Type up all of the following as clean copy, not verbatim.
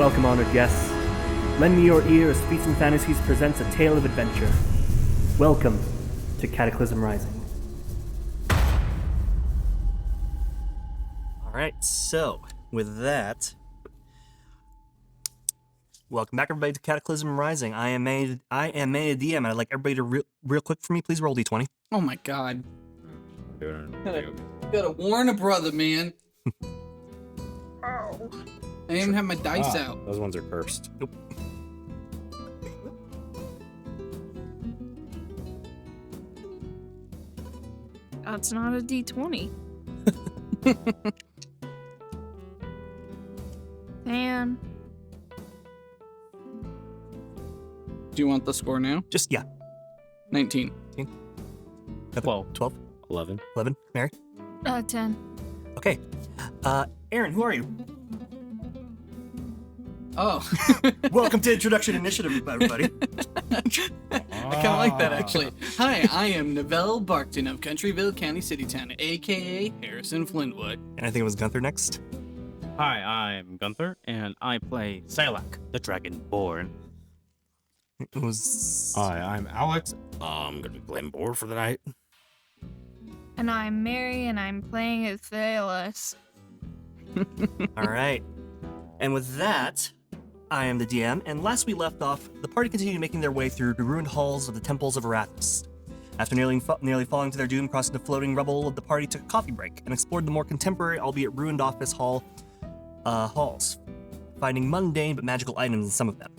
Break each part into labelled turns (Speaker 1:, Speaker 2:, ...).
Speaker 1: Welcome, honored guests. Lend me your ear as Feats Fantasies presents a tale of adventure. Welcome to Cataclysm Rising.
Speaker 2: Alright, so, with that, welcome back everybody to Cataclysm Rising. I am a DM, and I'd like everybody to real quick for me, please roll d20.
Speaker 3: Oh my god. Gotta warn a brother, man. I even have my dice out.
Speaker 4: Those ones are cursed.
Speaker 2: Nope.
Speaker 5: That's not a d20. Man.
Speaker 3: Do you want the score now?
Speaker 2: Just, yeah.
Speaker 3: 19.
Speaker 2: 12.
Speaker 4: 11.
Speaker 2: 11. Mary?
Speaker 5: 10.
Speaker 2: Okay. Aaron, who are you?
Speaker 3: Oh.
Speaker 2: Welcome to Introduction Initiative, everybody.
Speaker 3: I kind of like that, actually. Hi, I am Manuel Barkton of Countryville County City Town, a.k.a. Harrison Flintwood.
Speaker 2: And I think it was Gunther next.
Speaker 6: Hi, I'm Gunther, and I play Salak, the Dragonborn.
Speaker 2: It was...
Speaker 4: Hi, I'm Alex. I'm gonna be playing board for the night.
Speaker 5: And I'm Mary, and I'm playing Athelas.
Speaker 2: Alright. And with that, I am the DM, and last we left off, the party continued making their way through the ruined halls of the Temples of Erathis. After nearly falling to their doom, crossing the floating rubble, the party took a coffee break and explored the more contemporary, albeit ruined office halls, finding mundane but magical items in some of them.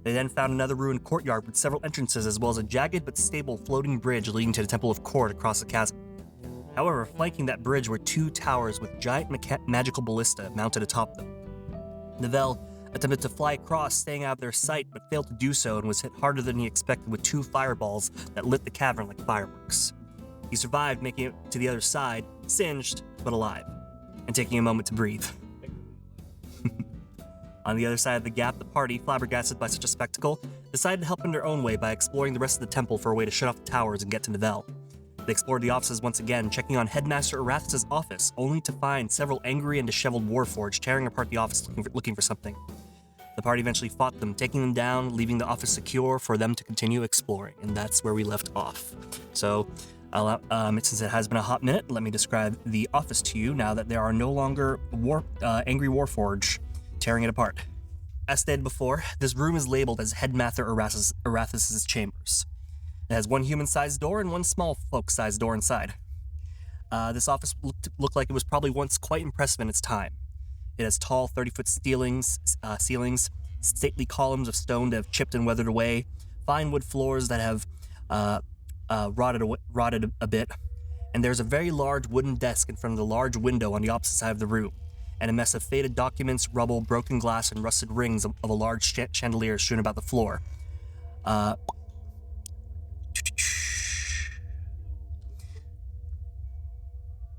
Speaker 2: They then found another ruined courtyard with several entrances, as well as a jagged but stable floating bridge leading to the Temple of Kord across the chasm. However, flanking that bridge were two towers with giant magical ballista mounted atop them. Nivelle attempted to fly across, staying out of their sight, but failed to do so and was hit harder than he expected with two fireballs that lit the cavern like fireworks. He survived, making it to the other side, singed, but alive, and taking a moment to breathe. On the other side of the gap, the party, flabbergasted by such a spectacle, decided to help in their own way by exploring the rest of the temple for a way to shut off the towers and get to Nivelle. They explored the offices once again, checking on Headmaster Erathis' office, only to find several angry and disheveled warforged tearing apart the office looking for something. The party eventually fought them, taking them down, leaving the office secure for them to continue exploring, and that's where we left off. So, since it has been a hot minute, let me describe the office to you now that there are no longer angry warforged tearing it apart. As stated before, this room is labeled as Headmaster Erathis' chambers. It has one human-sized door and one small folk-sized door inside. This office looked like it was probably once quite impressive in its time. It has tall 30-foot ceilings, stately columns of stone that have chipped and weathered away, fine wood floors that have rotted a bit, and there's a very large wooden desk in front of the large window on the opposite side of the room, and a mess of faded documents, rubble, broken glass, and rusted rings of a large chandelier strewn about the floor.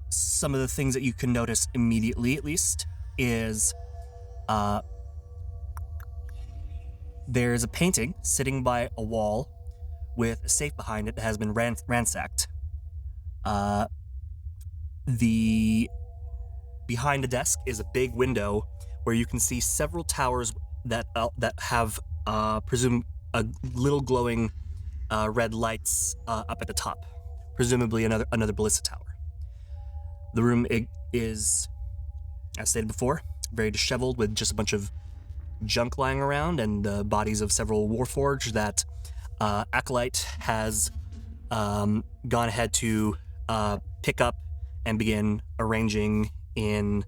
Speaker 2: Some of the things that you can notice immediately, at least, is there's a painting sitting by a wall with a safe behind it that has been ransacked. Behind the desk is a big window where you can see several towers that have presumed a little glowing red lights up at the top, presumably another ballista tower. The room is, as stated before, very disheveled with just a bunch of junk lying around and the bodies of several warforged that Acolyte has gone ahead to pick up and begin arranging in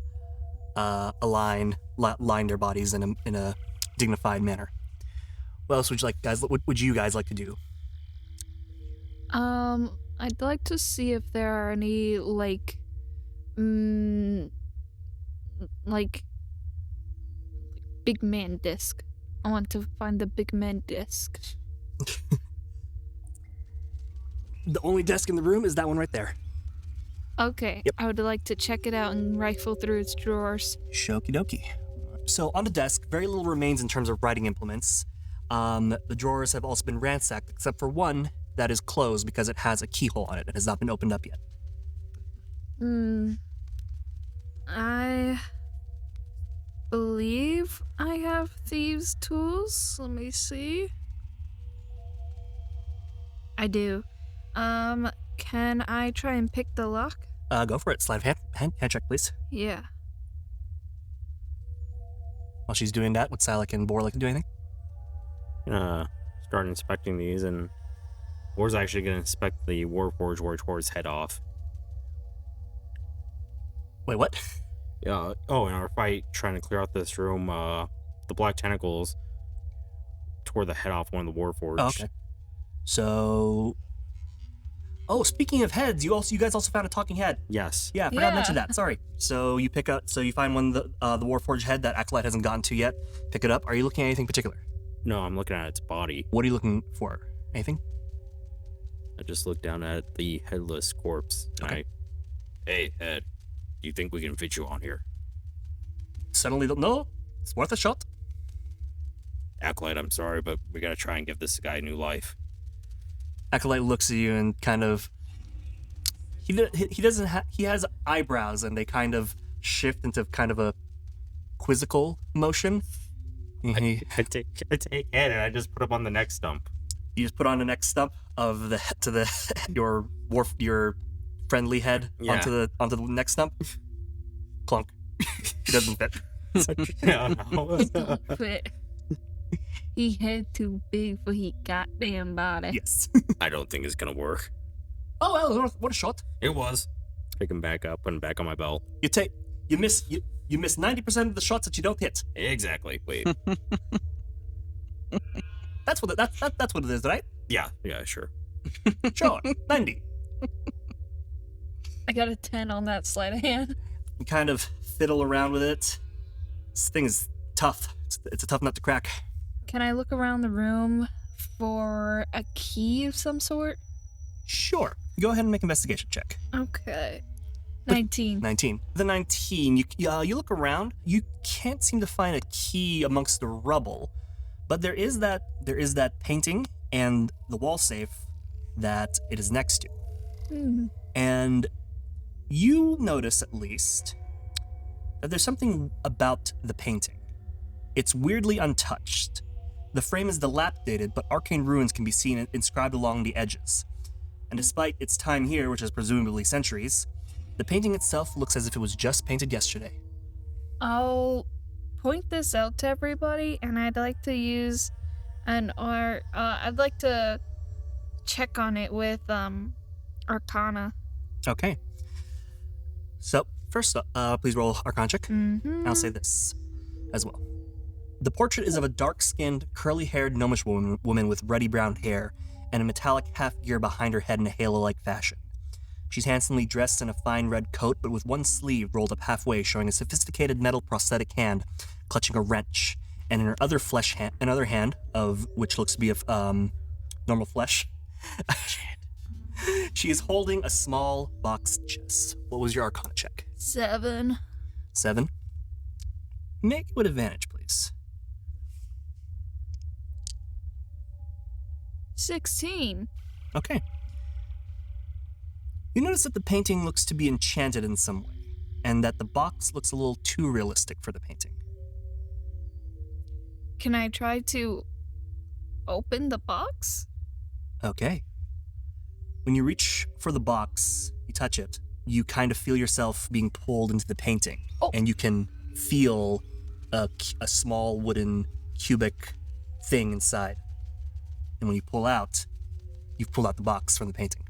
Speaker 2: a line their bodies in a dignified manner. What else would you guys like to do?
Speaker 5: I'd like to see if there are any, big man disc. I want to find the big man disc.
Speaker 2: The only desk in the room is that one right there.
Speaker 5: Okay,
Speaker 2: Yep.
Speaker 5: I would like to check it out and rifle through its drawers.
Speaker 2: Shoki dokie. So on the desk, very little remains in terms of writing implements. The drawers have also been ransacked, except for one that is closed because it has a keyhole on it that has not been opened up yet.
Speaker 5: believe I have thieves' tools. Let me see. I do. Can I try and pick the lock?
Speaker 2: Go for it. Slide of hand check, please.
Speaker 5: Yeah.
Speaker 2: While she's doing that, would Salak and Boar like to do anything?
Speaker 4: Start inspecting these, and Boar's actually going to inspect the Warforged Wartor's head off.
Speaker 2: Wait, what?
Speaker 4: Yeah. Oh, in our fight trying to clear out this room, the black tentacles tore the head off one of the Warforged.
Speaker 2: Oh, okay. So... Oh, speaking of heads, you guys also found a talking head.
Speaker 4: Yes.
Speaker 2: Yeah, I forgot to mention
Speaker 5: Yeah.
Speaker 2: that. Sorry. So you find one the Warforged head that Acolyte hasn't gotten to yet. Pick it up. Are you looking at anything particular?
Speaker 4: No, I'm looking at its body.
Speaker 2: What are you looking for? Anything?
Speaker 4: I just looked down at the headless corpse. And
Speaker 2: Okay.
Speaker 4: Hey, head. Do you think we can fit you on here?
Speaker 2: Suddenly, no. It's worth a shot.
Speaker 4: Acolyte, I'm sorry, but we gotta try and give this guy new life.
Speaker 2: Acolyte looks at you and kind of. He has eyebrows and they kind of shift into kind of a quizzical motion.
Speaker 4: I take head and I just put him on the next stump.
Speaker 2: You just put on the next stump of your friendly head
Speaker 4: Yeah.
Speaker 2: onto the next stump. Clunk. He doesn't fit.
Speaker 4: No.
Speaker 5: But he head too big for his goddamn body.
Speaker 2: Yes.
Speaker 4: I don't think it's gonna work.
Speaker 2: Oh well, what a shot.
Speaker 4: It was. Pick him back up, put him back on my belt.
Speaker 2: You miss 90% of the shots that you don't hit.
Speaker 4: Exactly. Wait.
Speaker 2: That's what it is, right?
Speaker 4: yeah, sure.
Speaker 2: Sure. 90.
Speaker 5: I got a 10 on that sleight of hand.
Speaker 2: You kind of fiddle around with it. This thing is tough. It's a tough nut to crack.
Speaker 5: Can I look around the room for a key of some sort?
Speaker 2: Sure. Go ahead and make an investigation check.
Speaker 5: Okay. 19.
Speaker 2: 19. The 19, you look around. You can't seem to find a key amongst the rubble, but there is that painting and the wall safe that it is next to. And you notice at least that there's something about the painting. It's weirdly untouched. The frame is dilapidated, but arcane runes can be seen inscribed along the edges. And despite its time here, which is presumably centuries, the painting itself looks as if it was just painted yesterday.
Speaker 5: I'll point this out to everybody, and I'd like to use I'd like to check on it with Arcana.
Speaker 2: Okay. So, first up, please roll Arcana check.
Speaker 5: Mm-hmm.
Speaker 2: I'll say this as well. The portrait is of a dark-skinned, curly-haired gnomish woman with ruddy brown hair and a metallic half-gear behind her head in a halo-like fashion. She's handsomely dressed in a fine red coat, but with one sleeve rolled up halfway, showing a sophisticated metal prosthetic hand clutching a wrench, and in her other another hand, of which looks to be of normal flesh, she is holding a small box chest. What was your Arcana check?
Speaker 5: 7.
Speaker 2: 7. Make it with advantage, please.
Speaker 5: 16.
Speaker 2: Okay. You notice that the painting looks to be enchanted in some way, and that the box looks a little too realistic for the painting.
Speaker 5: Can I try to open the box?
Speaker 2: Okay. When you reach for the box, you touch it, you kind of feel yourself being pulled into the painting, and you can feel a small wooden cubic thing inside. And when you pull out, you've pulled out the box from the painting.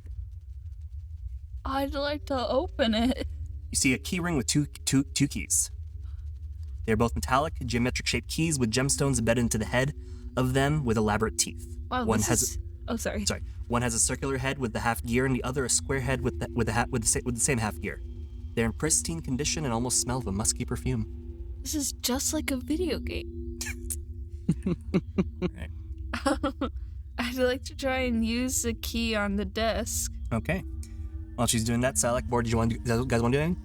Speaker 5: I'd like to open it.
Speaker 2: You see a key ring with two keys. They are both metallic, geometric-shaped keys with gemstones embedded into the head of them with elaborate teeth.
Speaker 5: Wow,
Speaker 2: One
Speaker 5: this
Speaker 2: has
Speaker 5: is... Oh, sorry.
Speaker 2: one has a circular head with the half gear, and the other a square head with the same half gear. They're in pristine condition and almost smell of a musky perfume.
Speaker 5: This is just like a video game.
Speaker 2: Right.
Speaker 5: I'd like to try and use the key on the desk.
Speaker 2: Okay. While she's doing that, Salak, Board, do you guys want to do anything?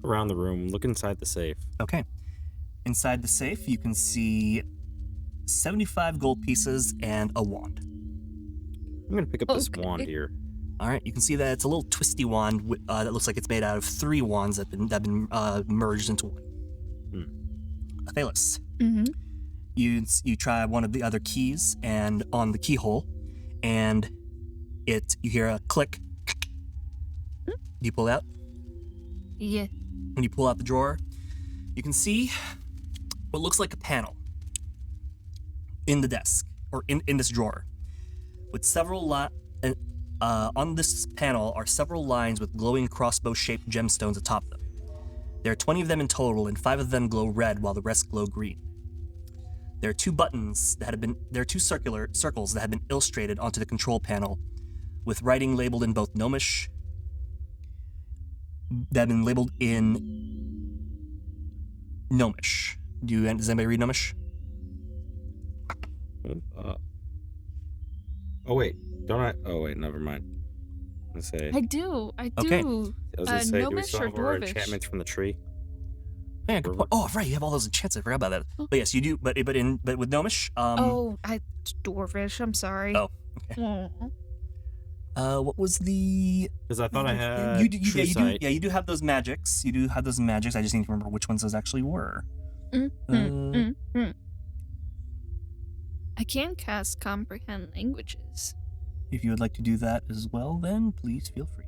Speaker 4: Around the room, look inside the safe.
Speaker 2: Okay. Inside the safe, you can see 75 gold pieces and a wand.
Speaker 4: I'm gonna pick up this
Speaker 5: Okay.
Speaker 4: wand here.
Speaker 2: All right, you can see that it's a little twisty wand that looks like it's made out of 3 wands that have been merged into one. Athelas.
Speaker 5: Mm-hmm.
Speaker 2: You try one of the other keys and on the keyhole, and you hear a click. You pull out.
Speaker 5: Yeah.
Speaker 2: When you pull out the drawer, you can see what looks like a panel in the desk, or in this drawer, with several on this panel are several lines with glowing crossbow-shaped gemstones atop them. There are 20 of them in total, and 5 of them glow red while the rest glow green. There are 2 buttons there are 2 circular circles that have been illustrated onto the control panel, with writing labeled in both Gnomish. That have been labeled in Gnomish. Does anybody read Gnomish?
Speaker 4: Oh wait, don't I? Oh wait, never mind. Let's say.
Speaker 5: I do.
Speaker 2: Okay.
Speaker 4: I was gonna say, do we
Speaker 5: Gnomish
Speaker 4: still
Speaker 5: or
Speaker 4: have our
Speaker 5: Dwarvish?
Speaker 4: enchantments from the tree?
Speaker 2: Yeah, good point. Oh, right, you have all those enchants. I forgot about that. But yes, you do. But with Gnomish,
Speaker 5: Dwarvish. I'm sorry.
Speaker 2: Oh, okay. What was the?
Speaker 4: Because I thought I had
Speaker 2: you
Speaker 4: sight.
Speaker 2: do have those magics. You do have those magics. I just need to remember which ones those actually were.
Speaker 5: I can cast comprehend languages.
Speaker 2: If you would like to do that as well, then please feel free.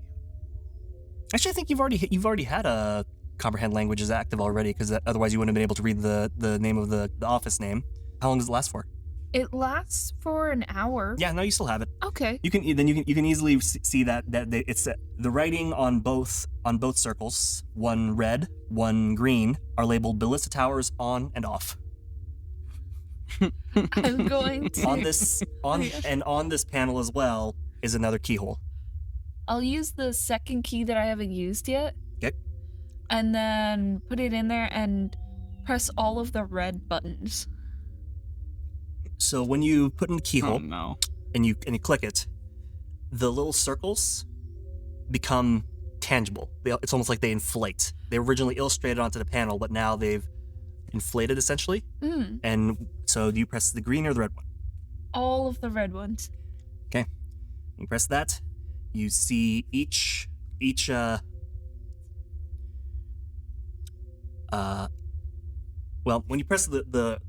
Speaker 2: Actually, I think you've already had a comprehend languages active already, because otherwise you wouldn't have been able to read the name of the office name. How long does it last for?
Speaker 5: It lasts for an hour.
Speaker 2: Yeah, no, you still have it.
Speaker 5: Okay.
Speaker 2: You can easily see that it's the writing on both circles, one red, one green, are labeled Ballista Towers on and off.
Speaker 5: I'm going to
Speaker 2: on this panel as well is another keyhole.
Speaker 5: I'll use the second key that I haven't used yet.
Speaker 2: Okay.
Speaker 5: And then put it in there and press all of the red buttons.
Speaker 2: So when you put in the keyhole and you click it, the little circles become tangible. It's almost like they inflate. They were originally illustrated onto the panel, but now they've inflated essentially. And so do you press the green or the red one?
Speaker 5: All of the red ones.
Speaker 2: Okay. You press that. You see each well, when you press the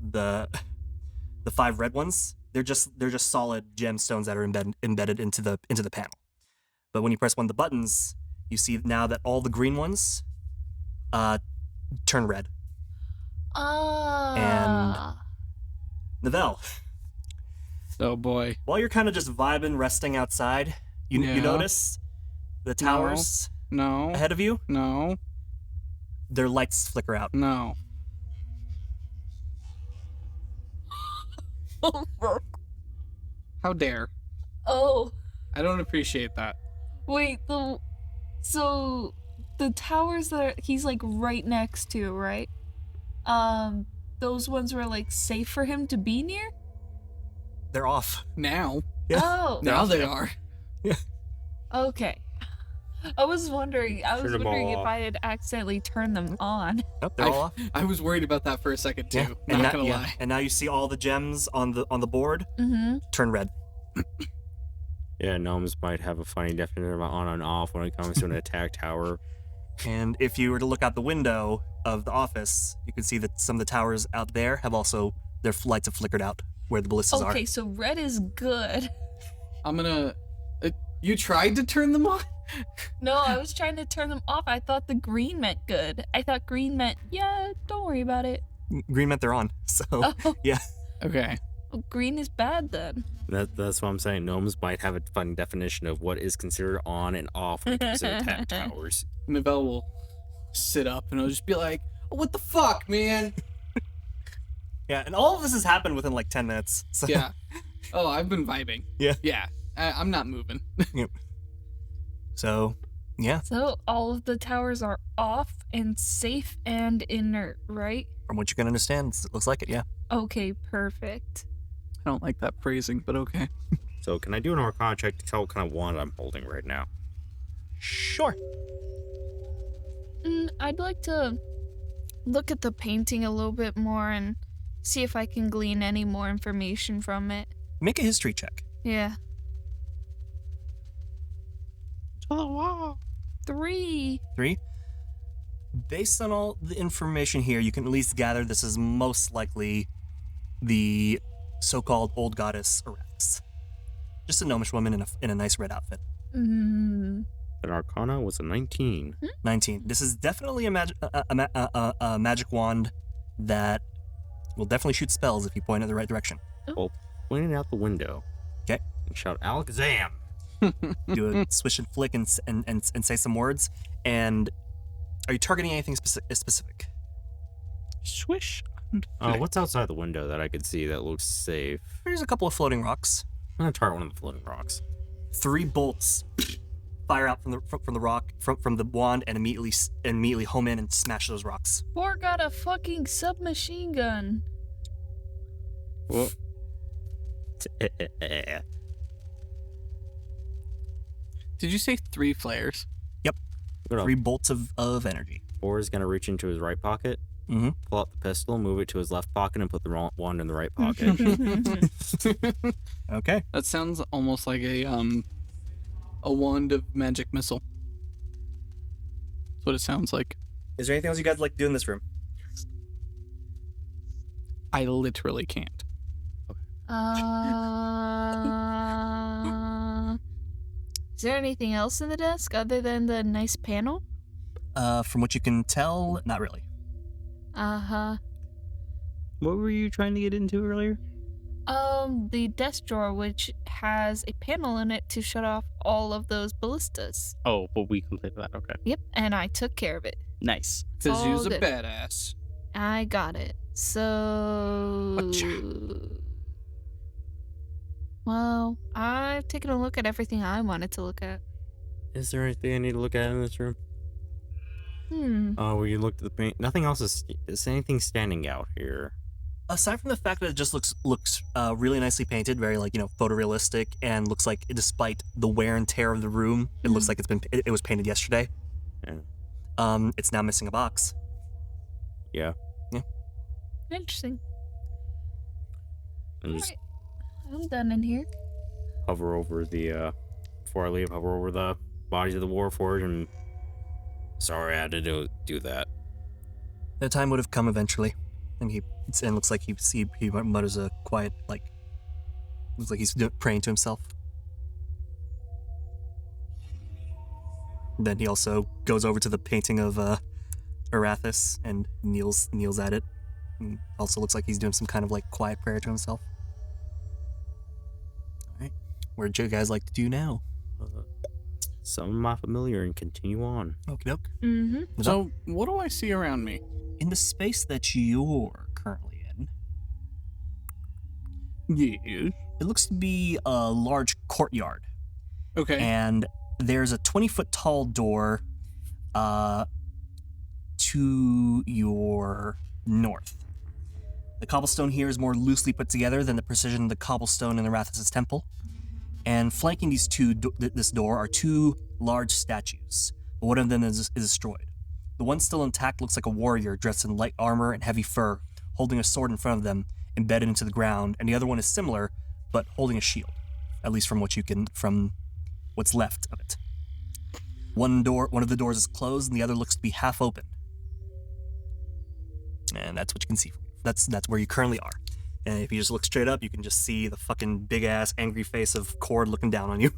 Speaker 2: 5 red ones, they're just solid gemstones that are embedded into the panel. But when you press one of the buttons, you see now that all the green ones turn red. And Nivelle,
Speaker 3: Oh boy.
Speaker 2: while you're kind of just vibing, resting outside, you notice the towers
Speaker 3: No.
Speaker 2: ahead of you,
Speaker 3: No.
Speaker 2: their lights flicker out.
Speaker 3: No.
Speaker 5: Oh, fuck.
Speaker 3: How dare?
Speaker 5: Oh,
Speaker 3: I don't appreciate that.
Speaker 5: wait. So the towers that he's like right next to, right? Those ones were like safe for him to be near?
Speaker 2: They're off.
Speaker 3: Now.
Speaker 2: Yeah.
Speaker 5: Oh.
Speaker 3: Now they are.
Speaker 5: Okay. I was wondering
Speaker 4: Turn them all
Speaker 5: if
Speaker 4: off.
Speaker 5: I had accidentally turned them on.
Speaker 2: Nope, they're all off.
Speaker 3: I was worried about that for a second too.
Speaker 2: And
Speaker 3: Not gonna lie.
Speaker 2: And now you see all the gems on the board
Speaker 5: Mm-hmm.
Speaker 2: turn red.
Speaker 4: Yeah, gnomes might have a funny definition of on and off when it comes to an attack tower.
Speaker 2: And if you were to look out the window of the office, you can see that some of the towers out there have also, their lights have flickered out where the ballistas are.
Speaker 5: Okay, so red is good.
Speaker 3: I'm gonna. You tried to turn them on?
Speaker 5: No, I was trying to turn them off. I thought the green meant good. I thought green meant, yeah, don't worry about it.
Speaker 2: Green meant they're on. So,
Speaker 5: Oh,
Speaker 2: yeah.
Speaker 3: Okay.
Speaker 5: well, green is bad then.
Speaker 4: That's what I'm saying. Gnomes might have a funny definition of what is considered on and off when it comes to attack towers.
Speaker 3: Nivelle will sit up and it'll just be like, oh, what the fuck, man?
Speaker 2: Yeah, and all of this has happened within like 10 minutes. So.
Speaker 3: Yeah. Oh, I've been vibing.
Speaker 2: Yeah.
Speaker 3: Yeah. I'm not moving.
Speaker 2: So, yeah,
Speaker 5: So all of the towers are off and safe and inert, right?
Speaker 2: from what you can understand, it looks like it, yeah.
Speaker 5: Okay, perfect.
Speaker 3: I don't like that phrasing, but okay.
Speaker 4: So can I do an Arcana check to tell what kind of wand I'm holding right now?
Speaker 2: Sure.
Speaker 5: I'd like to look at the painting a little bit more and see if I can glean any more information from it.
Speaker 2: Make a history check.
Speaker 5: Yeah.
Speaker 6: for the wall.
Speaker 5: 3.
Speaker 2: 3. Based on all the information here, you can at least gather this is most likely the so-called old goddess Erathis. Just a gnomish woman in a nice red outfit.
Speaker 5: Mm.
Speaker 4: An Arcana was a 19.
Speaker 2: 19. This is definitely a magic wand that will definitely shoot spells if you point in the right direction.
Speaker 4: Well, point it out the window.
Speaker 2: Okay.
Speaker 4: And shout, Alakazam!
Speaker 2: Do a swish and flick and say some words. And are you targeting anything specific?
Speaker 6: Swish and flick.
Speaker 4: What's outside the window that I could see that looks safe?
Speaker 2: There's a couple of floating rocks.
Speaker 4: I'm gonna target one of the floating rocks.
Speaker 2: 3 bolts fire out from the rock from the wand and immediately home in and smash those rocks.
Speaker 5: 4 got a fucking submachine gun.
Speaker 4: Well,
Speaker 3: Did you say 3 flares?
Speaker 2: 3 bolts of energy.
Speaker 4: 4 is gonna reach into his right pocket,
Speaker 2: Mm-hmm.
Speaker 4: pull out the pistol, move it to his left pocket, and put the wand in the right pocket.
Speaker 2: Okay.
Speaker 3: That sounds almost like a wand of magic missile. That's what it sounds like.
Speaker 2: Is there anything else you guys like to do in this room?
Speaker 3: I literally can't.
Speaker 5: Is there anything else in the desk other than the nice panel?
Speaker 2: From what you can tell, not really.
Speaker 5: Uh-huh.
Speaker 6: What were you trying to get into earlier?
Speaker 5: The desk drawer, which has a panel in it to shut off all of those ballistas.
Speaker 6: Oh, but we completed that. Okay.
Speaker 5: Yep, and I took care of it.
Speaker 6: Nice.
Speaker 3: Because
Speaker 5: All
Speaker 3: you's a
Speaker 5: good.
Speaker 3: badass.
Speaker 5: I got it. So...
Speaker 3: Whatcha?
Speaker 5: Well, I've taken a look at everything I wanted to look at.
Speaker 4: Is there anything I need to look at in this room? Well, you looked at the paint. Nothing else is anything standing out here.
Speaker 2: Aside from the fact that it just looks really nicely painted, very photorealistic, and looks like despite the wear and tear of the room, it looks like it was painted yesterday.
Speaker 4: Yeah.
Speaker 2: It's now missing a box.
Speaker 4: Yeah.
Speaker 5: Interesting.
Speaker 4: And just
Speaker 5: Alright, I'm done in here.
Speaker 4: hover over the before I leave, hover over the bodies of the Warforged and sorry I had to do that.
Speaker 2: The time would have come eventually, and looks like he mutters a quiet looks like he's praying to himself. Then he also goes over to the painting of Erathis and kneels at it. And also looks like he's doing some kind of quiet prayer to himself. All right, what do you guys like to do now?
Speaker 4: Summon my familiar and continue on.
Speaker 2: Okie doke.
Speaker 5: Mm-hmm.
Speaker 3: So, what do I see around me?
Speaker 2: In the space that you're currently in,
Speaker 3: Yes.
Speaker 2: it looks to be a large courtyard.
Speaker 3: Okay.
Speaker 2: And there's a 20-foot tall door to your north. The cobblestone here is more loosely put together than the precision of the cobblestone in Erathis' temple. And flanking this door are 2 large statues, but one of them is destroyed. The one still intact looks like a warrior dressed in light armor and heavy fur, holding a sword in front of them, embedded into the ground, and the other one is similar, but holding a shield, at least from what's left of it. One of the doors is closed, and the other looks to be half open. And that's what you can see from here. That's where you currently are. And if you just look straight up, you can just see the fucking big-ass angry face of Cord looking down on you.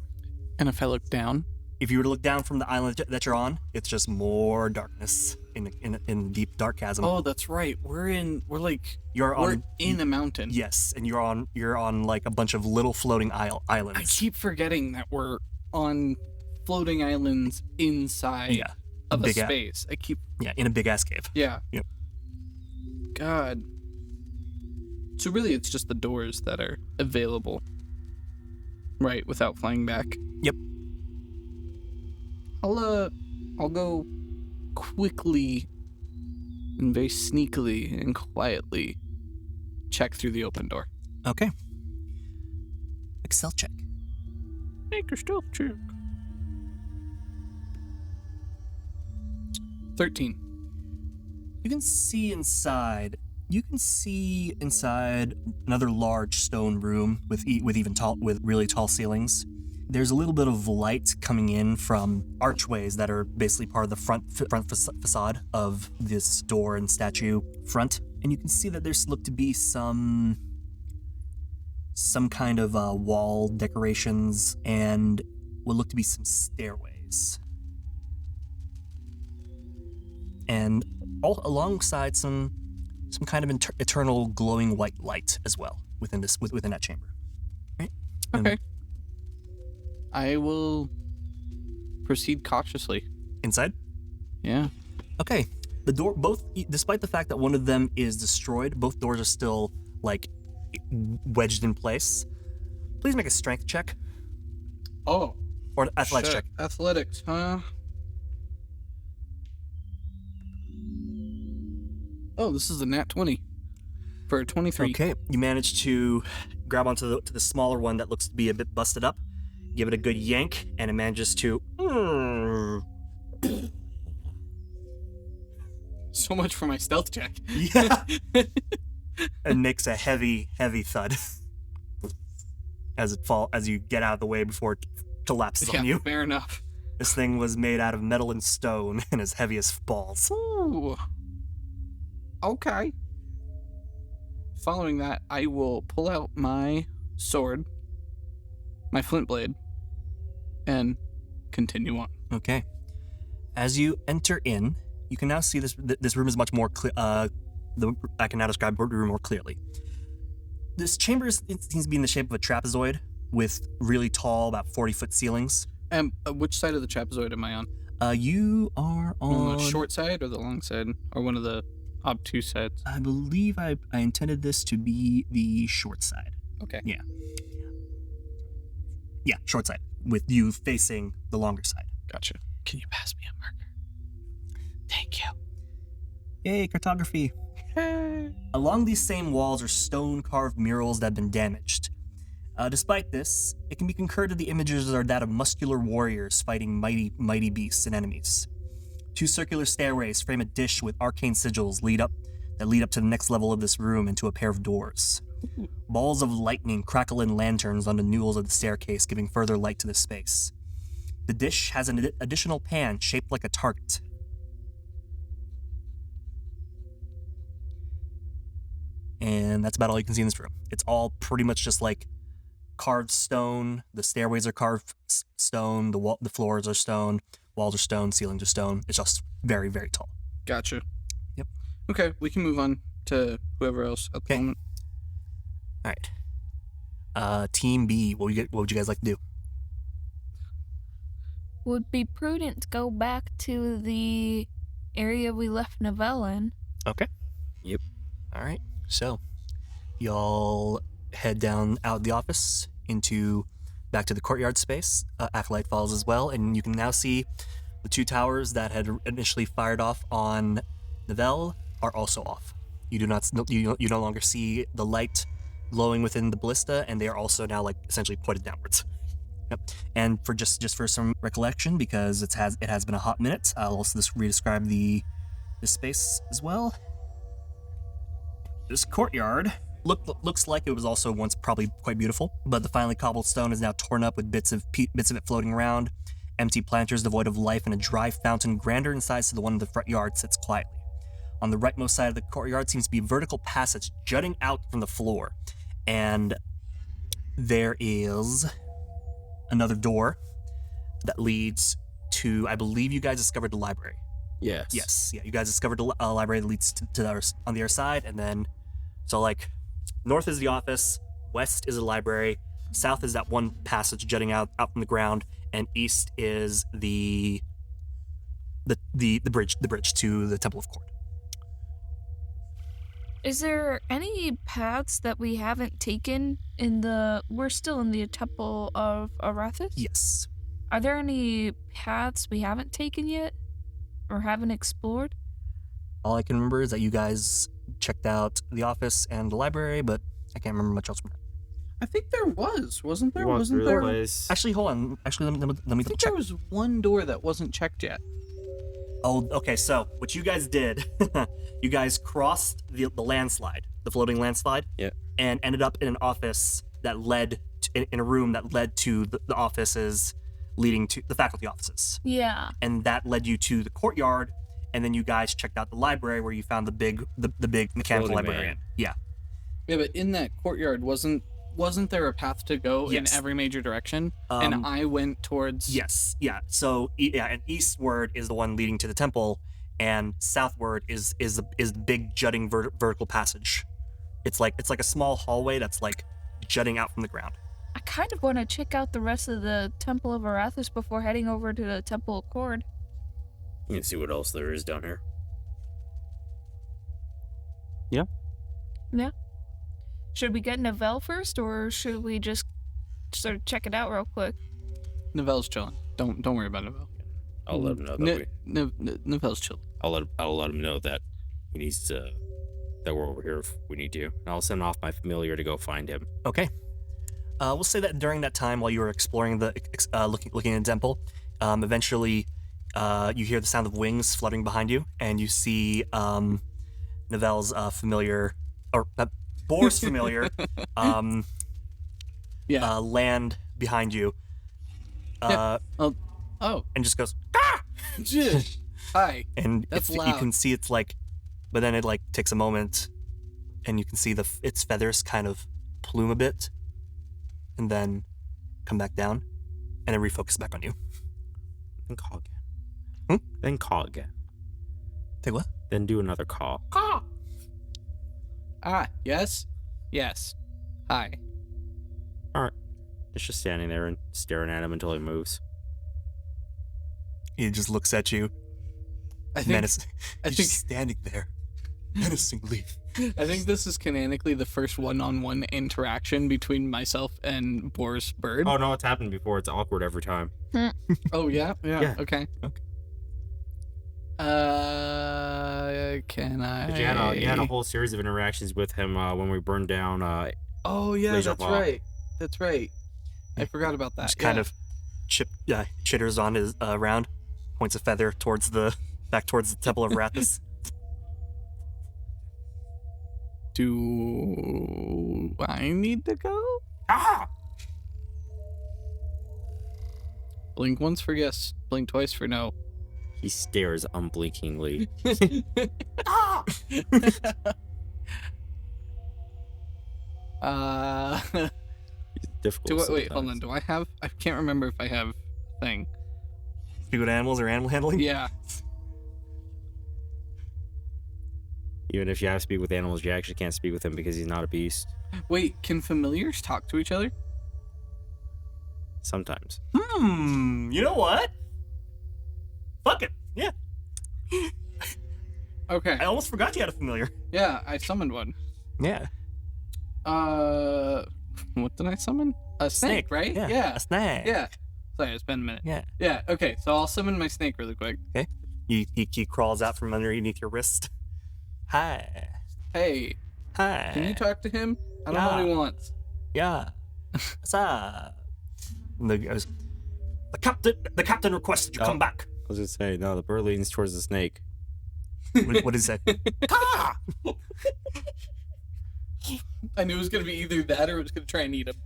Speaker 3: And if I look down?
Speaker 2: If you were to look down from the island that you're on, it's just more darkness in deep dark chasm.
Speaker 3: Oh, that's right. We're in a mountain.
Speaker 2: Yes, and you're on a bunch of little floating islands.
Speaker 3: I keep forgetting that we're on floating islands inside of a
Speaker 2: Big
Speaker 3: space.
Speaker 2: in a big-ass cave.
Speaker 3: Yeah.
Speaker 2: Yep.
Speaker 3: God. So really, it's just the doors that are available, right? Without flying back.
Speaker 2: Yep.
Speaker 3: I'll go quickly and very sneakily and quietly check through the open door.
Speaker 2: Okay. Excel check.
Speaker 6: Make a stealth check.
Speaker 3: 13.
Speaker 2: You can see inside. Another large stone room with really tall ceilings. there's a little bit of light coming in from archways that are basically part of the front facade of this door and statue front. And you can see that there's look to be some kind of wall decorations and what look to be some stairways. And all alongside some kind of eternal glowing white light as well within that chamber. Right?
Speaker 3: Okay. I will proceed cautiously.
Speaker 2: Inside?
Speaker 3: Yeah.
Speaker 2: Okay. The door, despite the fact that one of them is destroyed, both doors are still, like, wedged in place. Please make a strength check.
Speaker 3: Oh.
Speaker 2: Or an athletics check.
Speaker 3: Athletics, huh? Oh, this is a nat 20 for a 23.
Speaker 2: Okay. You manage to grab onto the smaller one that looks to be a bit busted up, give it a good yank, and it manages to...
Speaker 3: So much for my stealth check.
Speaker 2: Yeah. And makes a heavy, heavy thud as you get out of the way before it collapses on you.
Speaker 3: Fair enough.
Speaker 2: This thing was made out of metal and stone and as heavy as balls.
Speaker 3: Ooh. Okay. Following that, I will pull out my sword, my flint blade, and continue on.
Speaker 2: Okay. As you enter in, you can now see this room is much more clear. I can now describe the room more clearly. This chamber seems to be in the shape of a trapezoid with really tall, about 40-foot ceilings.
Speaker 3: Which side of the trapezoid am I on?
Speaker 2: You are on
Speaker 3: the short side or the long side, or one of the obtuse sides?
Speaker 2: I believe I intended this to be the short side.
Speaker 3: Okay.
Speaker 2: Yeah. Yeah, short side, with you facing the longer side.
Speaker 3: Gotcha. Can you pass me a marker? Thank you.
Speaker 2: Yay, cartography. Along these same walls are stone-carved murals that have been damaged. Despite this, it can be concurred that the images are that of muscular warriors fighting mighty beasts and enemies. 2 circular stairways frame a dish with arcane sigils that lead up to the next level of this room and to a pair of doors. Balls of lightning crackle in lanterns on the newels of the staircase, giving further light to the space. The dish has an additional pan shaped like a target. And that's about all you can see in this room. It's all pretty much just like carved stone. The stairways are carved stone. The floors are stone. Walls are stone. Ceilings are stone. It's just very, very tall.
Speaker 3: Gotcha.
Speaker 2: Yep.
Speaker 3: Okay, we can move on to whoever else at the moment.
Speaker 2: All right. Team B, what would you guys like to do?
Speaker 5: Would be prudent to go back to the area we left Novell in.
Speaker 2: Okay. Yep. All right. So, y'all head down out of the office back to the courtyard space. Acolyte follows as well, and you can now see the 2 towers that had initially fired off on Novell are also off. You no longer see the light glowing within the ballista, and they are also now like essentially pointed downwards. Yep. And for just for some recollection, because it has been a hot minute, I'll also just re-describe this space as well. This courtyard looks like it was also once probably quite beautiful, but the finely cobbled stone is now torn up with bits of it floating around. Empty planters devoid of life, and a dry fountain grander in size to the one in the front yard sits quietly. On the rightmost side of the courtyard seems to be a vertical passage jutting out from the floor, and there is another door that leads to, I believe you guys discovered the library.
Speaker 4: Yes.
Speaker 2: Yes, yeah, you guys discovered a library that leads to on the other side, and then, so like, north is the office, west is the library, south is that one passage jutting out from the ground, and east is the bridge to the Temple of Court.
Speaker 5: Is there any paths that we haven't taken we're still in the Temple of Erathis?
Speaker 2: Yes.
Speaker 5: Are there any paths we haven't taken yet? Or haven't explored?
Speaker 2: All I can remember is that you guys checked out the office and the library, but I can't remember much else from that.
Speaker 3: I think there wasn't there?
Speaker 4: Wasn't
Speaker 3: Wasn't there?
Speaker 4: place.
Speaker 2: Actually, hold on. Actually, let me
Speaker 3: I think
Speaker 2: check.
Speaker 3: there was one door that wasn't checked yet.
Speaker 2: Oh, okay. So what you guys did, you guys crossed the landslide, the floating landslide,
Speaker 4: Yeah.
Speaker 2: and ended up in an office that led in a room that led to the offices leading to the faculty offices.
Speaker 5: Yeah.
Speaker 2: And that led you to the courtyard, and then you guys checked out the library where you found the big mechanical
Speaker 4: Floating
Speaker 2: librarian.
Speaker 4: man.
Speaker 2: Yeah.
Speaker 3: Yeah, but in that courtyard, wasn't there a path to go
Speaker 2: Yes.
Speaker 3: in every major direction? And I went towards...
Speaker 2: Yes. Yeah. So and eastward is the one leading to the temple, and southward is the big jutting vertical passage. It's like a small hallway that's like jutting out from the ground.
Speaker 5: I kind of want to check out the rest of the Temple of Erathis before heading over to the Temple of Cord.
Speaker 4: You can see what else there is down here.
Speaker 6: Yeah.
Speaker 5: Yeah. Should we get Nivelle first, or should we just sort of check it out real quick?
Speaker 3: Nivelle's chilling. Don't worry about Nivelle.
Speaker 4: I'll let him know that
Speaker 3: Nivelle's chill.
Speaker 4: I'll let him know that he needs to, that we're over here if we need to. And I'll send off my familiar to go find him.
Speaker 2: Okay. We'll say that during that time while you were exploring looking in the temple, eventually you hear the sound of wings fluttering behind you, and you see Nivelle's familiar, or Boar's familiar, land behind you. And just goes, ah!
Speaker 3: Hi.
Speaker 2: And
Speaker 3: That's
Speaker 2: you
Speaker 3: loud.
Speaker 2: can see it's like, but then it like takes a moment, and you can see its feathers kind of plume a bit, and then come back down, and then refocus back on you.
Speaker 4: Then call again. Then call again.
Speaker 2: Take what?
Speaker 4: Then do another call.
Speaker 3: Yes? Yes. Hi.
Speaker 4: All right. It's just standing there and staring at him until he moves.
Speaker 2: He just looks at you.
Speaker 3: I
Speaker 2: He's
Speaker 3: think
Speaker 2: just standing there, menacingly.
Speaker 3: I think this is canonically the first one-on-one interaction between myself and Boar's bird.
Speaker 4: Oh no, it's happened before. It's awkward every time.
Speaker 3: Oh yeah?
Speaker 4: Yeah.
Speaker 3: Okay. Can I?
Speaker 4: You had a whole series of interactions with him when we burned down.
Speaker 3: Oh yeah,
Speaker 4: Lazarvosk.
Speaker 3: that's right. That's right. I forgot about that.
Speaker 2: Just kind of chitters on his round, points a feather back towards the Temple of Erathis.
Speaker 3: Do I need to go?
Speaker 2: Ah!
Speaker 3: Blink once for yes, blink twice for no.
Speaker 4: He stares unblinkingly.
Speaker 2: Ah!
Speaker 4: It's difficult.
Speaker 3: Wait, hold on. Do I have? I can't remember if I have a thing.
Speaker 2: Speak with animals or animal handling?
Speaker 3: Yeah.
Speaker 4: Even if you have to speak with animals, you actually can't speak with him because he's not a beast.
Speaker 3: Wait, can familiars talk to each other?
Speaker 4: Sometimes.
Speaker 2: You know what? Fuck it. Yeah.
Speaker 3: Okay.
Speaker 2: I almost forgot you had a familiar.
Speaker 3: Yeah, I summoned one.
Speaker 2: Yeah.
Speaker 3: What did I summon? A snake, right?
Speaker 2: Yeah. A snake.
Speaker 3: Yeah. Sorry, it's been a minute.
Speaker 2: Yeah.
Speaker 3: Yeah. Okay, so I'll summon my snake really quick.
Speaker 2: Okay. He crawls out from underneath your wrist. Hi.
Speaker 3: Hey,
Speaker 2: Hi.
Speaker 3: can you talk to him? I don't know what he wants.
Speaker 2: Yeah. What's up? And the captain requested you come back.
Speaker 4: I was gonna say, no, the bird leans towards the snake.
Speaker 2: What is it? Ah!
Speaker 3: I knew it was gonna be either that or it was gonna try and eat him.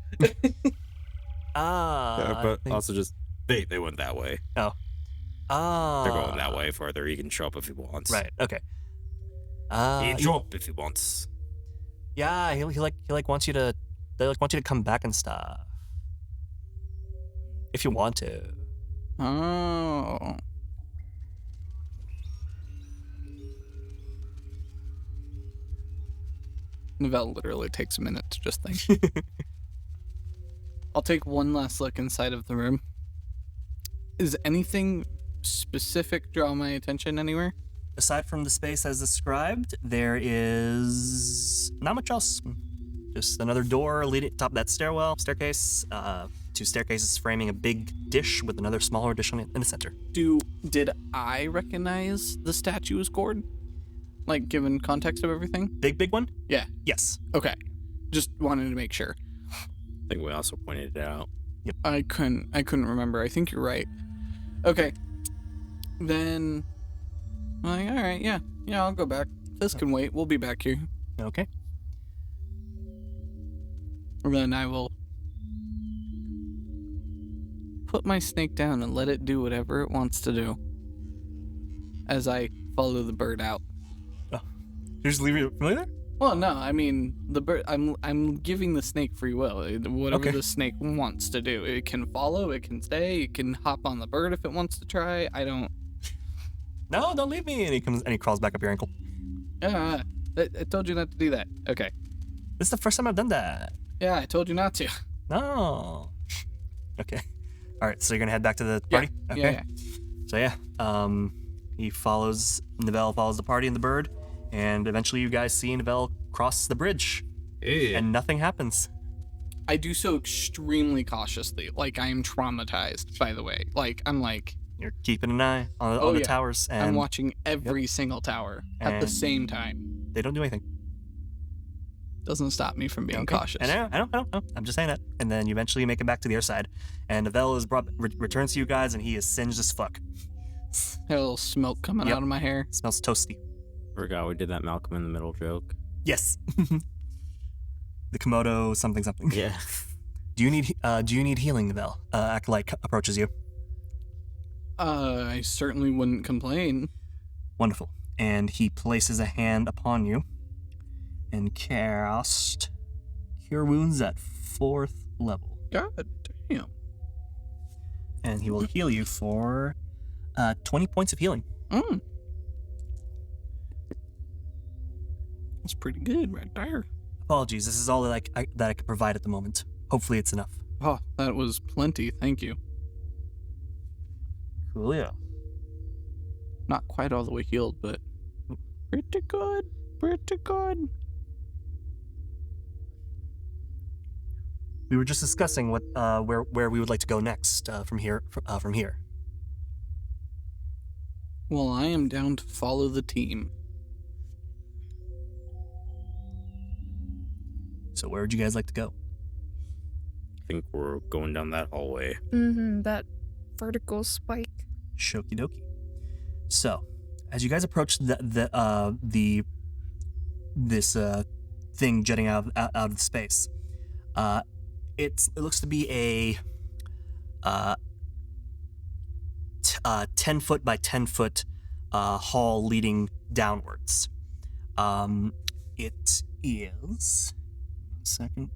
Speaker 4: But also just they went that way.
Speaker 2: Oh.
Speaker 4: They're going that way further. He can show up if he wants.
Speaker 2: Right. Okay.
Speaker 4: He can show up if he wants.
Speaker 2: Yeah. He wants you to. They want you to come back and stuff. If you want to.
Speaker 3: Oh. Nivelle literally takes a minute to just think. I'll take one last look inside of the room. Is anything specific draw my attention anywhere?
Speaker 2: Aside from the space as described, there is not much else. Just another door leading top of that staircase. Two staircases framing a big dish with another smaller dish in the center.
Speaker 3: Did I recognize the statue as Gord? Like, given context of everything?
Speaker 2: Big one?
Speaker 3: Yeah.
Speaker 2: Yes.
Speaker 3: Okay. Just wanted to make sure.
Speaker 4: I think we also pointed it out.
Speaker 3: I couldn't remember. I think you're right. Okay. Then, like, all right, yeah, I'll go back. This can wait. We'll be back here.
Speaker 2: Okay.
Speaker 3: And then I will put my snake down and let it do whatever it wants to do as I follow the bird out.
Speaker 2: Oh. You just leave it familiar?
Speaker 3: Well, no, I mean the bird. I'm giving the snake free will. Whatever the snake wants to do, it can follow, it can stay, it can hop on the bird if it wants to try. I don't.
Speaker 2: No, don't leave me. And he crawls back up your ankle.
Speaker 3: I told you not to do that. Okay.
Speaker 2: This is the first time I've done that.
Speaker 3: Yeah, I told you not to.
Speaker 2: No. Okay. All right. So you're gonna head back to the party. Okay.
Speaker 3: Yeah.
Speaker 2: So yeah, Nivelle follows the party and the bird, and eventually you guys see Nivelle cross the bridge, and nothing happens.
Speaker 3: I do so extremely cautiously, like I am traumatized. By the way, like I'm like
Speaker 2: You're keeping an eye on the towers, and
Speaker 3: I'm watching every single tower at the same time.
Speaker 2: they don't do anything.
Speaker 3: Doesn't stop me from being cautious.
Speaker 2: And I don't. I'm just saying that. And then you eventually make it back to the other side, and Nivelle is returns to you guys, and he is singed as fuck.
Speaker 3: A little smoke coming out of my hair.
Speaker 2: Smells toasty.
Speaker 4: Forgot we did that Malcolm in the Middle joke.
Speaker 2: Yes. The Komodo something.
Speaker 4: Yeah.
Speaker 2: Do you need healing, Nivelle? Acolyte approaches you.
Speaker 3: I certainly wouldn't complain.
Speaker 2: Wonderful. And he places a hand upon you and cast Cure Wounds at 4th level.
Speaker 3: God damn.
Speaker 2: And he will heal you for 20 points of healing.
Speaker 3: That's pretty good right there.
Speaker 2: Apologies, this is all that I can provide at the moment. Hopefully it's enough.
Speaker 3: Oh, that was plenty. Thank you.
Speaker 2: Coolio.
Speaker 3: Not quite all the way healed, but pretty good. Pretty good.
Speaker 2: We were just discussing where we would like to go next from here.
Speaker 3: Well, I am down to follow the team.
Speaker 2: So where would you guys like to go?
Speaker 4: I think we're going down that hallway.
Speaker 5: That vertical spike.
Speaker 2: Shoki dokie. So, as you guys approach this thing jetting out of the space, it looks to be a 10-foot by 10-foot hall leading downwards. It is. One second.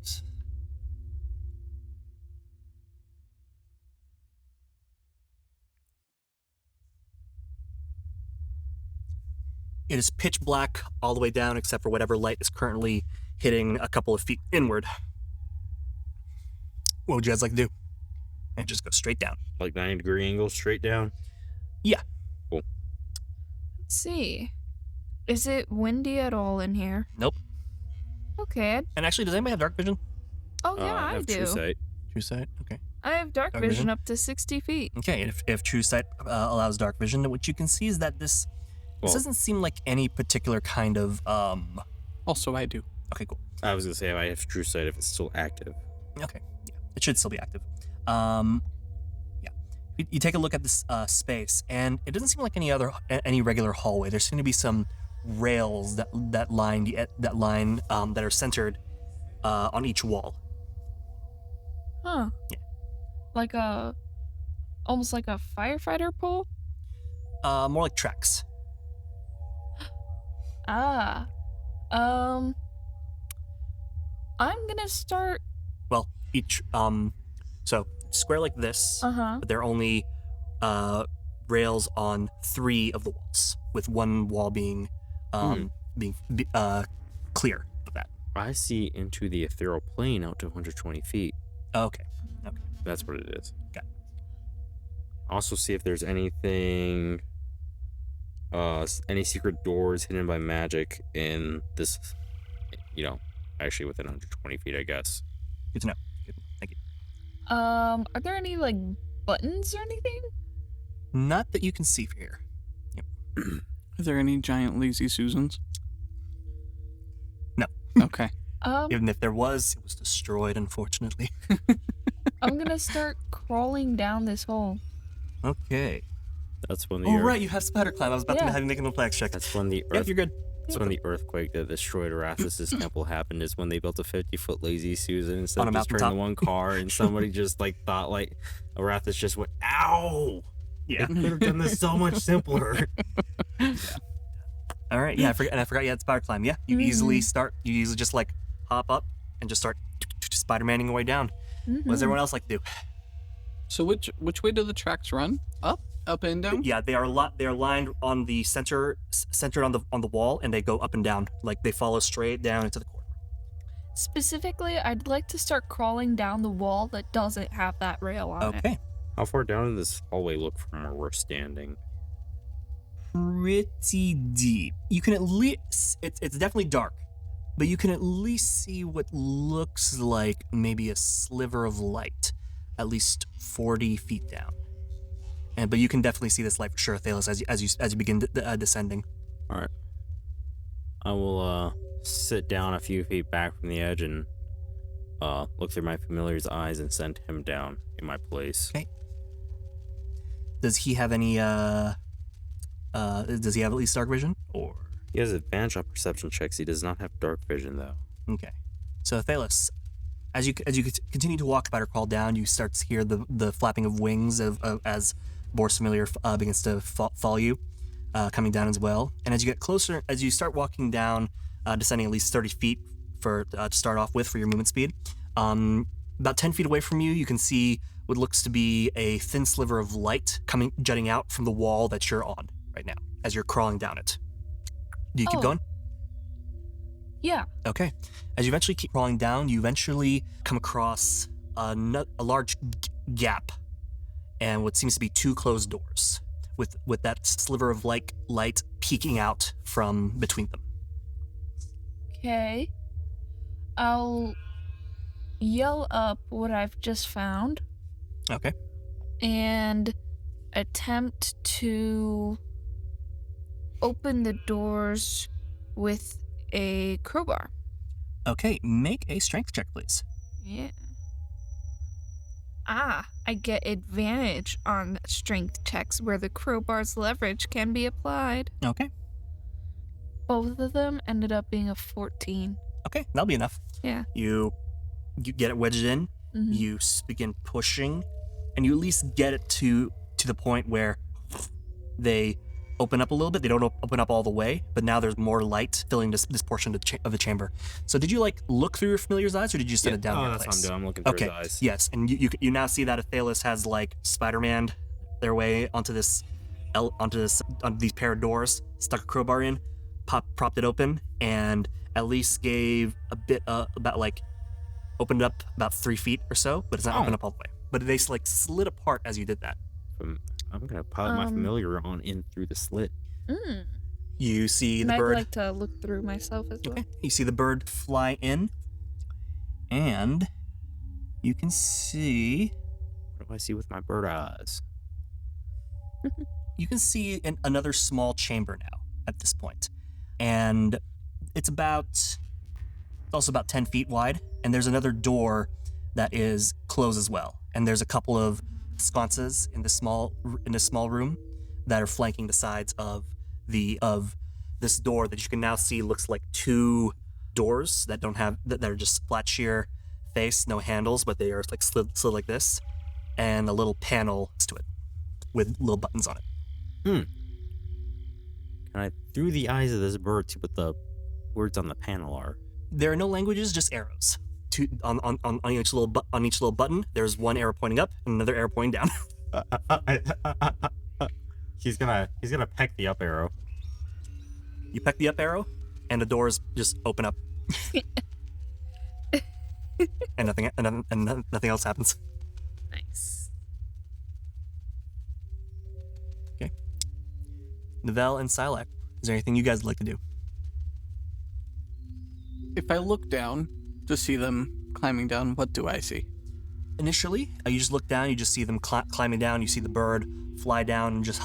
Speaker 2: It is pitch black all the way down except for whatever light is currently hitting a couple of feet inward. What would you guys like to do? And just go straight down.
Speaker 4: Like 90-degree angle straight down?
Speaker 2: Yeah.
Speaker 4: Cool.
Speaker 5: Let's see. Is it windy at all in here?
Speaker 2: Nope.
Speaker 5: Okay.
Speaker 2: And actually, does anybody have dark vision?
Speaker 5: Oh, yeah,
Speaker 4: I
Speaker 5: I
Speaker 4: have
Speaker 5: do.
Speaker 4: True sight.
Speaker 2: True sight? Okay.
Speaker 5: I have dark
Speaker 2: Dark
Speaker 5: vision
Speaker 2: vision?
Speaker 5: up to 60 feet.
Speaker 2: Okay, and if true sight allows dark vision, what you can see is that this doesn't seem like any particular kind of
Speaker 3: Also, I do.
Speaker 2: Okay, cool.
Speaker 4: I was gonna say I have true sight if it's still active.
Speaker 2: Okay, yeah, it should still be active. Yeah, you take a look at this space, and it doesn't seem like any regular hallway. There seem to be some rails that line that are centered on each wall.
Speaker 5: Huh.
Speaker 2: Yeah.
Speaker 5: Like almost like a firefighter pole?
Speaker 2: More like tracks.
Speaker 5: Ah. I'm gonna start.
Speaker 2: Well, each so square like this, but there are only rails on 3 of the walls, with one wall being clear of that.
Speaker 4: I see into the ethereal plane out to 120 feet.
Speaker 2: Okay.
Speaker 4: That's what it is.
Speaker 2: Got it.
Speaker 4: Also see if there's anything, any secret doors hidden by magic in this, actually within 120 feet, I guess.
Speaker 2: Good to know. Good. Thank you.
Speaker 5: Are there any like buttons or anything?
Speaker 2: Not that you can see from here. Yep.
Speaker 3: Are there any giant lazy Susans?
Speaker 2: No.
Speaker 3: Okay.
Speaker 2: Even if there was, it was destroyed, unfortunately.
Speaker 5: I'm gonna start crawling down this hole.
Speaker 2: Okay.
Speaker 4: That's when the
Speaker 2: Oh,
Speaker 4: earth,
Speaker 2: right, you have spider climb. I was about to
Speaker 5: Yeah.
Speaker 2: have you make an athletics check.
Speaker 4: That's when the
Speaker 2: Yep,
Speaker 4: earth
Speaker 2: you're good.
Speaker 4: That's when the earthquake that destroyed Erathis' temple happened, is when they built a 50-foot lazy Susan instead
Speaker 2: On a
Speaker 4: of destroying the
Speaker 2: mountaintop.
Speaker 4: one car, and somebody just like thought like Erathis just went, ow!
Speaker 2: Yeah.
Speaker 4: They could have done this so much simpler.
Speaker 2: All right. Yeah, I forgot you had spider climb. Yeah, you easily just like hop up and just start Spider-Manning your way down. What does everyone else like to do?
Speaker 3: So which way do the tracks run? Up and down?
Speaker 2: Yeah, they are lined on the centered on the wall, and they go up and down, like they follow straight down into the corridor.
Speaker 5: Specifically, I'd like to start crawling down the wall that doesn't have that rail on it.
Speaker 2: Okay.
Speaker 4: How far down in this hallway look from where we're standing?
Speaker 2: Pretty deep. You can at least it's definitely dark, but you can at least see what looks like maybe a sliver of light, at least 40 feet down. But you can definitely see this light for sure, Athelas, as you begin descending.
Speaker 4: All right. I will sit down a few feet back from the edge and look through my familiar's eyes and send him down in my place.
Speaker 2: Okay. Does he have any does he have at least dark vision? Or
Speaker 4: He has advantage on perception checks. He does not have dark vision though.
Speaker 2: okay. So Athelas, as you continue to walk spider crawl down, you start to hear the flapping of wings as Boar's familiar begins to follow you, coming down as well. And as you get closer, as you start walking down, descending at least 30 feet to start off with for your movement speed, about 10 feet away from you, you can see what looks to be a thin sliver of light jutting out from the wall that you're on right now as you're crawling down it. Do you keep
Speaker 5: Oh.
Speaker 2: going?
Speaker 5: Yeah.
Speaker 2: Okay. As you eventually keep crawling down, you eventually come across a large gap and what seems to be two closed doors with that sliver of light peeking out from between them.
Speaker 5: Okay. I'll yell up what I've just found
Speaker 2: Okay.
Speaker 5: and attempt to open the doors with a crowbar.
Speaker 2: Okay, make a strength check, please.
Speaker 5: Yeah. I get advantage on strength checks where the crowbar's leverage can be applied.
Speaker 2: Okay.
Speaker 5: Both of them ended up being a 14.
Speaker 2: Okay, that'll be enough.
Speaker 5: Yeah.
Speaker 2: You get it wedged in,
Speaker 5: Mhm.
Speaker 2: you begin pushing, and you at least get it to the point where they open up a little bit. They don't open up all the way, but now there's more light filling this portion of the chamber. So did you like look through your familiar's eyes, or did you set it down in your
Speaker 4: that's
Speaker 2: place?
Speaker 4: what I'm doing. I'm looking through
Speaker 2: Okay.
Speaker 4: his eyes.
Speaker 2: Yes, and you now see that Athelas has like Spider-Man their way onto these pair of doors, stuck a crowbar in, propped it open, and at least gave a bit opened up about 3 feet or so, but it's not open up all the way. But they like slid apart as you did that.
Speaker 4: I'm gonna pilot my familiar on in through the slit.
Speaker 2: You see the
Speaker 5: I'd
Speaker 2: bird.
Speaker 5: like to look through myself as well.
Speaker 2: Okay. You see the bird fly in, and you can see
Speaker 4: What do I see with my bird eyes?
Speaker 2: you can see another small chamber now at this point, and it's also about 10 feet wide, and there's another door that is closed as well, and there's a couple of sconces in this small room that are flanking the sides of this door that you can now see looks like two doors that are just flat sheer face, no handles, but they are like slid like this, and a little panel next to it with little buttons on it.
Speaker 4: Can I, through the eyes of this bird, see what the words on the panel are?
Speaker 2: There are no languages, just arrows. On each little button, there's one arrow pointing up and another arrow pointing down.
Speaker 4: He's gonna peck the up arrow.
Speaker 2: You peck the up arrow, and the doors just open up, and nothing else happens.
Speaker 5: Nice.
Speaker 2: Okay. Novell and Silak, is there anything you guys would like to do?
Speaker 3: If I look down to see them climbing down, what do I see?
Speaker 2: Initially, you just look down, you just see them climbing down, you see the bird fly down and just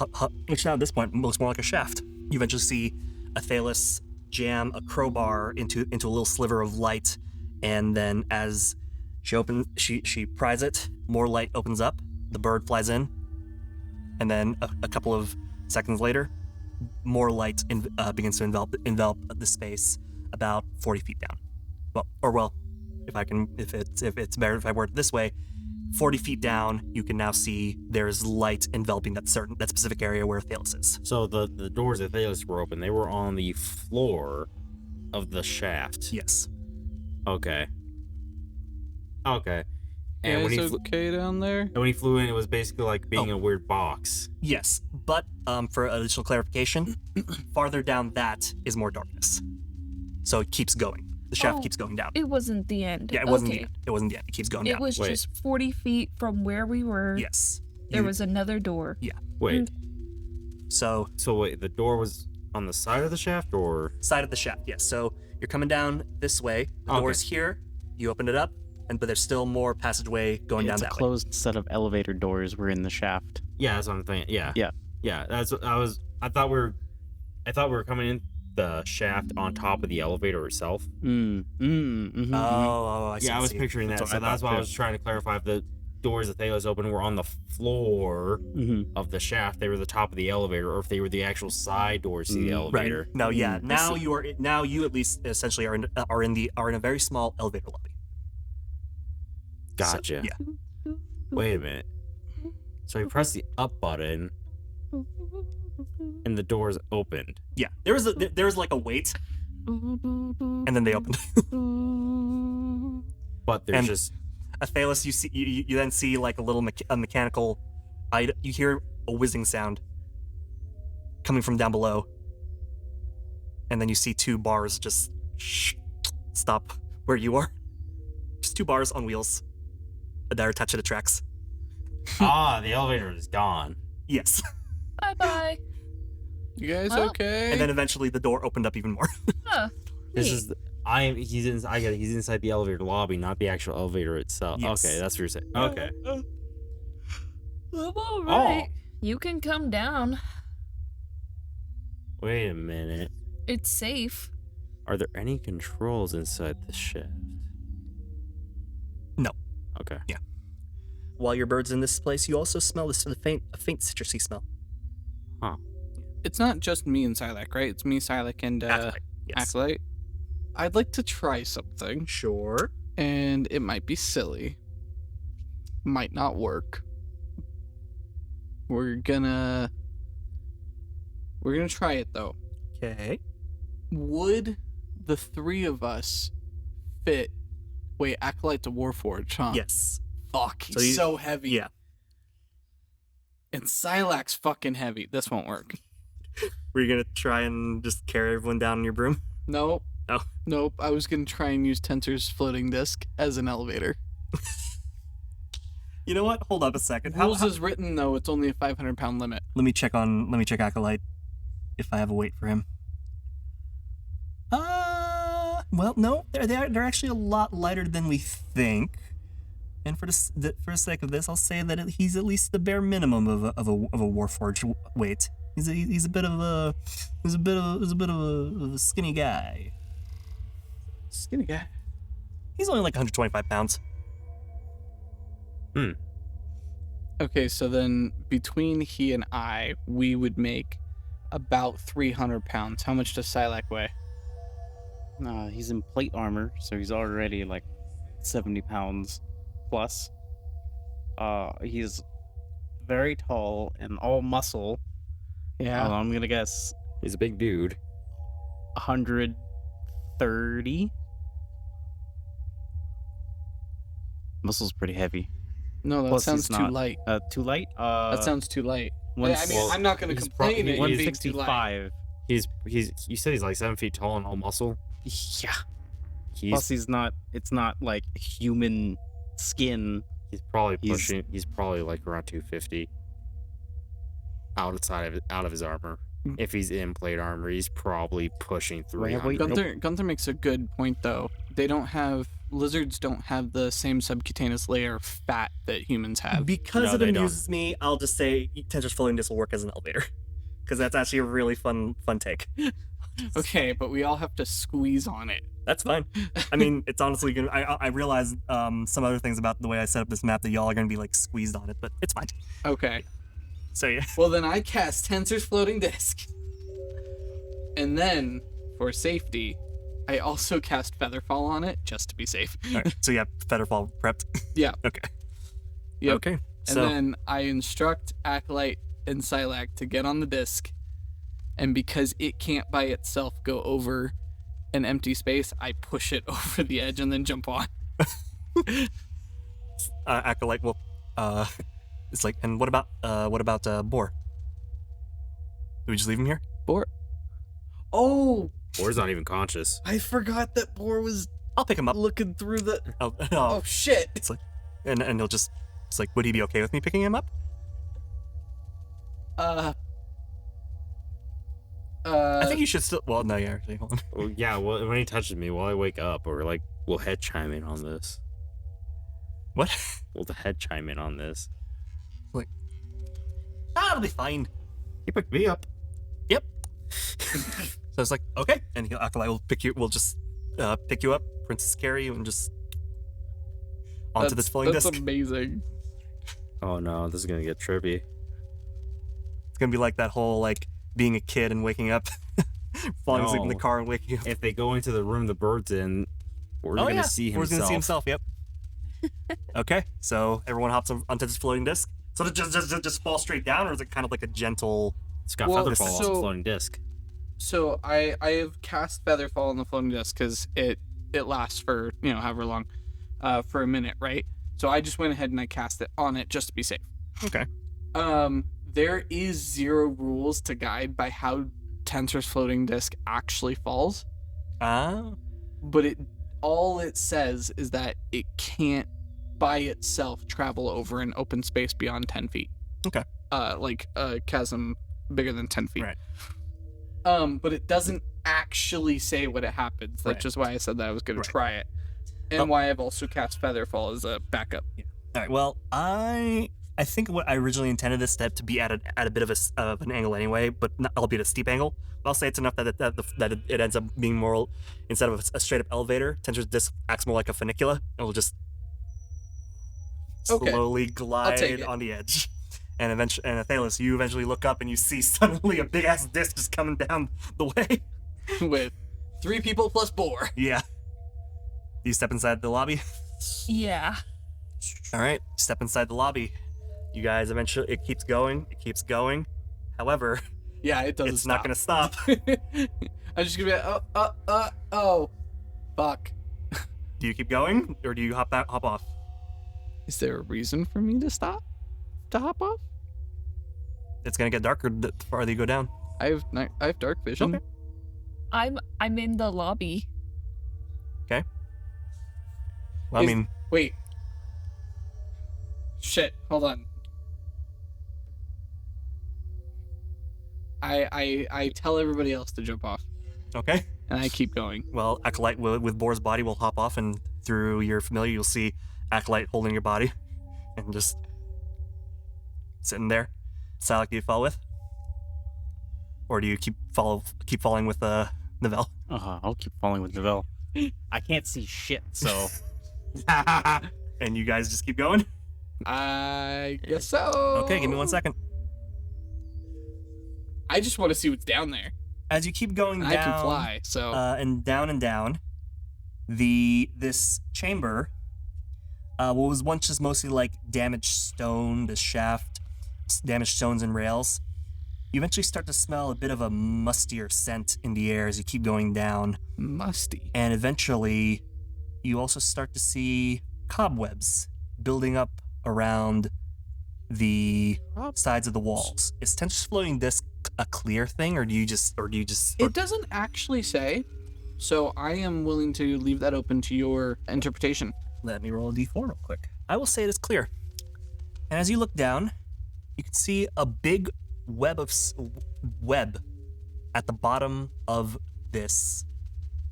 Speaker 2: which now at this point looks more like a shaft. You eventually see Athelas jam a crowbar into a little sliver of light, and then as she pries it, more light opens up, the bird flies in, and then a couple of seconds later, more light begins to envelop the space about 40 feet down. If it's better if I word it this way, 40 feet down, you can now see there's light enveloping that specific area where Athelas is.
Speaker 4: So the doors of Athelas were open. They were on the floor of the shaft.
Speaker 2: Yes.
Speaker 4: Okay. And
Speaker 3: Is
Speaker 4: when he
Speaker 3: okay down there?
Speaker 4: and when he flew in, it was basically like being a weird box.
Speaker 2: Yes, but for additional clarification, farther down that is more darkness. So it keeps going. The shaft keeps going down.
Speaker 5: It wasn't the end.
Speaker 2: Yeah, it wasn't the end. It wasn't the end. It keeps going down.
Speaker 5: It was
Speaker 4: Wait.
Speaker 5: just 40 feet from where we were.
Speaker 2: Yes.
Speaker 5: There was another door.
Speaker 2: Yeah.
Speaker 4: Wait.
Speaker 2: So
Speaker 4: Wait, the door was on the side of the shaft, or
Speaker 2: side of the shaft. Yes. So you're coming down this way. The door's here. You opened it up, but there's still more passageway going down
Speaker 6: It's a
Speaker 2: that way.
Speaker 6: closed set of elevator doors. We're in the shaft.
Speaker 4: yeah, that's what I'm thinking. Yeah. That's what I thought we were coming in the shaft on top of the elevator itself.
Speaker 6: Mm-hmm.
Speaker 2: I see.
Speaker 4: Yeah, I was picturing that.
Speaker 6: That's
Speaker 4: So
Speaker 6: what I
Speaker 4: that's
Speaker 6: thought,
Speaker 4: why I
Speaker 6: too.
Speaker 4: was trying to clarify if the doors that Athelas opened were on the floor of the shaft, they were the top of the elevator, or if they were the actual side doors to the elevator.
Speaker 2: Right. No, yeah.
Speaker 5: I see.
Speaker 2: Now you at least essentially are in a very small elevator lobby.
Speaker 4: Gotcha.
Speaker 2: So, yeah.
Speaker 4: Wait a minute. So he pressed the up button, and the doors opened.
Speaker 2: Yeah. There was like a wait, and then they opened.
Speaker 4: But there's
Speaker 2: And-
Speaker 4: just
Speaker 2: Athelas, you then see like a little mechanical item. You hear a whizzing sound coming from down below, and then you see two bars just stop where you are. Just two bars on wheels that are attached to the tracks.
Speaker 4: the elevator is gone.
Speaker 2: Yes.
Speaker 5: Bye-bye.
Speaker 3: You guys
Speaker 5: Well,
Speaker 3: okay?
Speaker 2: And then eventually the door opened up even more.
Speaker 5: Huh.
Speaker 4: This
Speaker 5: Neat.
Speaker 4: is he's inside the elevator lobby, not the actual elevator itself.
Speaker 2: Yes.
Speaker 4: Okay, that's what you're saying. Okay.
Speaker 5: Well, all right. You can come down.
Speaker 4: Wait a minute.
Speaker 5: It's safe.
Speaker 4: Are there any controls inside the shaft?
Speaker 2: No.
Speaker 4: Okay.
Speaker 2: While your bird's in this place, you also smell a faint citrusy smell.
Speaker 3: It's not just me and Silac, right? It's me, Silac, and
Speaker 2: Acolyte. Yes.
Speaker 3: Acolyte. I'd like to try something,
Speaker 2: Sure.
Speaker 3: and it might be silly. Might not work. We're gonna try it though.
Speaker 2: Okay.
Speaker 3: Would the three of us fit? Wait, Acolyte's a Warforged, huh?
Speaker 2: Yes.
Speaker 3: Fuck,
Speaker 2: So
Speaker 3: he's
Speaker 2: you-
Speaker 3: so heavy.
Speaker 2: Yeah.
Speaker 3: And Silac's fucking heavy. This won't work.
Speaker 2: Were you gonna try and just carry everyone down in your broom?
Speaker 3: Nope.
Speaker 2: Oh.
Speaker 3: Nope. I was gonna try and use Tensor's floating disc as an elevator.
Speaker 2: You know what? Hold up a second.
Speaker 3: Rules is written though. It's only a 500-pound limit.
Speaker 2: Let me check Acolyte if I have a weight for him. Well, no, they're actually a lot lighter than we think. And for the sake of this, I'll say that he's at least the bare minimum of a Warforged weight. He's a bit of a skinny guy.
Speaker 3: Skinny guy.
Speaker 2: He's only like 125 pounds.
Speaker 3: Okay, so then between he and I, we would make about 300 pounds. How much does Silac weigh?
Speaker 6: He's in plate armor, so he's already like 70 pounds plus. He's very tall and all muscle.
Speaker 3: Yeah.
Speaker 6: I'm gonna guess
Speaker 4: He's a big dude.
Speaker 6: 130. Muscle's pretty heavy.
Speaker 3: No, that
Speaker 6: Plus
Speaker 3: sounds
Speaker 6: he's
Speaker 3: too
Speaker 6: not-
Speaker 3: light.
Speaker 6: Too light?
Speaker 3: That sounds too light.
Speaker 6: One,
Speaker 3: I mean, I'm not going to
Speaker 4: he's
Speaker 3: complain
Speaker 4: probably-
Speaker 3: at it being too light.
Speaker 6: 165.
Speaker 4: You said he's like 7 feet tall and all muscle.
Speaker 6: Yeah. Plus
Speaker 4: He's
Speaker 6: it's not like human skin.
Speaker 4: he's probably
Speaker 6: he's-
Speaker 4: pushing. He's probably like around 250. Out of his armor. If he's in plate armor, he's probably pushing 300.
Speaker 3: Gunther makes a good point though. Lizards don't have the same subcutaneous layer of fat that humans have.
Speaker 2: Because
Speaker 4: No,
Speaker 2: it
Speaker 4: they don't.
Speaker 2: amuses me, I'll just say Tensor's floating disc will work as an elevator. Because that's actually a really fun take.
Speaker 3: Okay, but we all have to squeeze on it.
Speaker 2: That's fine. I mean, it's honestly gonna. I realize some other things about the way I set up this map that y'all are gonna be like squeezed on it, but it's fine.
Speaker 3: Okay.
Speaker 2: So yeah.
Speaker 3: Well then I cast Tensor's floating disc. And then, for safety, I also cast Featherfall on it, just to be safe.
Speaker 2: All right, so you have Featherfall prepped.
Speaker 3: Yeah.
Speaker 2: Okay.
Speaker 3: Yep.
Speaker 2: Okay.
Speaker 3: And
Speaker 2: So
Speaker 3: then I instruct Acolyte and Silac to get on the disc, and because it can't by itself go over an empty space, I push it over the edge and then jump on.
Speaker 2: Acolyte will. It's like, and what about Boar? Do we just leave him here?
Speaker 3: Boar. Oh,
Speaker 4: Boar's not even conscious.
Speaker 3: I forgot that Boar was
Speaker 2: I'll pick him up.
Speaker 3: looking through the.
Speaker 2: Oh,
Speaker 3: Oh shit!
Speaker 2: It's like, and he'll just. It's like, would he be okay with me picking him up? I think you should still. Well, no, yeah, actually, hold on.
Speaker 4: Well, yeah, well, when he touches me, will I wake up? Or, like, will head chime in on this?
Speaker 2: What?
Speaker 4: Will the head chime in on this?
Speaker 2: It'll be fine.
Speaker 4: He picked me up.
Speaker 2: Yep. So it's like, okay, and Acolyte will pick you. We'll just pick you up, Princess, carry you, and just onto this floating
Speaker 3: That's
Speaker 2: disc.
Speaker 3: amazing.
Speaker 4: Oh no, this is gonna get trippy.
Speaker 2: It's gonna be like that whole like being a kid and waking up, falling asleep in the
Speaker 4: No.
Speaker 2: car and waking up.
Speaker 4: If they go into the room the bird's in, we're gonna see himself.
Speaker 2: We're gonna see himself. Yep. Okay, so everyone hops onto this floating disc. So does it just fall straight down, or is it kind of like a gentle?
Speaker 4: It's got
Speaker 3: Well,
Speaker 4: Featherfall on
Speaker 3: so-
Speaker 4: the floating disc.
Speaker 3: So I have cast Featherfall on the floating disc because it lasts for however long, for a minute, right? So I just went ahead and I cast it on it just to be safe.
Speaker 2: Okay.
Speaker 3: There is 0 rules to guide by how Tensor's floating disc actually falls, but all it says is that it can't by itself travel over an open space beyond 10 feet.
Speaker 2: Okay.
Speaker 3: Like a chasm bigger than 10 feet.
Speaker 2: Right.
Speaker 3: But it doesn't actually say what it happens. That's
Speaker 2: Right.
Speaker 3: just why I said that I was going
Speaker 2: Right.
Speaker 3: to try it. And why I've also cast Featherfall as a backup.
Speaker 2: All right. Well, I think what I originally intended this step to be at a bit of an angle anyway, but not, albeit a steep angle. I'll say it's enough that it ends up being more, instead of a straight up elevator, Tensor's disc acts more like a funicular. It will just
Speaker 3: Okay.
Speaker 2: slowly
Speaker 3: take
Speaker 2: glide
Speaker 3: it.
Speaker 2: on the edge. And eventually, and Athelas, you eventually look up and you see suddenly a big ass disc just coming down the way.
Speaker 3: With 3 people plus Boar.
Speaker 2: Yeah. You step inside the lobby.
Speaker 5: Yeah.
Speaker 2: All right, step inside the lobby. You guys eventually, it keeps going. However,
Speaker 3: Yeah, it doesn't
Speaker 2: it's not going to stop.
Speaker 3: I'm just going to be oh. Fuck.
Speaker 2: Do you keep going or do you hop off?
Speaker 3: Is there a reason for me to stop? To hop off?
Speaker 2: It's going to get darker the farther you go down.
Speaker 3: I have dark vision.
Speaker 2: Okay.
Speaker 5: I'm in the lobby.
Speaker 2: Well, I mean,
Speaker 3: Wait. Shit, hold on. I tell everybody else to jump off,
Speaker 2: okay.
Speaker 3: and I keep going.
Speaker 2: Well, Acolyte with Boar's body will hop off, and through your familiar, you'll see Acolyte holding your body and just sitting there. Salak, do you follow with? Or do you keep falling with Nivelle?
Speaker 6: I'll keep falling with Nivelle. I can't see shit, so
Speaker 2: And you guys just keep going?
Speaker 3: I guess so.
Speaker 2: Okay, give me 1 second.
Speaker 3: I just want to see what's down there.
Speaker 2: As you keep going down,
Speaker 3: I can fly, so
Speaker 2: and down, this chamber, what was once just mostly like damaged stone, this shaft, damaged stones and rails, you eventually start to smell a bit of a mustier scent in the air as you keep going down,
Speaker 3: musty.
Speaker 2: and eventually you also start to see cobwebs building up around the sides of the walls. Is Tensor's floating disc a clear thing, or do you just
Speaker 3: It doesn't actually say, so I am willing to leave that open to your interpretation.
Speaker 2: Let me roll a d4 real quick. I will say it is clear. And as you look down, you can see a big web at the bottom of this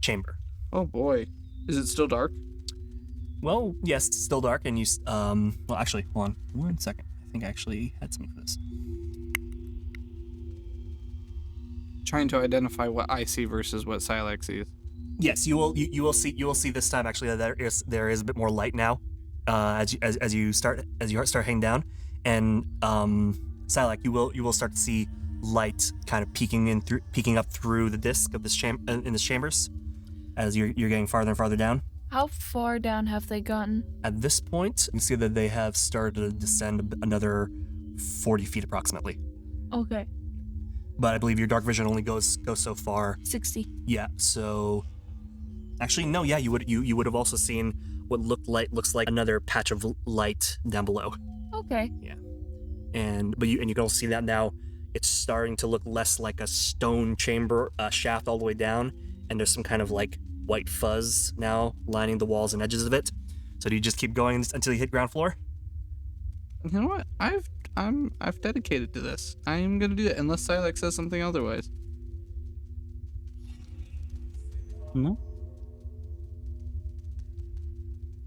Speaker 2: chamber.
Speaker 3: Oh boy, is it still dark?
Speaker 2: Well, yes, it's still dark, and well, actually, hold on 1 second. I think I actually had something for this.
Speaker 3: Trying to identify what I see versus what Silex sees.
Speaker 2: Yes, you will see this time actually that there is a bit more light now, as you start heading down, and Silak, you will start to see light kind of peeking up through the disc of this in this chambers as you're getting farther and farther down.
Speaker 5: How far down have they gotten?
Speaker 2: At this point, you see that they have started to descend another 40 feet approximately.
Speaker 5: Okay.
Speaker 2: But I believe your dark vision only goes so far.
Speaker 5: 60.
Speaker 2: Yeah. So, actually, no. Yeah, you would have also seen what looks like another patch of light down below.
Speaker 5: Okay.
Speaker 2: Yeah. But you can also see that now. It's starting to look less like a stone chamber shaft all the way down, and there's some kind of like white fuzz now lining the walls and edges of it. So do you just keep going until you hit ground floor?
Speaker 3: You know what? I've dedicated to this. I am gonna do it unless Silex says something otherwise.
Speaker 6: No.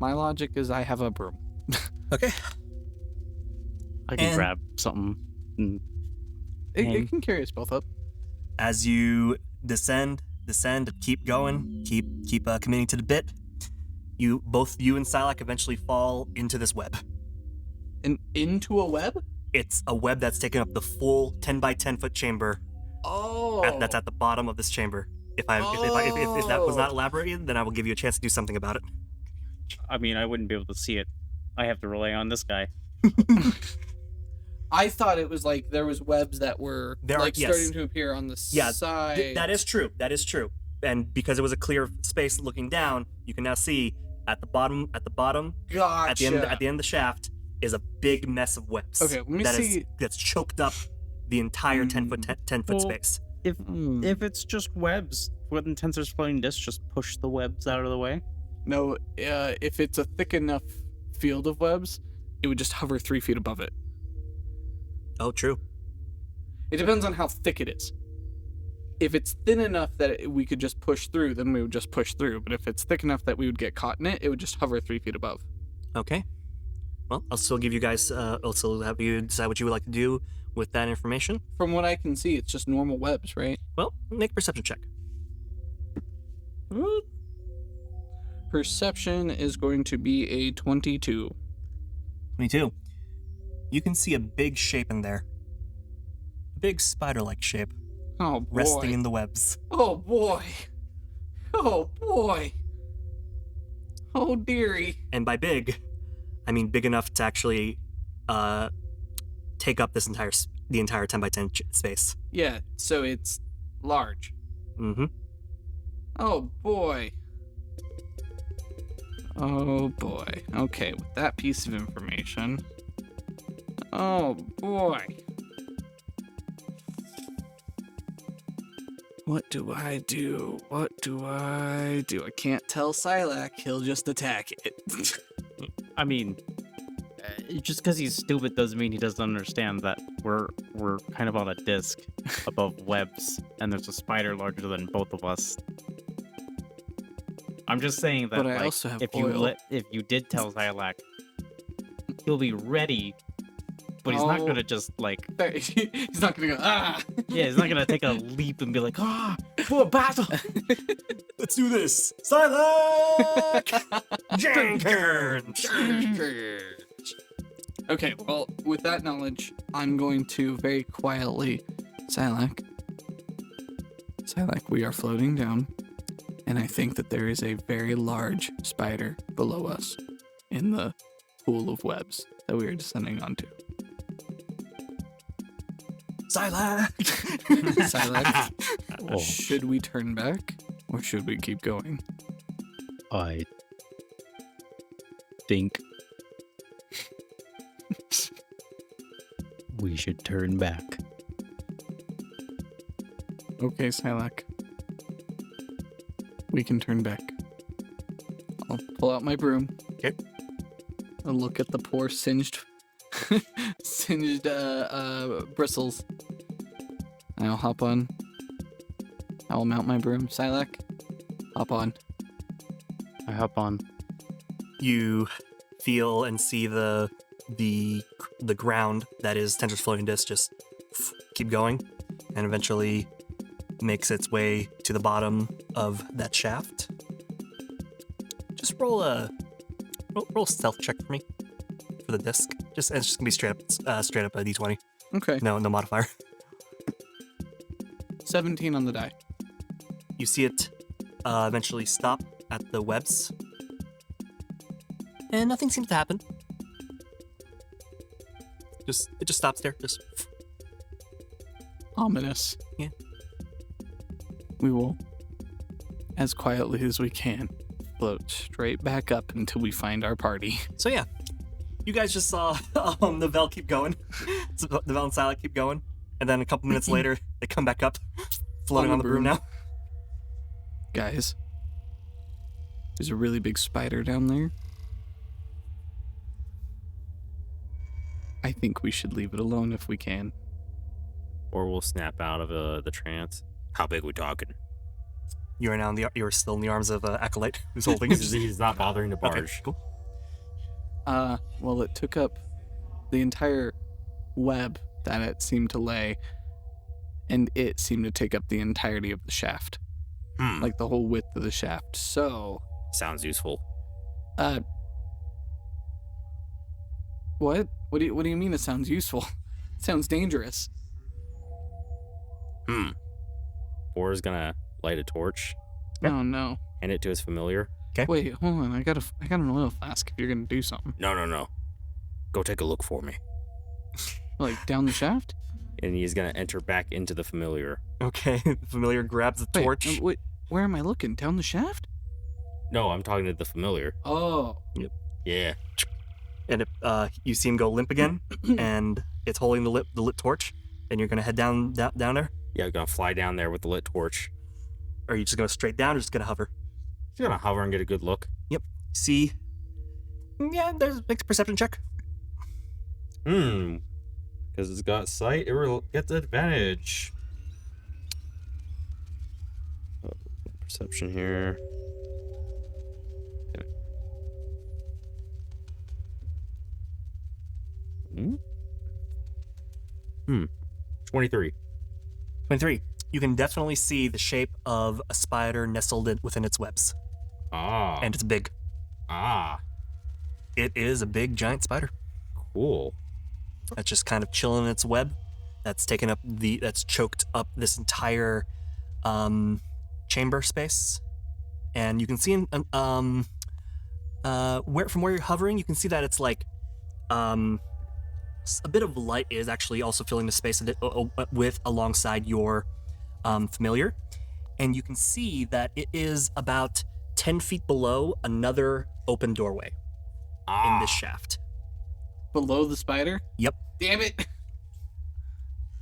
Speaker 3: My logic is I have a broom.
Speaker 2: Okay.
Speaker 6: I can
Speaker 2: And-
Speaker 6: grab something. And
Speaker 3: It can carry us both up.
Speaker 2: As you descend, keep going, keep committing to the bit. Both you and Silak eventually fall into this web.
Speaker 3: And into a web?
Speaker 2: It's a web that's taken up the full 10 by 10 foot chamber.
Speaker 3: Oh.
Speaker 2: That's at the bottom of this chamber. If that was not elaborated, then I will give you a chance to do something about it.
Speaker 6: I mean, I wouldn't be able to see it. I have to rely on this guy.
Speaker 3: I thought it was like there was webs that were
Speaker 2: Yes.
Speaker 3: starting to appear on the
Speaker 2: Yeah,
Speaker 3: side.
Speaker 2: that is true. That is true. And because it was a clear space looking down, you can now see at the bottom,
Speaker 3: Gotcha.
Speaker 2: at the end of the shaft is a big mess of webs.
Speaker 3: Okay, let me see.
Speaker 2: That's choked up the entire 10 foot
Speaker 6: Well,
Speaker 2: space.
Speaker 6: If it's just webs, wouldn't Tensor's floating disc just push the webs out of the way?
Speaker 3: No, if it's a thick enough field of webs, it would just hover 3 feet above it.
Speaker 2: Oh, true.
Speaker 3: It depends on how thick it is. If it's thin enough that we could just push through, then we would just push through. But if it's thick enough that we would get caught in it, it would just hover 3 feet above.
Speaker 2: Okay. Well, I'll still give you guys. I'll still have you decide what you would like to do with that information.
Speaker 3: From what I can see, it's just normal webs, right?
Speaker 2: Well, make a perception check.
Speaker 3: Perception is going to be a 22.
Speaker 2: 22. You can see a big shape in there. A big spider-like shape
Speaker 3: Oh boy.
Speaker 2: resting in the webs.
Speaker 3: Oh boy. Oh boy. Oh dearie.
Speaker 2: And by big, I mean big enough to actually take up the entire 10 by 10 space.
Speaker 3: Yeah, so it's large.
Speaker 2: Mm-hmm.
Speaker 3: Oh boy. Oh boy. Okay, with that piece of information. Oh boy. What do I do? I can't tell Silak. He'll just attack it.
Speaker 6: I mean, just because he's stupid doesn't mean he doesn't understand that we're kind of on a disc above webs, and there's a spider larger than both of us. I'm just saying that,
Speaker 3: But I also have oil.
Speaker 6: if you did tell Zylak, he'll be ready, but he's not
Speaker 3: Oh.
Speaker 6: gonna just like,
Speaker 3: He's not gonna go, ah!
Speaker 6: yeah, he's not gonna take a leap and be like, for battle.
Speaker 2: Let's do this! Silent! Jenkins!
Speaker 3: Okay, well, with that knowledge, I'm going to very quietly, Silak, we are floating down, and I think that there is a very large spider below us in the pool of webs that we are descending onto.
Speaker 2: Silent!
Speaker 3: Silak,
Speaker 6: Oh.
Speaker 3: should we turn back, or should we keep going?
Speaker 6: I think we should turn back.
Speaker 3: Okay, Silak. We can turn back. I'll pull out my broom.
Speaker 2: Okay.
Speaker 3: I'll look at the poor singed bristles. I'll hop on. I'll mount my broom. Silak, hop on.
Speaker 6: I hop on.
Speaker 2: You feel and see the ground that is Tensor's floating disc just keep going, and eventually makes its way to the bottom of that shaft. Just roll a stealth check for me for the disc. It's just gonna be straight up a d20.
Speaker 3: Okay.
Speaker 2: No modifier.
Speaker 3: 17 on the die.
Speaker 2: You see it eventually stop at the webs. And nothing seems to happen. It just stops there. Just
Speaker 3: Ominous.
Speaker 2: Yeah.
Speaker 3: We will, as quietly as we can, float straight back up until we find our party.
Speaker 2: so yeah. You guys just saw the Vel keep going. So the Vel and Silent keep going. And then a couple minutes later, they come back up, floating on the broom now.
Speaker 3: Guys, there's a really big spider down there. I think we should leave it alone if we can.
Speaker 4: Or we'll snap out of the trance. How big we talking?
Speaker 2: You are now you're still in the arms of Acolyte, who's holding it.
Speaker 4: He's not bothering the barge.
Speaker 2: Okay, cool.
Speaker 3: Well, it took up the entire web that it seemed to lay, and it seemed to take up the entirety of the shaft. Like the whole width of the shaft. So...
Speaker 4: Sounds useful.
Speaker 3: What? What do you mean it sounds useful? It sounds dangerous.
Speaker 4: Boar's gonna light a torch,
Speaker 3: Oh no.
Speaker 4: hand it to his familiar.
Speaker 3: Wait, hold on. I got an oil flask if you're gonna do something.
Speaker 4: No. Go take a look for me.
Speaker 3: Like down the shaft?
Speaker 4: And he's gonna enter back into the familiar.
Speaker 2: Okay, the familiar grabs the torch.
Speaker 3: Wait, where am I looking? Down the shaft?
Speaker 4: No, I'm talking to the familiar.
Speaker 3: Oh.
Speaker 4: Yeah.
Speaker 2: And you see him go limp again, and it's holding the lit torch, and you're gonna head down there?
Speaker 4: Yeah, gonna fly down there with the lit torch.
Speaker 2: Or are you just gonna straight down, or just gonna hover?
Speaker 4: He's gonna hover and get a good look.
Speaker 2: Yep. See? Yeah, makes a perception check.
Speaker 4: Because it's got sight, it will get the advantage. Perception here. Okay. 23.
Speaker 2: 23. You can definitely see the shape of a spider nestled within its webs.
Speaker 4: Ah.
Speaker 2: And it's big. It is a big, giant spider.
Speaker 4: Cool.
Speaker 2: That's just kind of chilling in its web. That's choked up this entire chamber space. And you can see from where you're hovering, you can see that it's like a bit of light is actually also filling the space with alongside your familiar. And you can see that it is about 10 feet below another open doorway in this shaft.
Speaker 3: Below the spider?
Speaker 2: Yep.
Speaker 3: Damn it!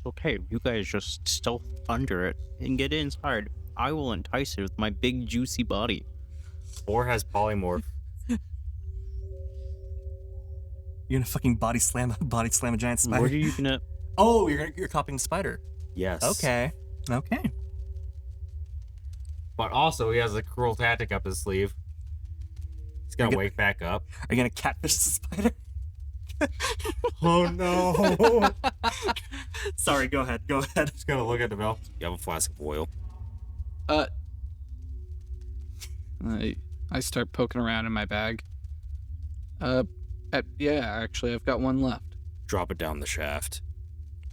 Speaker 6: Okay, you guys just stealth under it and get inside. I will entice it with my big juicy body.
Speaker 4: Or has polymorph.
Speaker 2: You're gonna fucking body slam a giant spider.
Speaker 6: What are you gonna?
Speaker 2: Oh, you're copying the spider.
Speaker 4: Yes.
Speaker 2: Okay.
Speaker 4: But also, he has a cruel tactic up his sleeve. He's gonna wake back up.
Speaker 2: Are you gonna catfish the spider?
Speaker 4: Oh no!
Speaker 2: Sorry, go ahead.
Speaker 4: He's gonna look at the bell. You have a flask of oil.
Speaker 3: I start poking around in my bag. Yeah, actually, I've got one left.
Speaker 4: Drop it down the shaft.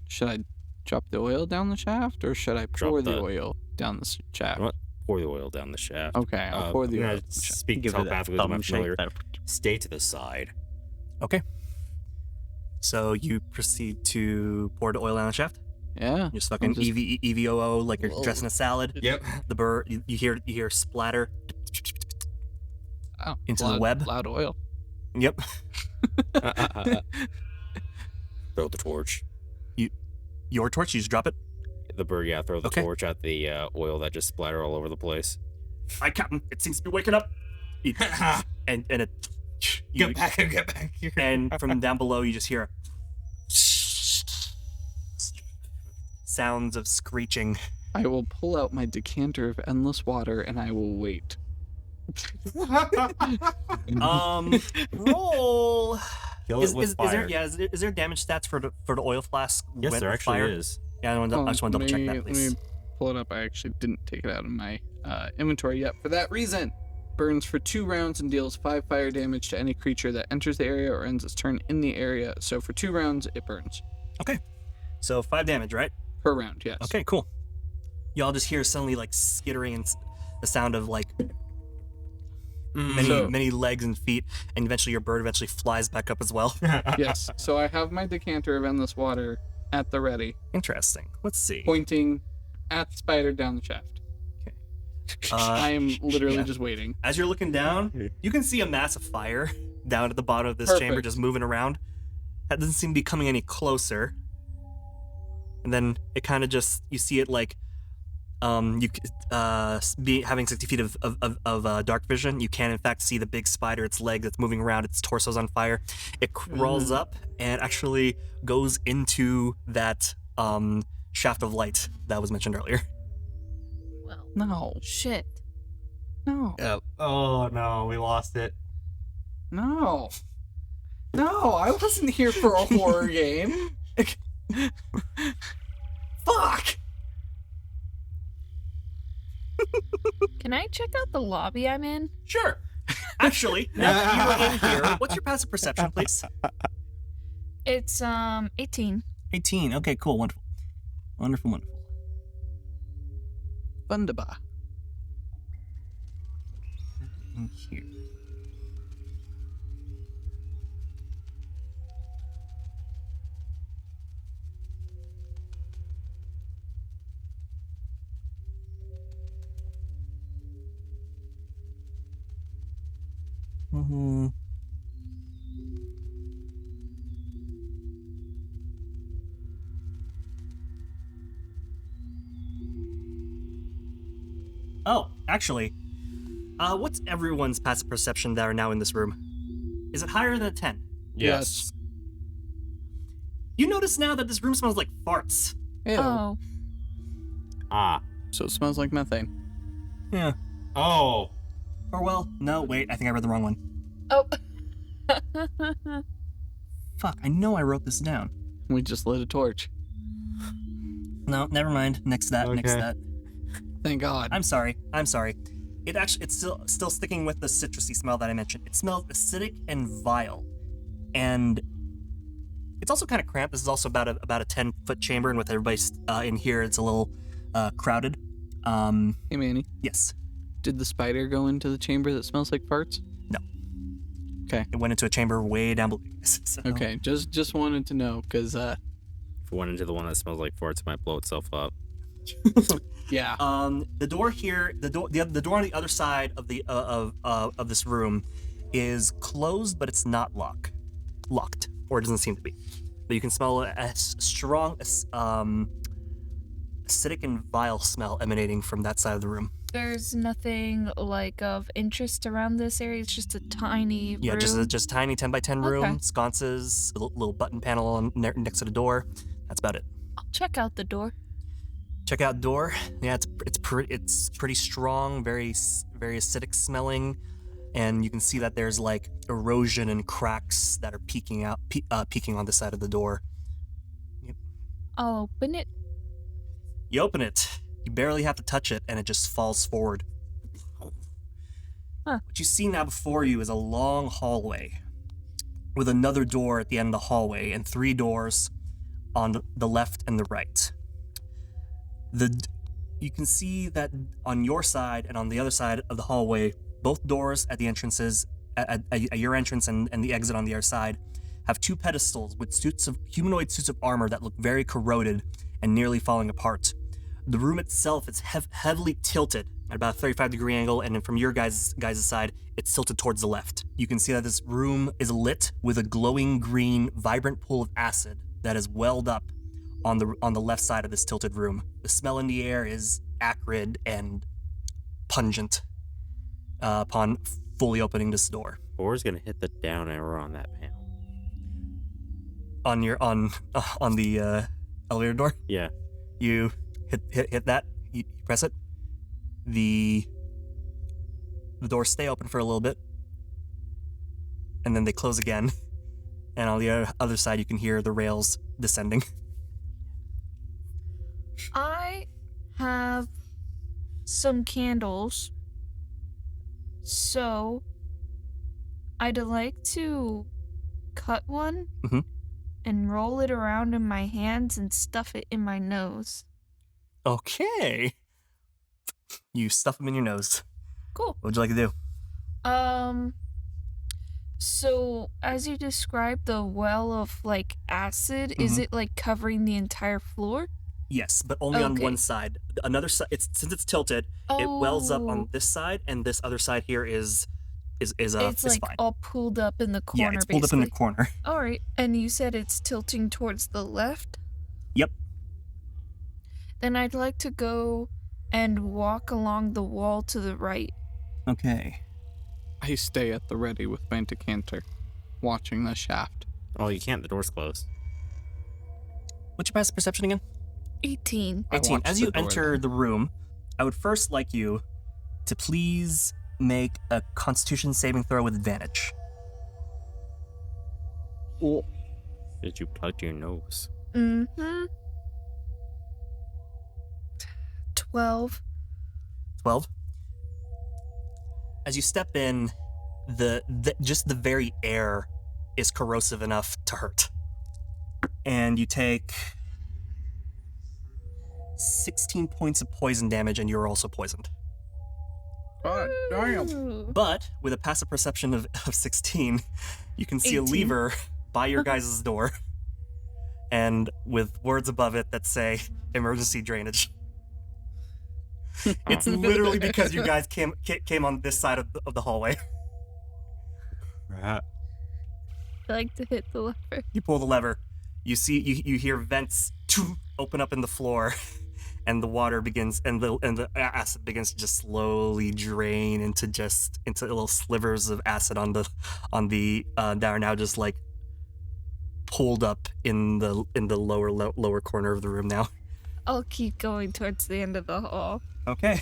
Speaker 3: Should I drop the oil down the shaft, or should I pour the oil down the shaft?
Speaker 4: What? Pour the oil down the shaft.
Speaker 3: Okay, I'll pour the
Speaker 4: I'm
Speaker 3: oil.
Speaker 4: gonna speak
Speaker 6: Give it a
Speaker 4: telepathically to my
Speaker 6: thumb shake.
Speaker 4: familiar. Stay to the side.
Speaker 2: Okay. So you proceed to pour the oil down the shaft?
Speaker 3: Yeah.
Speaker 2: You're just fucking EVOO like you're dressing a salad.
Speaker 4: Yep.
Speaker 2: The burr, you hear splatter
Speaker 3: Oh,
Speaker 2: into the web.
Speaker 3: Loud oil.
Speaker 2: Yep.
Speaker 4: Throw the torch.
Speaker 2: Your torch, you just drop it?
Speaker 4: The bird, yeah, throw the
Speaker 2: Okay.
Speaker 4: torch at the oil that just splattered all over the place.
Speaker 2: Hi, Captain. It seems to be waking up. and it...
Speaker 4: Get back here.
Speaker 2: And from down below, you just hear sounds of screeching.
Speaker 3: I will pull out my decanter of endless water and I will wait.
Speaker 2: Roll.
Speaker 4: Kill it with fire.
Speaker 2: Is there damage stats for the oil flask?
Speaker 4: Yes,
Speaker 2: when
Speaker 4: there
Speaker 2: with
Speaker 4: actually
Speaker 2: fire?
Speaker 4: is.
Speaker 2: Yeah, I just want to double check that, please.
Speaker 3: Let me pull it up. I actually didn't take it out of my inventory yet. For that reason, burns for 2 rounds and deals 5 fire damage to any creature that enters the area or ends its turn in the area. So for 2 rounds, it burns.
Speaker 2: Okay. So 5 damage, right?
Speaker 3: Per round, yes.
Speaker 2: Okay, cool. Y'all just hear suddenly like skittering and the sound of like
Speaker 3: So-
Speaker 2: many legs and feet, and eventually your bird eventually flies back up as well.
Speaker 3: Yes. So I have my decanter of endless water at the ready,
Speaker 2: Interesting. Let's see.
Speaker 3: pointing at the spider down the shaft. I am literally
Speaker 2: yeah.
Speaker 3: just waiting.
Speaker 2: As you're looking down, you can see a mass of fire down at the bottom of this chamber,
Speaker 3: Perfect.
Speaker 2: just moving around. That doesn't seem to be coming any closer. And then it kind of just, you see it like, having 60 feet of dark vision, you can in fact see the big spider, its leg that's moving around, its torso's on fire. It crawls up and actually goes into that shaft of light that was mentioned earlier.
Speaker 5: Well,
Speaker 3: No.
Speaker 5: shit.
Speaker 3: No.
Speaker 2: Oh no, we lost it.
Speaker 3: No. No, I wasn't here for a horror game.
Speaker 2: Fuck!
Speaker 5: Can I check out the lobby I'm in?
Speaker 2: Sure. Actually, now that you're in here, what's your passive perception, please?
Speaker 5: It's 18.
Speaker 2: 18. Okay, cool. Wonderful. Wonderful.
Speaker 3: Wunderbar.
Speaker 2: In here. Mm-hmm. Oh, actually, what's everyone's passive perception that are now in this room? Is it higher than a 10?
Speaker 3: Yes.
Speaker 2: You notice now that this room smells like farts.
Speaker 3: Ew.
Speaker 5: Oh.
Speaker 4: Ah.
Speaker 3: So it smells like methane.
Speaker 2: Yeah.
Speaker 4: Oh.
Speaker 2: Or well, no, wait, I think I read the wrong one.
Speaker 5: Oh.
Speaker 2: Fuck, I know I wrote this down.
Speaker 3: We just lit a torch.
Speaker 2: No, never mind. Next to that, next to
Speaker 4: Okay.
Speaker 2: that.
Speaker 3: Thank God.
Speaker 2: I'm sorry. It's still sticking with the citrusy smell that I mentioned. It smells acidic and vile, and it's also kind of cramped. This is also about a 10-foot chamber, and with everybody in here, it's a little crowded.
Speaker 3: Hey, Manny.
Speaker 2: Yes,
Speaker 3: Did the spider go into the chamber that smells like farts?
Speaker 2: No.
Speaker 3: Okay.
Speaker 2: It went into a chamber way down below. So-
Speaker 3: Okay. Just wanted to know, because
Speaker 4: If it went into the one that smells like farts, it might blow itself up.
Speaker 3: yeah.
Speaker 2: The door here, the door on the other side of the of this room is closed, but it's not locked, or it doesn't seem to be. But you can smell a strong, acidic and vile smell emanating from that side of the room.
Speaker 5: There's nothing like of interest around this area. It's just a tiny
Speaker 2: Yeah,
Speaker 5: room.
Speaker 2: just tiny 10 by 10 room,
Speaker 5: Okay.
Speaker 2: sconces, a little button panel next to the door. That's about it.
Speaker 5: I'll check out the door.
Speaker 2: Check out door. Yeah, it's pretty strong, very acidic smelling, and you can see that there's like erosion and cracks that are peeking on the side of the door.
Speaker 5: I'll open it.
Speaker 2: You open it. You barely have to touch it, and it just falls forward.
Speaker 5: Huh.
Speaker 2: What you see now before you is a long hallway with another door at the end of the hallway and 3 doors on the left and the right. You can see that on your side and on the other side of the hallway, both doors at the entrances, at your entrance and the exit on the other side, have 2 pedestals with humanoid suits of armor that look very corroded and nearly falling apart. The room itself is heavily tilted at about a 35-degree angle, and then from your guys' side, it's tilted towards the left. You can see that this room is lit with a glowing green, vibrant pool of acid that is welled up on the left side of this tilted room. The smell in the air is acrid and pungent upon fully opening this door.
Speaker 4: Or's gonna hit the down arrow on that panel.
Speaker 2: On the elevator door,
Speaker 4: Yeah.
Speaker 2: you hit that. You press it. The doors stay open for a little bit, and then they close again. And on the other side, you can hear the rails descending.
Speaker 5: I have some candles. So I'd like to cut one
Speaker 2: Mhm.
Speaker 5: and roll it around in my hands and stuff it in my nose.
Speaker 2: Okay. You stuff them in your nose.
Speaker 5: Cool.
Speaker 2: What would you like to do?
Speaker 5: So as you described the well of like acid, is it like covering the entire floor?
Speaker 2: Yes, but only on
Speaker 5: Okay.
Speaker 2: one side. Another side, since it's tilted, it wells up on
Speaker 5: Oh.
Speaker 2: this side, and this other side here is
Speaker 5: It's like
Speaker 2: fine.
Speaker 5: all pulled up in the corner,
Speaker 2: Yeah, it's pulled up in the
Speaker 5: basically.
Speaker 2: corner.
Speaker 5: All right, and you said it's tilting towards the left?
Speaker 2: Yep.
Speaker 5: Then I'd like to go and walk along the wall to the right.
Speaker 2: Okay.
Speaker 3: I stay at the ready with my decanter, watching the shaft.
Speaker 4: Oh, you can't. The door's closed.
Speaker 2: What's your passive perception again?
Speaker 5: 18.
Speaker 3: I
Speaker 2: 18.
Speaker 3: watch
Speaker 2: As
Speaker 3: the
Speaker 2: you
Speaker 3: door,
Speaker 2: enter
Speaker 3: then.
Speaker 2: the room, I would first like you to please make a Constitution saving throw with advantage.
Speaker 4: Did you plug your nose?
Speaker 5: Mm-hmm. 12.
Speaker 2: 12. As you step in, just the very air is corrosive enough to hurt. And you take 16 points of poison damage, and you're also poisoned.
Speaker 5: Ooh.
Speaker 2: But with a passive perception of 16, you can see
Speaker 5: 18.
Speaker 2: a lever by your guys' door, and with words above it that say emergency drainage. It's literally because you guys came on this side of the hallway.
Speaker 4: Rat.
Speaker 5: I like to hit the lever.
Speaker 2: You pull the lever. You see, you hear vents open up in the floor, and the water begins, and the acid begins to just slowly drain into little slivers of acid on the that are now just like pulled up in the lower corner of the room now.
Speaker 5: I'll keep going towards the end of the hall.
Speaker 2: Okay.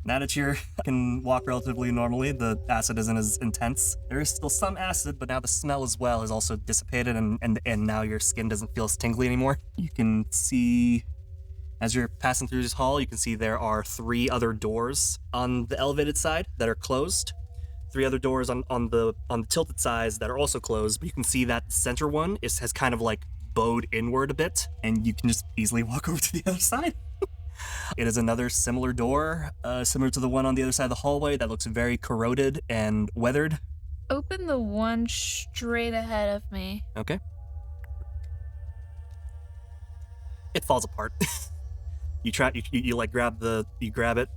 Speaker 2: Now that you can walk relatively normally, the acid isn't as intense. There is still some acid, but now the smell as well is also dissipated, and now your skin doesn't feel as tingly anymore. You can see, as you're passing through this hall, you can see there are 3 other doors on the elevated side that are closed. 3 other doors on the tilted sides that are also closed, but you can see that the center one has kind of like bowed inward a bit, and you can just easily walk over to the other side. It is another similar door, similar to the one on the other side of the hallway that looks very corroded and weathered.
Speaker 5: Open the one straight ahead of me.
Speaker 2: Okay. It falls apart. You like grab it,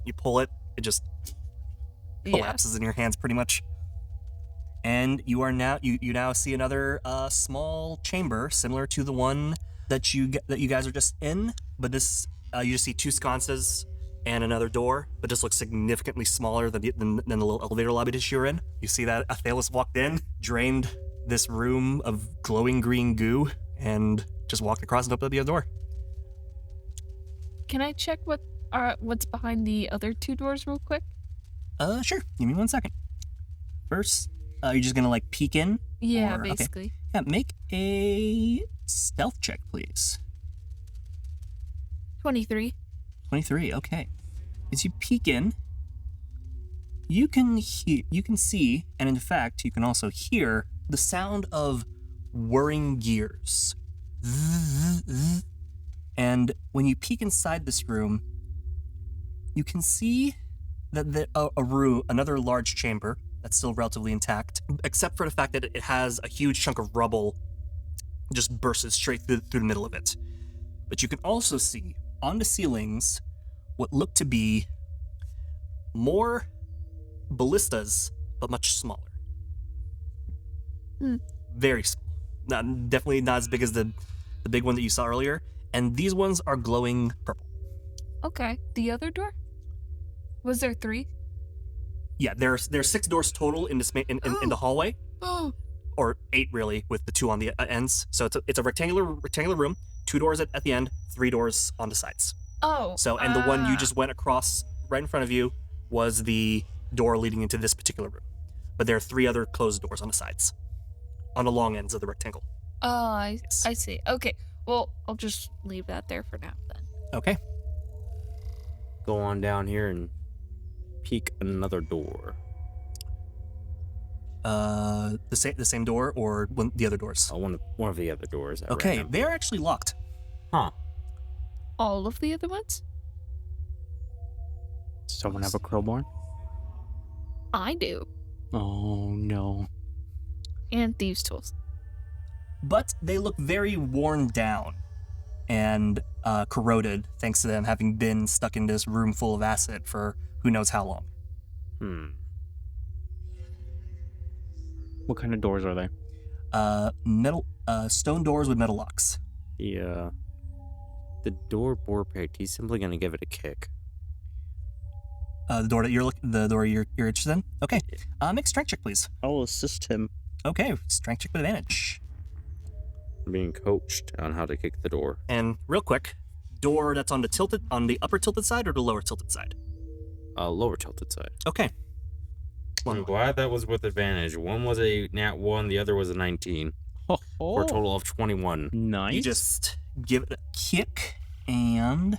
Speaker 2: you pull it, it just collapses in your hands pretty much. And you now see another small chamber similar to the one that you guys are just in, but this you just see 2 sconces and another door, but just looks significantly smaller than the little elevator lobby that you're in. You see that Athelas walked in, drained this room of glowing green goo, and just walked across and up to the other door.
Speaker 5: Can I check what's behind the other 2 doors real quick?
Speaker 2: Sure. Give me 1 second. First, you're just gonna like peek in.
Speaker 5: Yeah,
Speaker 2: okay.
Speaker 5: basically.
Speaker 2: Yeah, make a stealth check, please.
Speaker 5: 23.
Speaker 2: 23, okay. As you peek in, you can see, and in fact, you can also hear the sound of whirring gears. And when you peek inside this room, you can see that another large chamber that's still relatively intact, except for the fact that it has a huge chunk of rubble just bursts straight through the middle of it. But you can also see on the ceilings what look to be more ballistas, but much smaller. Very small. Definitely not as big as the big one that you saw earlier. And these ones are glowing purple.
Speaker 5: Okay. The other door? Was there 3?
Speaker 2: Yeah, there's 6 doors total in this in the hallway,
Speaker 5: Oh.
Speaker 2: or 8 really, with the 2 on the ends. So it's a rectangular room, 2 doors at the end, 3 doors on the sides.
Speaker 5: Oh.
Speaker 2: So, and the one you just went across right in front of you was the door leading into this particular room. But there are 3 other closed doors on the sides, on the long ends of the rectangle.
Speaker 5: Oh, I
Speaker 2: Yes.
Speaker 5: see. Okay. Well, I'll just leave that there for now then.
Speaker 2: Okay.
Speaker 4: Go on down here and peek another door.
Speaker 2: The same door or the other doors?
Speaker 4: One of the other doors. at
Speaker 2: Okay,
Speaker 4: random.
Speaker 2: they are actually locked.
Speaker 4: Huh.
Speaker 5: All of the other ones?
Speaker 6: Someone have a crowbar?
Speaker 5: I do.
Speaker 6: Oh no.
Speaker 5: And thieves' tools.
Speaker 2: But they look very worn down and corroded, thanks to them having been stuck in this room full of acid for who knows how long.
Speaker 6: What kind of doors are they?
Speaker 2: Metal, stone doors with metal locks.
Speaker 4: Yeah. The door bore picked. He's simply gonna give it a kick.
Speaker 2: The door that you're interested in. Okay. Make a strength check, please.
Speaker 6: I'll assist him.
Speaker 2: Okay, strength check with advantage.
Speaker 4: I'm being coached on how to kick the door.
Speaker 2: And real quick, door that's on the upper tilted side or the lower tilted side?
Speaker 4: Lower tilted side.
Speaker 2: Okay.
Speaker 4: I'm glad that was with advantage. One was a nat 1, the other was a 19. For a total of 21.
Speaker 6: Nice.
Speaker 2: You just give it a kick, and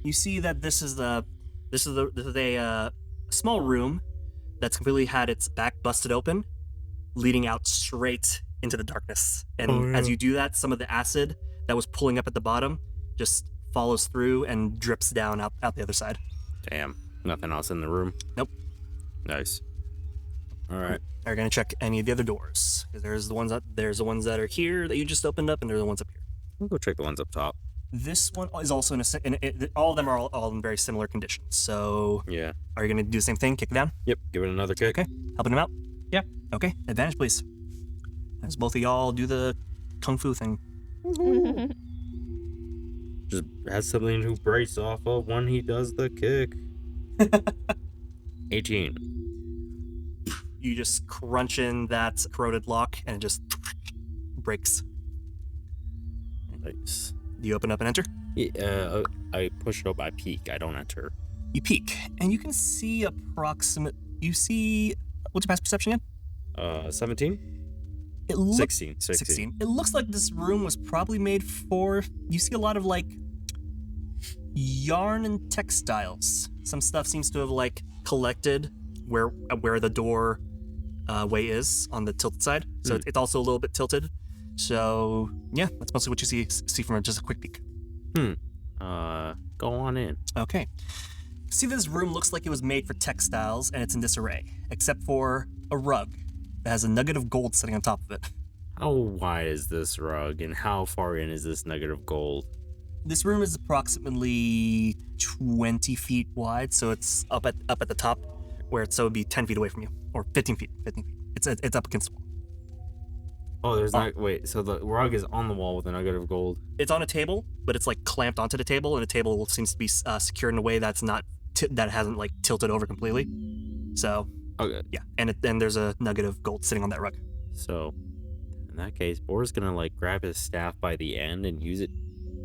Speaker 2: you see that this is a small room that's completely had its back busted open, leading out straight into the darkness. And as you do that, some of the acid that was pulling up at the bottom just follows through and drips down out the other side.
Speaker 4: Damn. Nothing else in the room?
Speaker 2: Nope.
Speaker 4: Nice. All right.
Speaker 2: Are you gonna check any of the other doors? Because there's the ones that are here that you just opened up, and there's the ones up here.
Speaker 4: We'll go check the ones up top.
Speaker 2: This one is also all of them are all in very similar conditions. So,
Speaker 4: Yeah.
Speaker 2: are you gonna do the same thing? Kick it down?
Speaker 4: Yep. Give it another kick.
Speaker 2: Okay. Helping him out?
Speaker 6: Yeah.
Speaker 2: Okay. Advantage, please. As both of y'all do the kung fu thing.
Speaker 4: Just has something to brace off of when he does the kick. 18.
Speaker 2: You just crunch in that corroded lock, and it just breaks.
Speaker 4: Nice.
Speaker 2: Do you open up and enter?
Speaker 4: Yeah, I push it up. I peek. I don't enter.
Speaker 2: You peek, and you can see what's your past perception again?
Speaker 4: 17?
Speaker 2: It looks
Speaker 4: 16.
Speaker 2: It looks like this room was probably made for. You see a lot of like yarn and textiles. Some stuff seems to have collected where the door way is on the tilted side. So it's also a little bit tilted. So yeah, that's mostly what you see from just a quick peek.
Speaker 4: Go on in.
Speaker 2: Okay. See, this room looks like it was made for textiles, and it's in disarray, except for a rug that has a nugget of gold sitting on top of it.
Speaker 4: How wide is this rug, and how far in is this nugget of gold?
Speaker 2: This room is approximately 20 feet wide, so it's up at the top, where it would be 10 feet away from you, or 15 feet. It's up against the wall.
Speaker 4: Oh, there's not. Wait, so the rug is on the wall with a nugget of gold.
Speaker 2: It's on a table, but it's clamped onto the table, and the table seems to be secured in a way that's not that hasn't tilted over completely. So
Speaker 4: Okay.
Speaker 2: yeah, and there's a nugget of gold sitting on that rug.
Speaker 4: So, in that case, Boar's gonna grab his staff by the end and use it,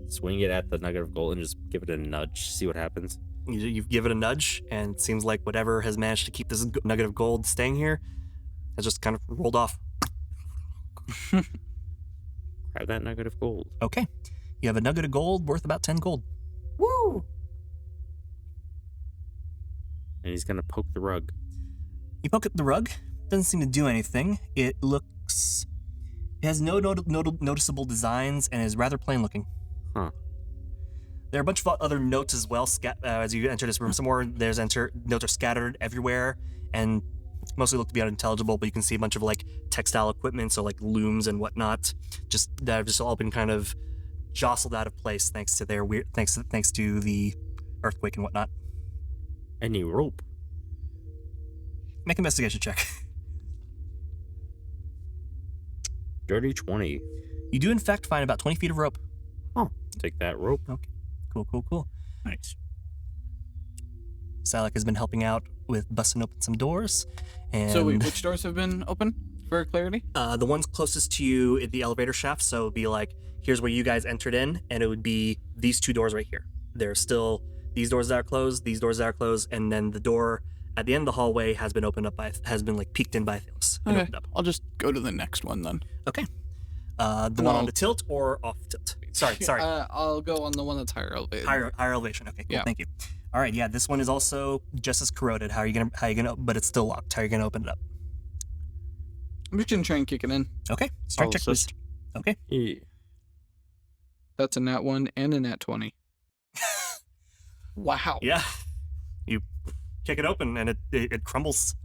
Speaker 4: swing it at the nugget of gold, and just give it a nudge. See what happens.
Speaker 2: You give it a nudge, and it seems like whatever has managed to keep this nugget of gold staying here has just kind of rolled off.
Speaker 4: Grab that nugget of gold.
Speaker 2: Okay, you have a nugget of gold worth about 10 gold.
Speaker 4: Woo! And he's gonna poke the rug.
Speaker 2: You poke at the rug, doesn't seem to do anything. It has no noticeable designs and is rather plain looking.
Speaker 4: Huh.
Speaker 2: There are a bunch of other notes as well. As you enter this room, some more notes are scattered everywhere, and mostly look to be unintelligible. But you can see a bunch of textile equipment, so looms and whatnot, that have just all been kind of jostled out of place thanks to thanks to the earthquake and whatnot.
Speaker 4: Any rope?
Speaker 2: Make an investigation check.
Speaker 4: Dirty 20.
Speaker 2: You do in fact find about 20 feet of rope.
Speaker 4: Oh, take that rope.
Speaker 2: Okay. Cool.
Speaker 6: Nice.
Speaker 2: Salak has been helping out with busting open some doors. And
Speaker 3: So wait, which doors have been open for clarity?
Speaker 2: the ones closest to you in the elevator shaft, so it would be here's where you guys entered in, and it would be these two doors right here. There's still these doors that are closed, these doors that are closed, and then the door at the end of the hallway has been opened up peeked in by Athelas. And
Speaker 3: Okay,
Speaker 2: opened up.
Speaker 3: I'll just go to the next one then.
Speaker 2: Okay. The one on the tilt or off tilt? Sorry.
Speaker 3: I'll go on the one that's higher elevated.
Speaker 2: Higher elevation. Okay, cool.
Speaker 3: Yeah.
Speaker 2: Thank you. All right, yeah, this one is also just as corroded. How are you gonna? But it's still locked. How are you gonna open it up?
Speaker 3: I'm just gonna try and kick it in.
Speaker 2: Okay, strength check, please.
Speaker 6: Assist.
Speaker 2: Okay.
Speaker 4: Yeah.
Speaker 3: That's a nat 1 and a nat 20. Wow.
Speaker 2: Yeah. You kick it open and it crumbles.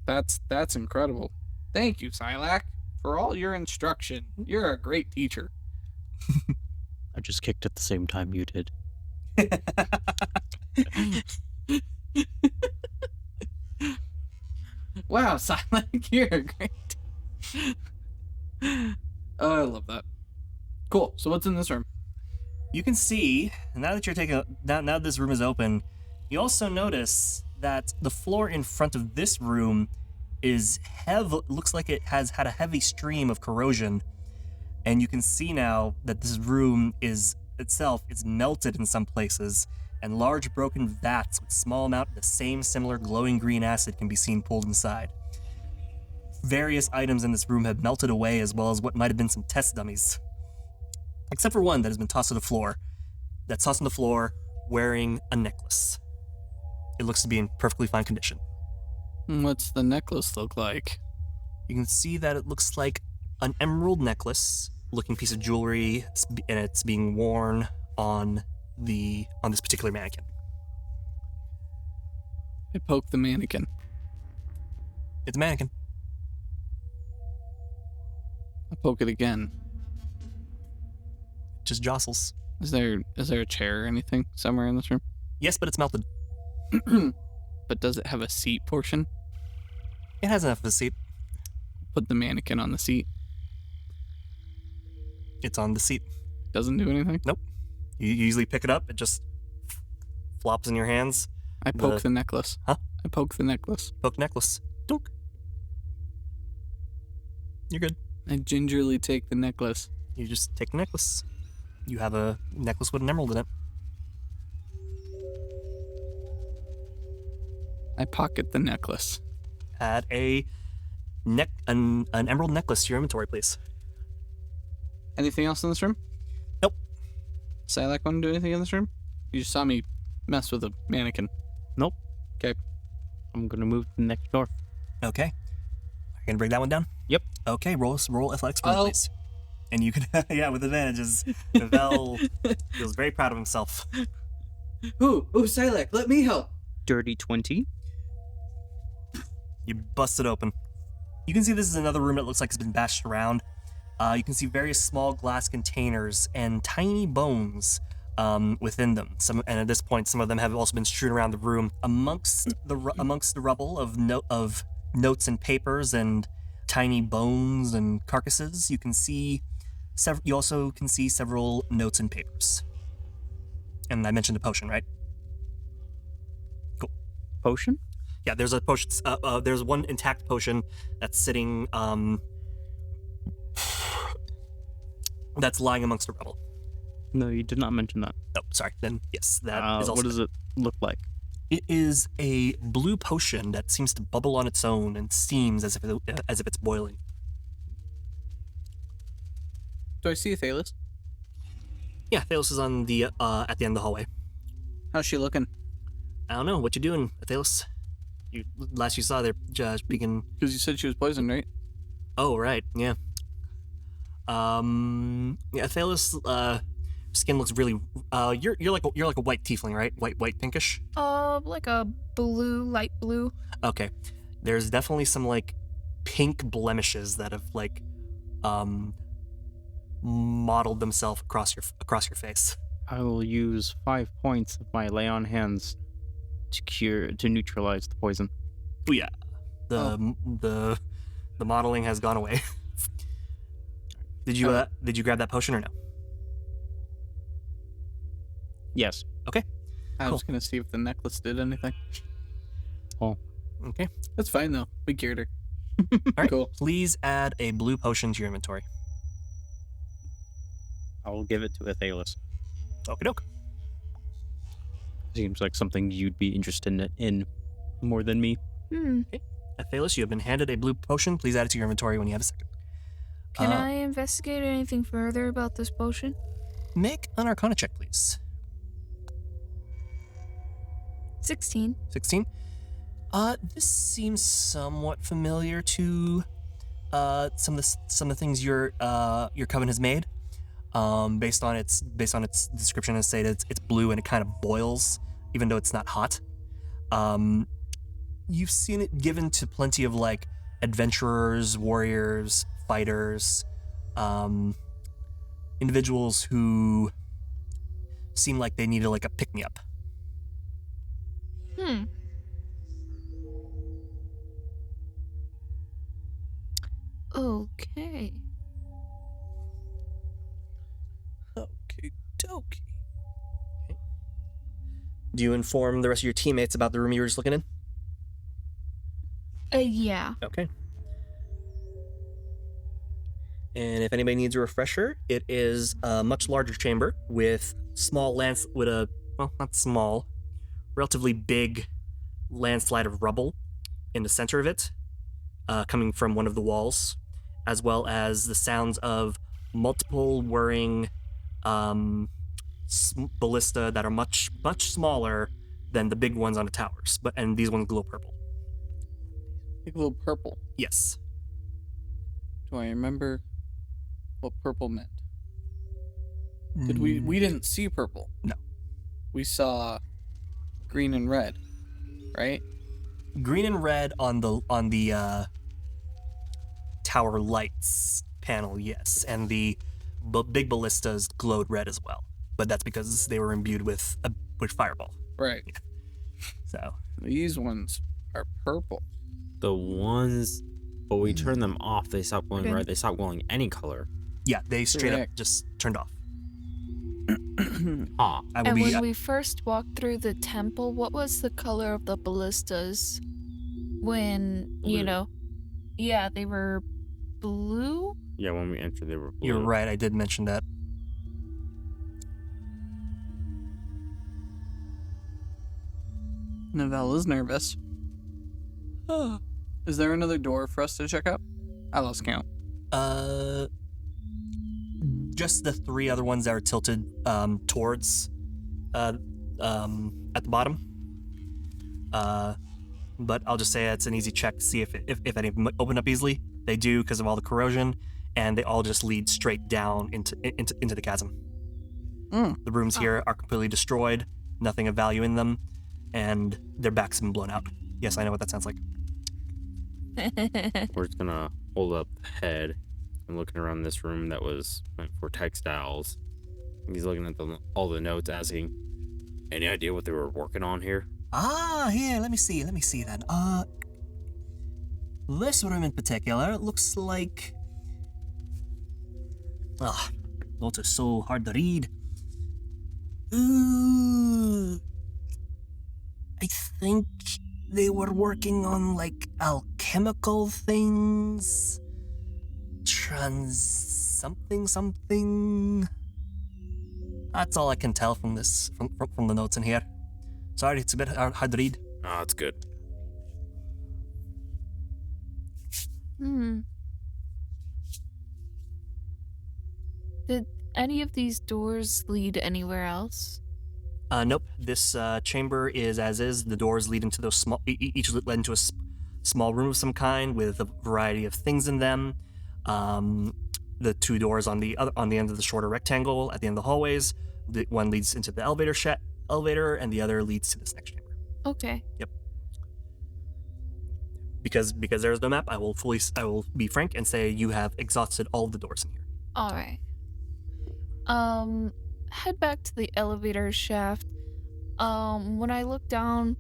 Speaker 3: That's incredible. Thank you, Silak, for all your instruction. You're a great teacher.
Speaker 6: I just kicked at the same time you did.
Speaker 3: Wow, Silak, you're great. Oh, I love that. Cool. So what's in this room?
Speaker 2: You can see, now that this room is open, you also notice that the floor in front of this room is looks like it has had a heavy stream of corrosion. And you can see now that this room is melted in some places, and large broken vats with small amount of the same similar glowing green acid can be seen pulled inside. Various items in this room have melted away, as well as what might have been some test dummies. Except for one that has been tossed to the floor. That's tossed on the floor wearing a necklace. It looks to be in perfectly fine condition.
Speaker 3: What's the necklace look like?
Speaker 2: You can see that it looks like an emerald necklace looking piece of jewelry, and it's being worn on this particular mannequin.
Speaker 3: I poke the mannequin.
Speaker 2: It's a mannequin.
Speaker 3: I poke it again.
Speaker 2: It just jostles.
Speaker 3: Is there a chair or anything somewhere in this room?
Speaker 2: Yes, but it's melted.
Speaker 3: But does it have a seat portion?
Speaker 2: It has enough of a seat.
Speaker 3: Put the mannequin on the seat.
Speaker 2: It's on the seat.
Speaker 3: Doesn't do anything?
Speaker 2: Nope. You usually pick it up, it just flops in your hands.
Speaker 3: I poke the necklace.
Speaker 2: Huh?
Speaker 3: I poke the necklace.
Speaker 2: Poke necklace. Dunk. You're good.
Speaker 3: I gingerly take the necklace.
Speaker 2: You just take the necklace. You have a necklace with an emerald in it.
Speaker 3: I pocket the necklace.
Speaker 2: Add an emerald necklace to your inventory, please.
Speaker 3: Anything else in this room?
Speaker 2: Nope.
Speaker 3: Silak, want to do anything in this room? You just saw me mess with a mannequin.
Speaker 6: Nope.
Speaker 3: Okay.
Speaker 6: I'm gonna move to the next door.
Speaker 2: Okay. Are you gonna break that one down?
Speaker 6: Yep.
Speaker 2: Okay, roll athletics for me, please. And you can, yeah, with advantages. Vel feels very proud of himself.
Speaker 3: Ooh, Silak, let me help.
Speaker 6: Dirty 20.
Speaker 2: You bust it open. You can see this is another room that looks like it's been bashed around. You can see various small glass containers and tiny bones within them. And at this point, some of them have also been strewn around the room. Amongst the rubble of notes and papers and tiny bones and carcasses, you also can see several notes and papers. And I mentioned a potion, right? Cool.
Speaker 6: Potion?
Speaker 2: Yeah, there's a potion. There's one intact potion that's sitting. That's lying amongst the rubble.
Speaker 6: No, you did not mention that.
Speaker 2: Oh, sorry. Then yes, that is also.
Speaker 6: What does it look like?
Speaker 2: It is a blue potion that seems to bubble on its own and steams as if it's boiling.
Speaker 3: Do I see Athelas?
Speaker 2: Yeah, Athelas is on the at the end of the hallway.
Speaker 3: How's she looking?
Speaker 2: I don't know. What you doing, Athelas? Last you saw, they're just begin.
Speaker 3: Because you said she was poisoned, right?
Speaker 2: Oh, right. Yeah. Yeah, Athelas, skin looks really. You're like a white tiefling, right? White pinkish.
Speaker 5: Like a blue, light blue.
Speaker 2: Okay. There's definitely some like pink blemishes that have like, modeled themselves across your face.
Speaker 6: I will use 5 points of my lay on hands to neutralize the poison.
Speaker 2: Oh yeah. The modeling has gone away. Did you grab that potion or no?
Speaker 6: Yes.
Speaker 2: Okay.
Speaker 3: I was gonna see if the necklace did anything.
Speaker 6: Oh.
Speaker 2: Okay.
Speaker 3: That's fine though. We cured her.
Speaker 2: All right.
Speaker 3: Cool.
Speaker 2: Please add a blue potion to your inventory.
Speaker 6: I will give it to Athelas.
Speaker 2: Okie doke.
Speaker 6: Seems like something you'd be interested in more than me.
Speaker 2: Okay. Athelas, you have been handed a blue potion. Please add it to your inventory when you have a second.
Speaker 5: Can I investigate anything further about this potion?
Speaker 2: Make an Arcana check, please.
Speaker 5: 16.
Speaker 2: 16. This seems somewhat familiar to some of the things your coven has made. Based on its description, it say that it's blue and it kind of boils, even though it's not hot. You've seen it given to plenty of like adventurers, warriors, fighters, individuals who seem like they needed like a pick-me-up.
Speaker 5: Okay.
Speaker 3: Okay, dokie.
Speaker 2: Do you inform the rest of your teammates about the room you were just looking in?
Speaker 5: Yeah.
Speaker 2: Okay. And if anybody needs a refresher, it is a much larger chamber with not small, relatively big landslide of rubble in the center of it, coming from one of the walls, as well as the sounds of multiple whirring ballista that are much smaller than the big ones on the towers, and these ones glow purple.
Speaker 3: They glow purple.
Speaker 2: Yes.
Speaker 3: Do I remember what purple meant? Did we didn't see purple?
Speaker 2: No.
Speaker 3: We saw green and red, right?
Speaker 2: Green and red on the tower lights panel, yes, and the big ballistas glowed red as well, but that's because they were imbued with fireball.
Speaker 3: Right.
Speaker 2: So
Speaker 3: These ones are purple.
Speaker 4: The ones, but we turn them off. They stop glowing red. They stop glowing any color.
Speaker 2: yeah, they straight up
Speaker 3: Correct.
Speaker 2: just turned off.
Speaker 4: Ah,
Speaker 2: I will
Speaker 5: And
Speaker 2: be
Speaker 5: when we first walked through the temple, what was the color of the ballistas? When,
Speaker 4: Blue.
Speaker 5: yeah, they were blue?
Speaker 4: yeah. When we entered, they were blue.
Speaker 2: You're right, I did mention that.
Speaker 3: Novelle is nervous. Is there another door for us to check out? I lost count.
Speaker 2: Just the three other ones that are tilted towards at the bottom. But I'll just say it's an easy check to see if any of them open up easily. They do because of all the corrosion, and they all just lead straight down into the chasm. The rooms here are completely destroyed, nothing of value in them, and their backs have been blown out. Yes, I know what that sounds like.
Speaker 4: We're just gonna hold up the head and looking around this room that was meant for textiles. He's looking at all the notes, asking, "Any idea what they were working on here?"
Speaker 2: Here, let me see then. This room in particular looks like... notes are so hard to read. I think they were working on, like, alchemical things. Something. That's all I can tell from this, from the notes in here. Sorry, it's a bit hard to read.
Speaker 4: Ah, that's good.
Speaker 5: Did any of these doors lead anywhere else?
Speaker 2: Nope. This chamber is as is. The doors lead into those small. Each led into a small room of some kind with a variety of things in them. The two doors on the end of the shorter rectangle at the end of the hallways. The one leads into the elevator, and the other leads to this next chamber.
Speaker 5: Okay.
Speaker 2: Yep. Because there is no map, I will be frank and say you have exhausted all of the doors in here.
Speaker 5: All right. Head back to the elevator shaft. When I look down,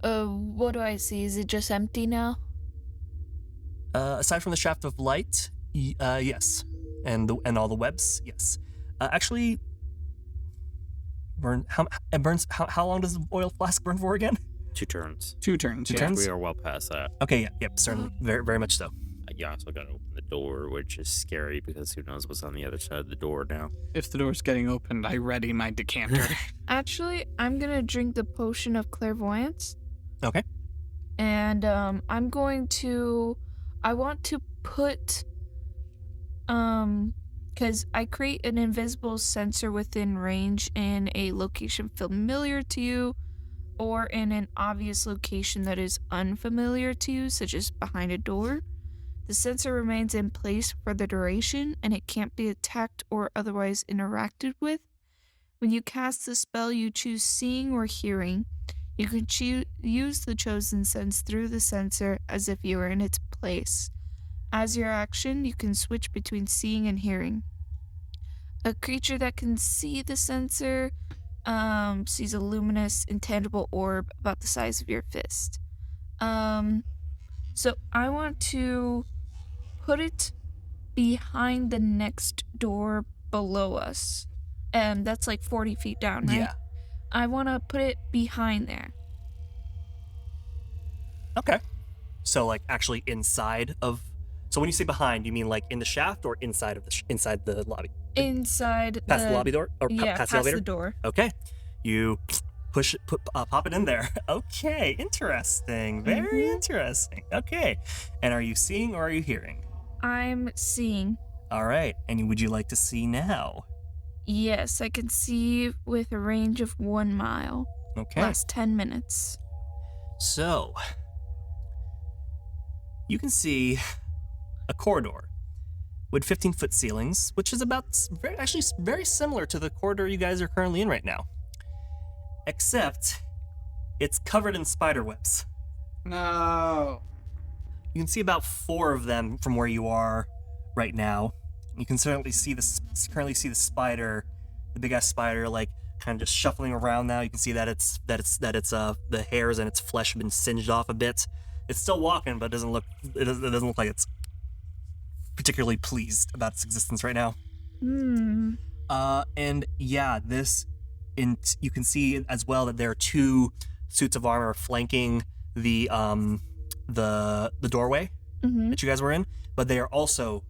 Speaker 5: what do I see? Is it just empty now?
Speaker 2: Aside from the shaft of light, yes, and all the webs, yes. Actually, it burns. How long does the oil flask burn for again?
Speaker 4: 2 turns.
Speaker 3: 2 turns.
Speaker 2: Two
Speaker 3: Yeah.
Speaker 2: turns?
Speaker 4: We are well past that.
Speaker 2: Okay, yeah, yep, certainly, very, very much so.
Speaker 4: You also gotta open the door, which is scary because who knows what's on the other side of the door now.
Speaker 3: If the door's getting opened, I ready my decanter.
Speaker 5: Actually, I'm gonna drink the potion of clairvoyance.
Speaker 2: Okay.
Speaker 5: And I want to put because I create an invisible sensor within range in a location familiar to you or in an obvious location that is unfamiliar to you, such as behind a door. The sensor remains in place for the duration, and it can't be attacked or otherwise interacted with. When you cast the spell, you choose seeing or hearing. You can use the chosen sense through the sensor as if you were in its place. As your action, you can switch between seeing and hearing. A creature that can see the sensor sees a luminous, intangible orb about the size of your fist. So I want to put it behind the next door below us. And that's like 40 feet down, right?
Speaker 2: Yeah.
Speaker 5: I want to put it behind there.
Speaker 2: Okay. So like actually inside of. So when you say behind, you mean like in the shaft or inside of inside the lobby?
Speaker 5: Inside
Speaker 2: Past the lobby door or past the elevator?
Speaker 5: the door.
Speaker 2: Okay. You push it, pop it in there. Okay, interesting. Very interesting. Okay. And are you seeing or are you hearing?
Speaker 5: I'm seeing.
Speaker 2: All right. And would you like to see now?
Speaker 5: Yes, I can see with a range of 1 mile.
Speaker 2: Okay.
Speaker 5: Last 10 minutes.
Speaker 2: So, you can see a corridor with 15-foot ceilings, which is actually very similar to the corridor you guys are currently in right now. Except, it's covered in spider webs.
Speaker 3: No.
Speaker 2: You can see about 4 of them from where you are right now. You can currently see the spider, the big ass spider, like kind of just shuffling around now. You can see that it's the hairs and its flesh have been singed off a bit. It's still walking, but it doesn't look like it's particularly pleased about its existence right now. And yeah, you can see as well that there are 2 suits of armor flanking the doorway that you guys were in, but they are also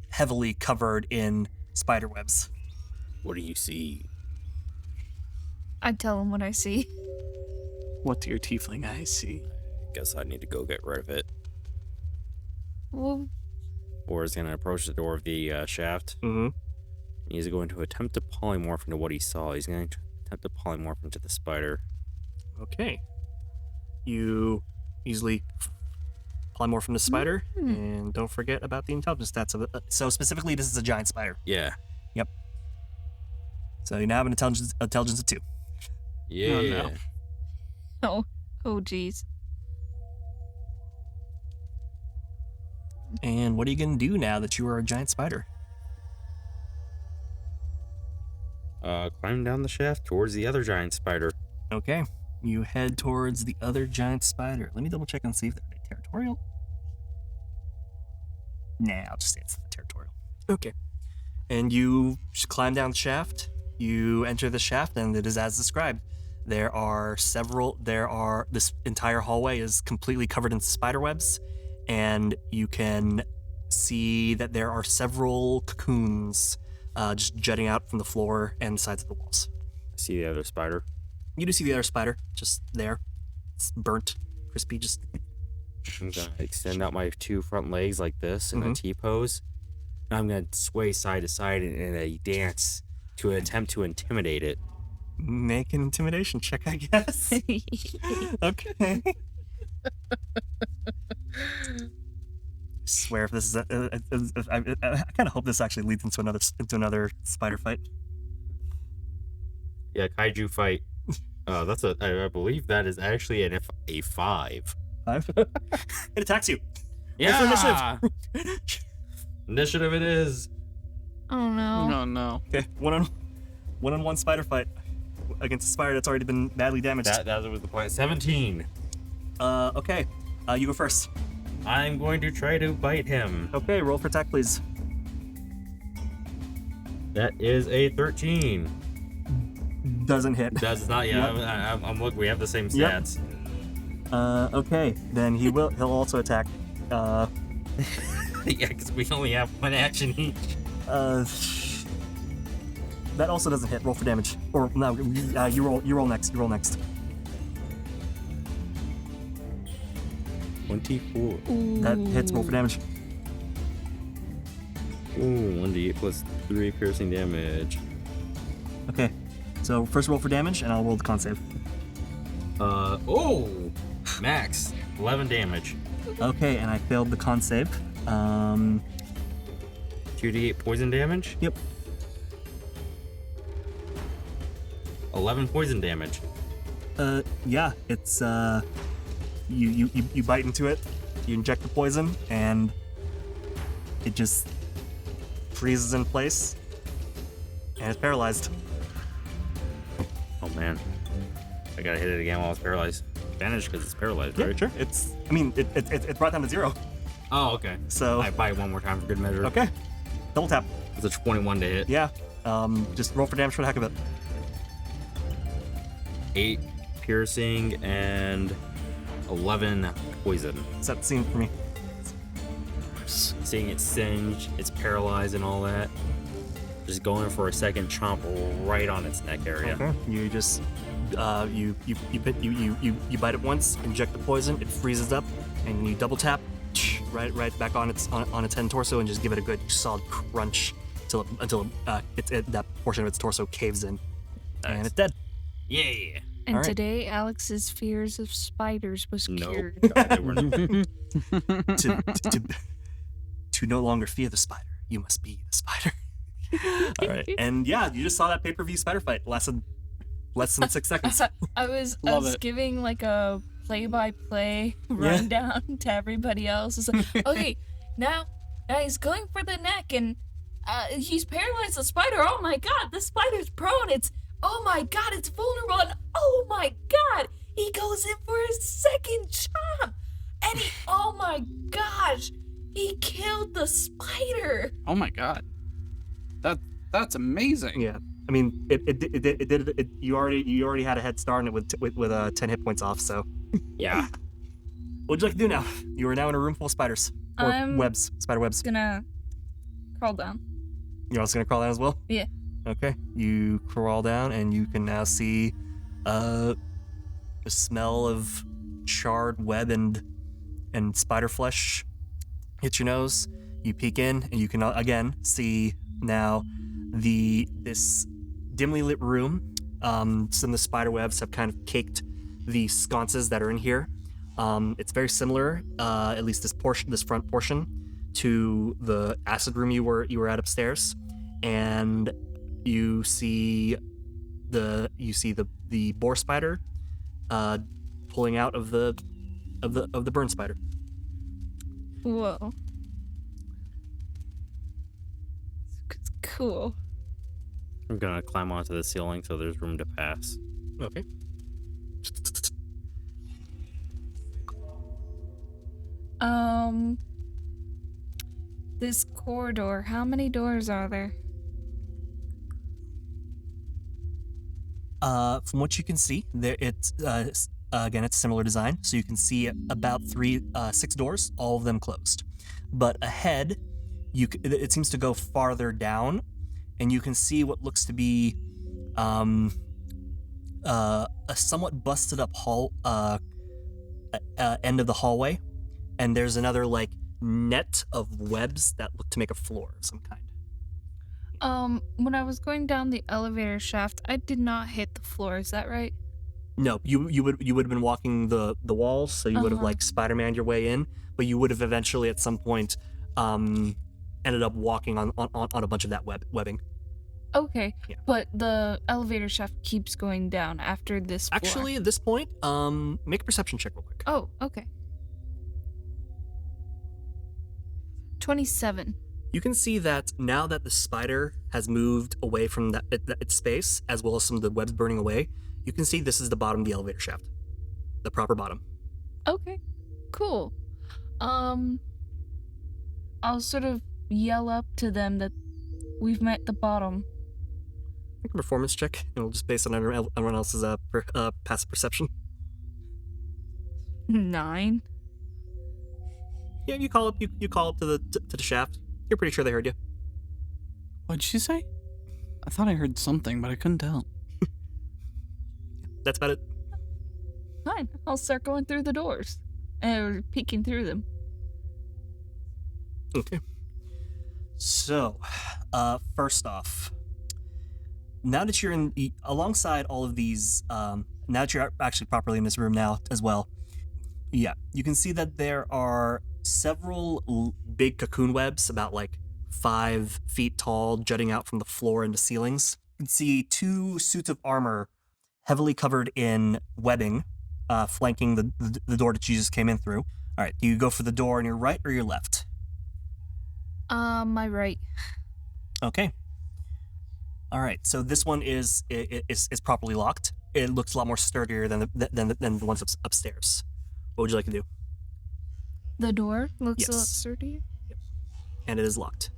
Speaker 2: heavily covered in spider webs.
Speaker 4: What do you see?
Speaker 5: I tell him what I see.
Speaker 3: What do your tiefling eyes see?
Speaker 4: Guess I need to go get rid of it.
Speaker 5: Well,
Speaker 4: Or is going to approach the door of the shaft.
Speaker 2: Mm-hmm.
Speaker 4: He's going to attempt to polymorph into what he saw. He's going to attempt to polymorph into the spider.
Speaker 2: Okay. You easily polymorph from the spider, and don't forget about the intelligence stats of it. So specifically, this is a giant spider.
Speaker 4: Yeah.
Speaker 2: Yep. So you now have an intelligence of 2.
Speaker 4: Yeah.
Speaker 5: oh geez.
Speaker 2: And what are you going to do now that you are a giant spider?
Speaker 4: Climb down the shaft towards the other giant spider.
Speaker 2: Okay. You head towards the other giant spider. Let me double check and see if they're territorial. Nah, I'll just say it's territorial. Okay. And you climb down the shaft. You enter the shaft, and it is as described. This entire hallway is completely covered in spider webs, and you can see that there are several cocoons just jutting out from the floor and sides of the walls.
Speaker 4: I see the other spider.
Speaker 2: You do see the other spider, just there. It's burnt, crispy, just...
Speaker 4: I'm going to extend out my 2 front legs like this in a T-pose. And I'm going to sway side to side in a dance to attempt to intimidate it.
Speaker 2: Make an intimidation check, I guess. Okay. I swear if this is I kind of hope this actually leads into another spider fight.
Speaker 4: Yeah, kaiju fight. I believe that is actually a 5.
Speaker 2: 5? It attacks you.
Speaker 4: Yeah. Initiative it is.
Speaker 5: Oh no.
Speaker 3: No, no.
Speaker 2: Okay, one-on-one spider fight against a spider that's already been badly damaged.
Speaker 4: That was the plan. 17.
Speaker 2: Okay. You go first.
Speaker 4: I'm going to try to bite him.
Speaker 2: Okay, roll for attack, please.
Speaker 4: That is a 13.
Speaker 2: Doesn't hit.
Speaker 4: That's not. Yeah,
Speaker 2: Yep.
Speaker 4: I'm look. We have the same stats.
Speaker 2: Okay, then he'll also attack.
Speaker 4: Yeah, because we only have 1 action each.
Speaker 2: That also doesn't hit. Roll for damage. Or no, you roll next.
Speaker 4: 24.
Speaker 2: That hits. Roll for damage.
Speaker 4: Ooh, 1d8 plus 3 piercing damage.
Speaker 2: Okay. So first roll for damage, and I'll roll the con save.
Speaker 4: Max 11 damage.
Speaker 2: Okay, and I failed the con save.
Speaker 4: 2d8 poison damage?
Speaker 2: Yep.
Speaker 4: 11 poison damage.
Speaker 2: Yeah, it's, you bite into it, you inject the poison, and it just freezes in place, and it's paralyzed.
Speaker 4: Oh man. I gotta hit it again while it's paralyzed. Advantage because it's paralyzed,
Speaker 2: Yeah,
Speaker 4: right?
Speaker 2: sure. It's brought down to 0.
Speaker 4: Oh, okay.
Speaker 2: So
Speaker 4: I bite one more time for good measure.
Speaker 2: okay, double tap.
Speaker 4: It's a 21 to hit.
Speaker 2: Yeah. Just roll for damage for the heck of it.
Speaker 4: 8 piercing and 11 poison.
Speaker 2: Set the scene for me.
Speaker 4: Seeing it singed, it's paralyzed and all that. Just going for a second chomp right on its neck area.
Speaker 2: Okay. You just you bite it once, inject the poison, it freezes up, and you double tap right back on its head and torso, and just give it a good solid crunch until that portion of its torso caves in, and it's dead.
Speaker 4: Yeah.
Speaker 5: And
Speaker 2: All right.
Speaker 5: today, Alex's fears of spiders was cured.
Speaker 4: They were not.
Speaker 2: To no longer fear the spider, you must be the spider. All right, and yeah, you just saw that pay-per-view spider fight lasted less than 6 seconds.
Speaker 5: I was
Speaker 3: Love it.
Speaker 5: giving like a play-by-play rundown to everybody else. It's like, okay, now he's going for the neck, and he's paralyzed the spider. Oh my god, the spider's prone. Oh my god, it's vulnerable, and oh my god, he goes in for his second chomp, and oh my gosh, he killed the spider.
Speaker 3: Oh my god. That's amazing.
Speaker 2: Yeah, I mean, it you already had a head start on it with 10 hit points off. So
Speaker 4: Yeah.
Speaker 2: what'd you like to do now? You are now in a room full of spiders or
Speaker 5: I'm
Speaker 2: webs, spider webs.
Speaker 5: Gonna crawl down.
Speaker 2: You're also gonna crawl down as well.
Speaker 5: Yeah.
Speaker 2: Okay, you crawl down, and you can now see the smell of charred web and spider flesh hit your nose. You peek in, and you can again see now this dimly lit room. Some of the spider webs have kind of caked the sconces that are in here. It's very similar, at least this front portion, to the acid room you were at upstairs, and you see the boar spider pulling out of the burn spider.
Speaker 5: Whoa. It's cool.
Speaker 4: I'm gonna climb onto the ceiling so there's room to pass.
Speaker 2: Okay.
Speaker 5: This corridor, how many doors are there?
Speaker 2: From what you can see, there it's again it's similar design, so you can see about 6 doors, all of them closed. But ahead, it seems to go farther down, and you can see what looks to be a somewhat busted up end of the hallway, and there's another like net of webs that look to make a floor of some kind.
Speaker 5: When I was going down the elevator shaft, I did not hit the floor, is that right?
Speaker 2: No, you would have been walking the walls, so you would have like Spider-Man'd your way in, but you would have eventually at some point ended up walking on a bunch of that webbing.
Speaker 5: Okay,
Speaker 2: Yeah.
Speaker 5: but the elevator shaft keeps going down after this floor.
Speaker 2: Actually, at this point, make a perception check real quick.
Speaker 5: Oh, okay. 27.
Speaker 2: You can see that now that the spider has moved away from its space, as well as some of the webs burning away, you can see this is the bottom of the elevator shaft. The proper bottom.
Speaker 5: Okay, cool. I'll sort of yell up to them that we've met the bottom.
Speaker 2: Make a performance check, and we'll just based on everyone else's passive perception.
Speaker 5: 9.
Speaker 2: Yeah, you call up to the shaft. You're pretty sure they heard you.
Speaker 3: What'd she say? I thought I heard something, but I couldn't tell.
Speaker 2: That's about it.
Speaker 5: Fine, I'll start going through the doors. Or peeking through them.
Speaker 2: Okay. So, first off, now that you're alongside all of these, now that you're actually properly in this room now as well, yeah, you can see that there are several big cocoon webs, about like 5 feet tall, jutting out from the floor into ceilings. You can see 2 suits of armor heavily covered in webbing, flanking the door that you just came in through. All right, do you go for the door on your right or your left?
Speaker 5: My right.
Speaker 2: Okay. All right, so this one is properly locked. It looks a lot more sturdier than the ones upstairs. What would you like to do?
Speaker 5: The door looks a lot
Speaker 2: Yes.
Speaker 5: sturdier.
Speaker 2: And it is locked.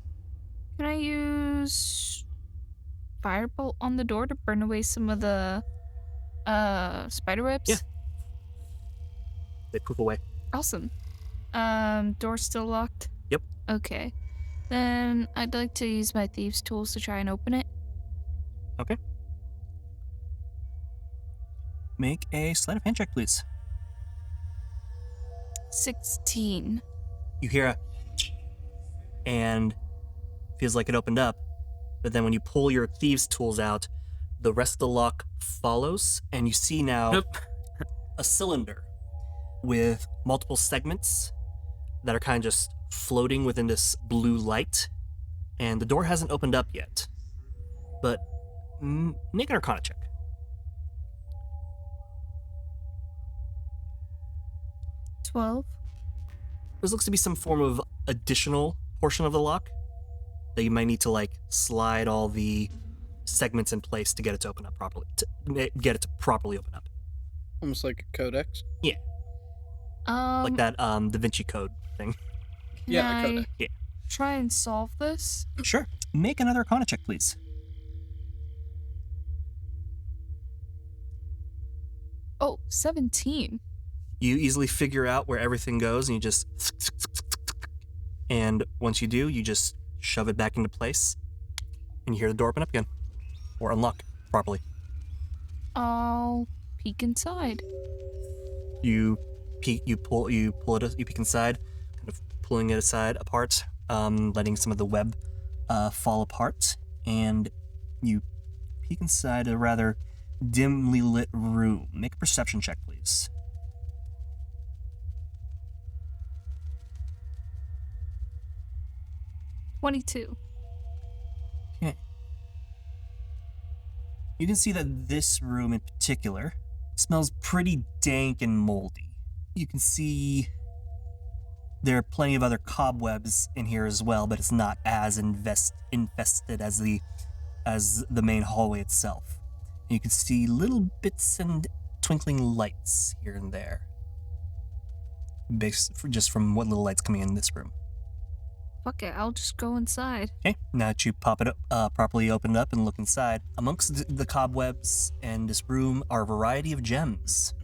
Speaker 5: Can I use firebolt on the door to burn away some of the spider webs?
Speaker 2: Yeah. They poof away.
Speaker 5: Awesome. Door's still locked?
Speaker 2: Yep.
Speaker 5: Okay. Then I'd like to use my thieves' tools to try and open it.
Speaker 2: Okay. Make a sleight of hand check, please.
Speaker 5: 16.
Speaker 2: You hear a and feels like it opened up, but then when you pull your thieves' tools out, the rest of the lock follows, and you see now a cylinder with multiple segments that are kind of just floating within this blue light, and the door hasn't opened up yet. But make an Arcana check.
Speaker 5: 12.
Speaker 2: This looks to be some form of additional portion of the lock that you might need to like slide all the segments in place to get it to open up properly. To get it to properly open up,
Speaker 3: Almost like a codex.
Speaker 2: like that Da Vinci Code thing.
Speaker 5: Can
Speaker 3: Yeah,
Speaker 5: I
Speaker 3: the codex.
Speaker 2: Yeah.
Speaker 5: try and solve this?
Speaker 2: Sure. Make another Arcana check, please.
Speaker 5: Oh, 17.
Speaker 2: You easily figure out where everything goes, and you just, and once you do, you just shove it back into place, and you hear the door open up again, or unlock properly.
Speaker 5: I'll peek inside.
Speaker 2: You peek, you peek inside, kind of pulling it apart, letting some of the web fall apart, and you peek inside a rather dimly lit room. Make a perception check, please.
Speaker 5: 22.
Speaker 2: Okay. You can see that this room in particular smells pretty dank and moldy. You can see there are plenty of other cobwebs in here as well, but it's not as infested as the main hallway itself. You can see little bits and twinkling lights here and there, just from what little light's coming in this room.
Speaker 5: Fuck it, I'll just go inside.
Speaker 2: Okay, now that you pop it up, properly open it up and look inside, amongst the cobwebs and this room are a variety of gems.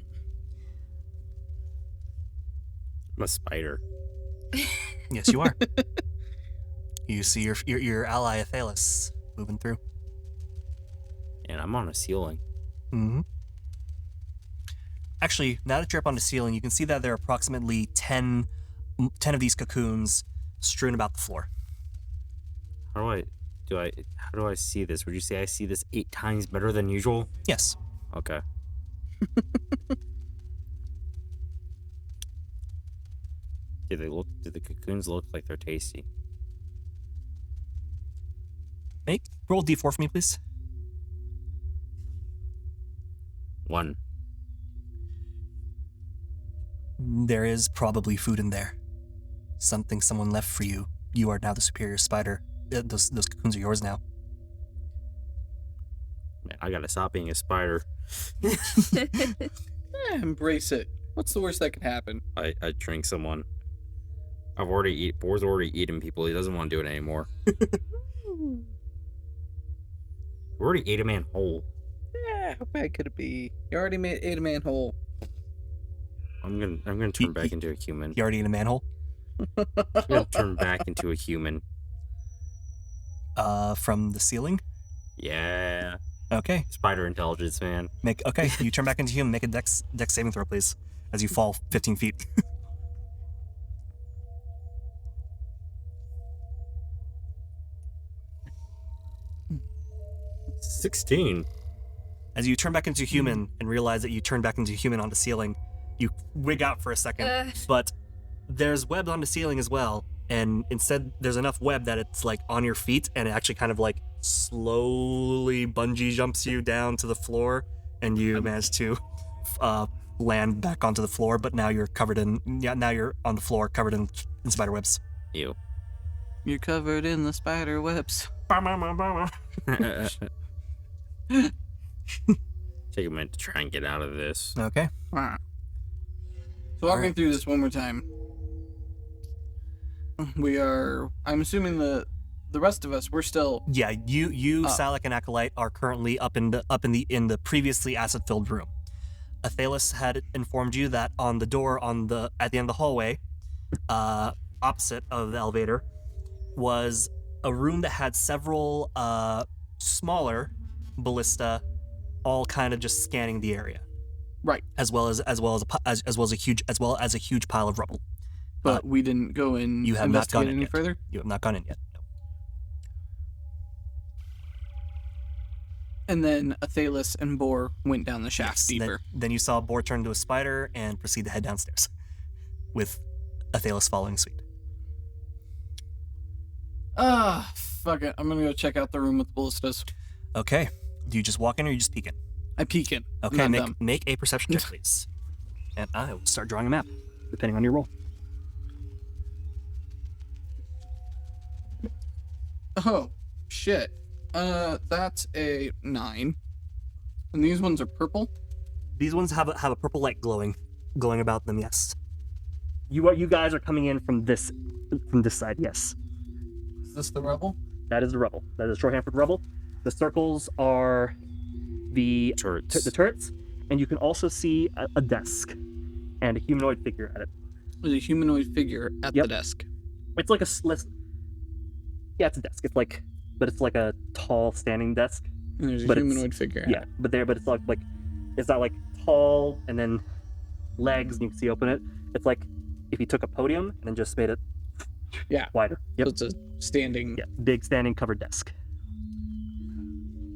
Speaker 4: I'm a spider.
Speaker 2: Yes, you are. You see your ally Athelas moving through.
Speaker 4: And I'm on a ceiling.
Speaker 2: Mm-hmm. Actually, now that you're up on the ceiling, you can see that there are approximately 10 of these cocoons strewn about the floor.
Speaker 4: How do I see this? Would you say I see this 8 times better than usual?
Speaker 2: Yes.
Speaker 4: Okay. Do the cocoons look like they're tasty?
Speaker 2: Roll D4 for me, please.
Speaker 4: 1.
Speaker 2: There is probably food in there. Something someone left for you. You are now the superior spider. Those cocoons are yours now.
Speaker 4: Man, I gotta stop being a spider.
Speaker 3: Embrace it. What's the worst that could happen?
Speaker 4: I drink someone. Boar's already eating people. He doesn't want to do it anymore. We already ate a man whole.
Speaker 3: Yeah, how bad could it be? You already ate a man whole.
Speaker 4: I'm gonna turn back into a human.
Speaker 2: You already in a manhole?
Speaker 4: I'm gonna turn back into a human.
Speaker 2: From the ceiling?
Speaker 4: Yeah.
Speaker 2: Okay.
Speaker 4: Spider intelligence, man.
Speaker 2: You turn back into human. Make a dex saving throw, please, as you fall 15 feet.
Speaker 4: 16.
Speaker 2: As you turn back into human and realize that you turned back into human on the ceiling, you wig out for a second, but There's web on the ceiling as well, and instead there's enough web that it's like on your feet, and it actually kind of like slowly bungee jumps you down to the floor, and you manage to land back onto the floor. But now you're now you're on the floor covered in spider webs.
Speaker 4: Ew.
Speaker 3: You're covered in the spider webs.
Speaker 4: Take a minute to try and get out of this.
Speaker 2: Okay.
Speaker 3: So walk me through this one more time. I'm assuming the rest of us, we're still...
Speaker 2: Yeah, you, Salak, and Acolyte are currently up in the previously acid-filled room. Athelas had informed you that on the door at the end of the hallway, opposite of the elevator, was a room that had several smaller ballista, all kind of just scanning the area.
Speaker 3: Right.
Speaker 2: As well as a huge pile of rubble.
Speaker 3: But we didn't go in.
Speaker 2: You have not gone in
Speaker 3: any
Speaker 2: yet.
Speaker 3: further.
Speaker 2: You have not gone in yet. No.
Speaker 3: And then Athelas and Boar went down the shaft deeper.
Speaker 2: Then you saw Boar turn into a spider and proceed to head downstairs, with Athelas following suit.
Speaker 3: Fuck it. I'm gonna go check out the room with the ballistas.
Speaker 2: Okay. Do you just walk in or you just peek in?
Speaker 3: I peek in.
Speaker 2: Okay,
Speaker 3: and I'm
Speaker 2: make a perception check, please. And I will start drawing a map, depending on your roll.
Speaker 3: Oh, shit. That's a 9. And these ones are purple?
Speaker 2: These ones have a purple light glowing about them. Yes. You guys are coming in from this side. Yes.
Speaker 3: Is this the rubble?
Speaker 2: That is the rubble. That is short-hampered rubble. The circles are the
Speaker 4: Turrets.
Speaker 2: the turrets, and you can also see a desk and a humanoid figure at it.
Speaker 3: There's a humanoid figure at the desk.
Speaker 2: It's like yeah, it's a desk. But it's like a tall standing desk.
Speaker 3: And there's a
Speaker 2: But
Speaker 3: humanoid figure.
Speaker 2: Yeah, but it's like it's not like tall and then legs and you can see open it. It's like if you took a podium and then just made it wider. Yep.
Speaker 3: So it's a standing.
Speaker 2: Yeah, big standing covered desk.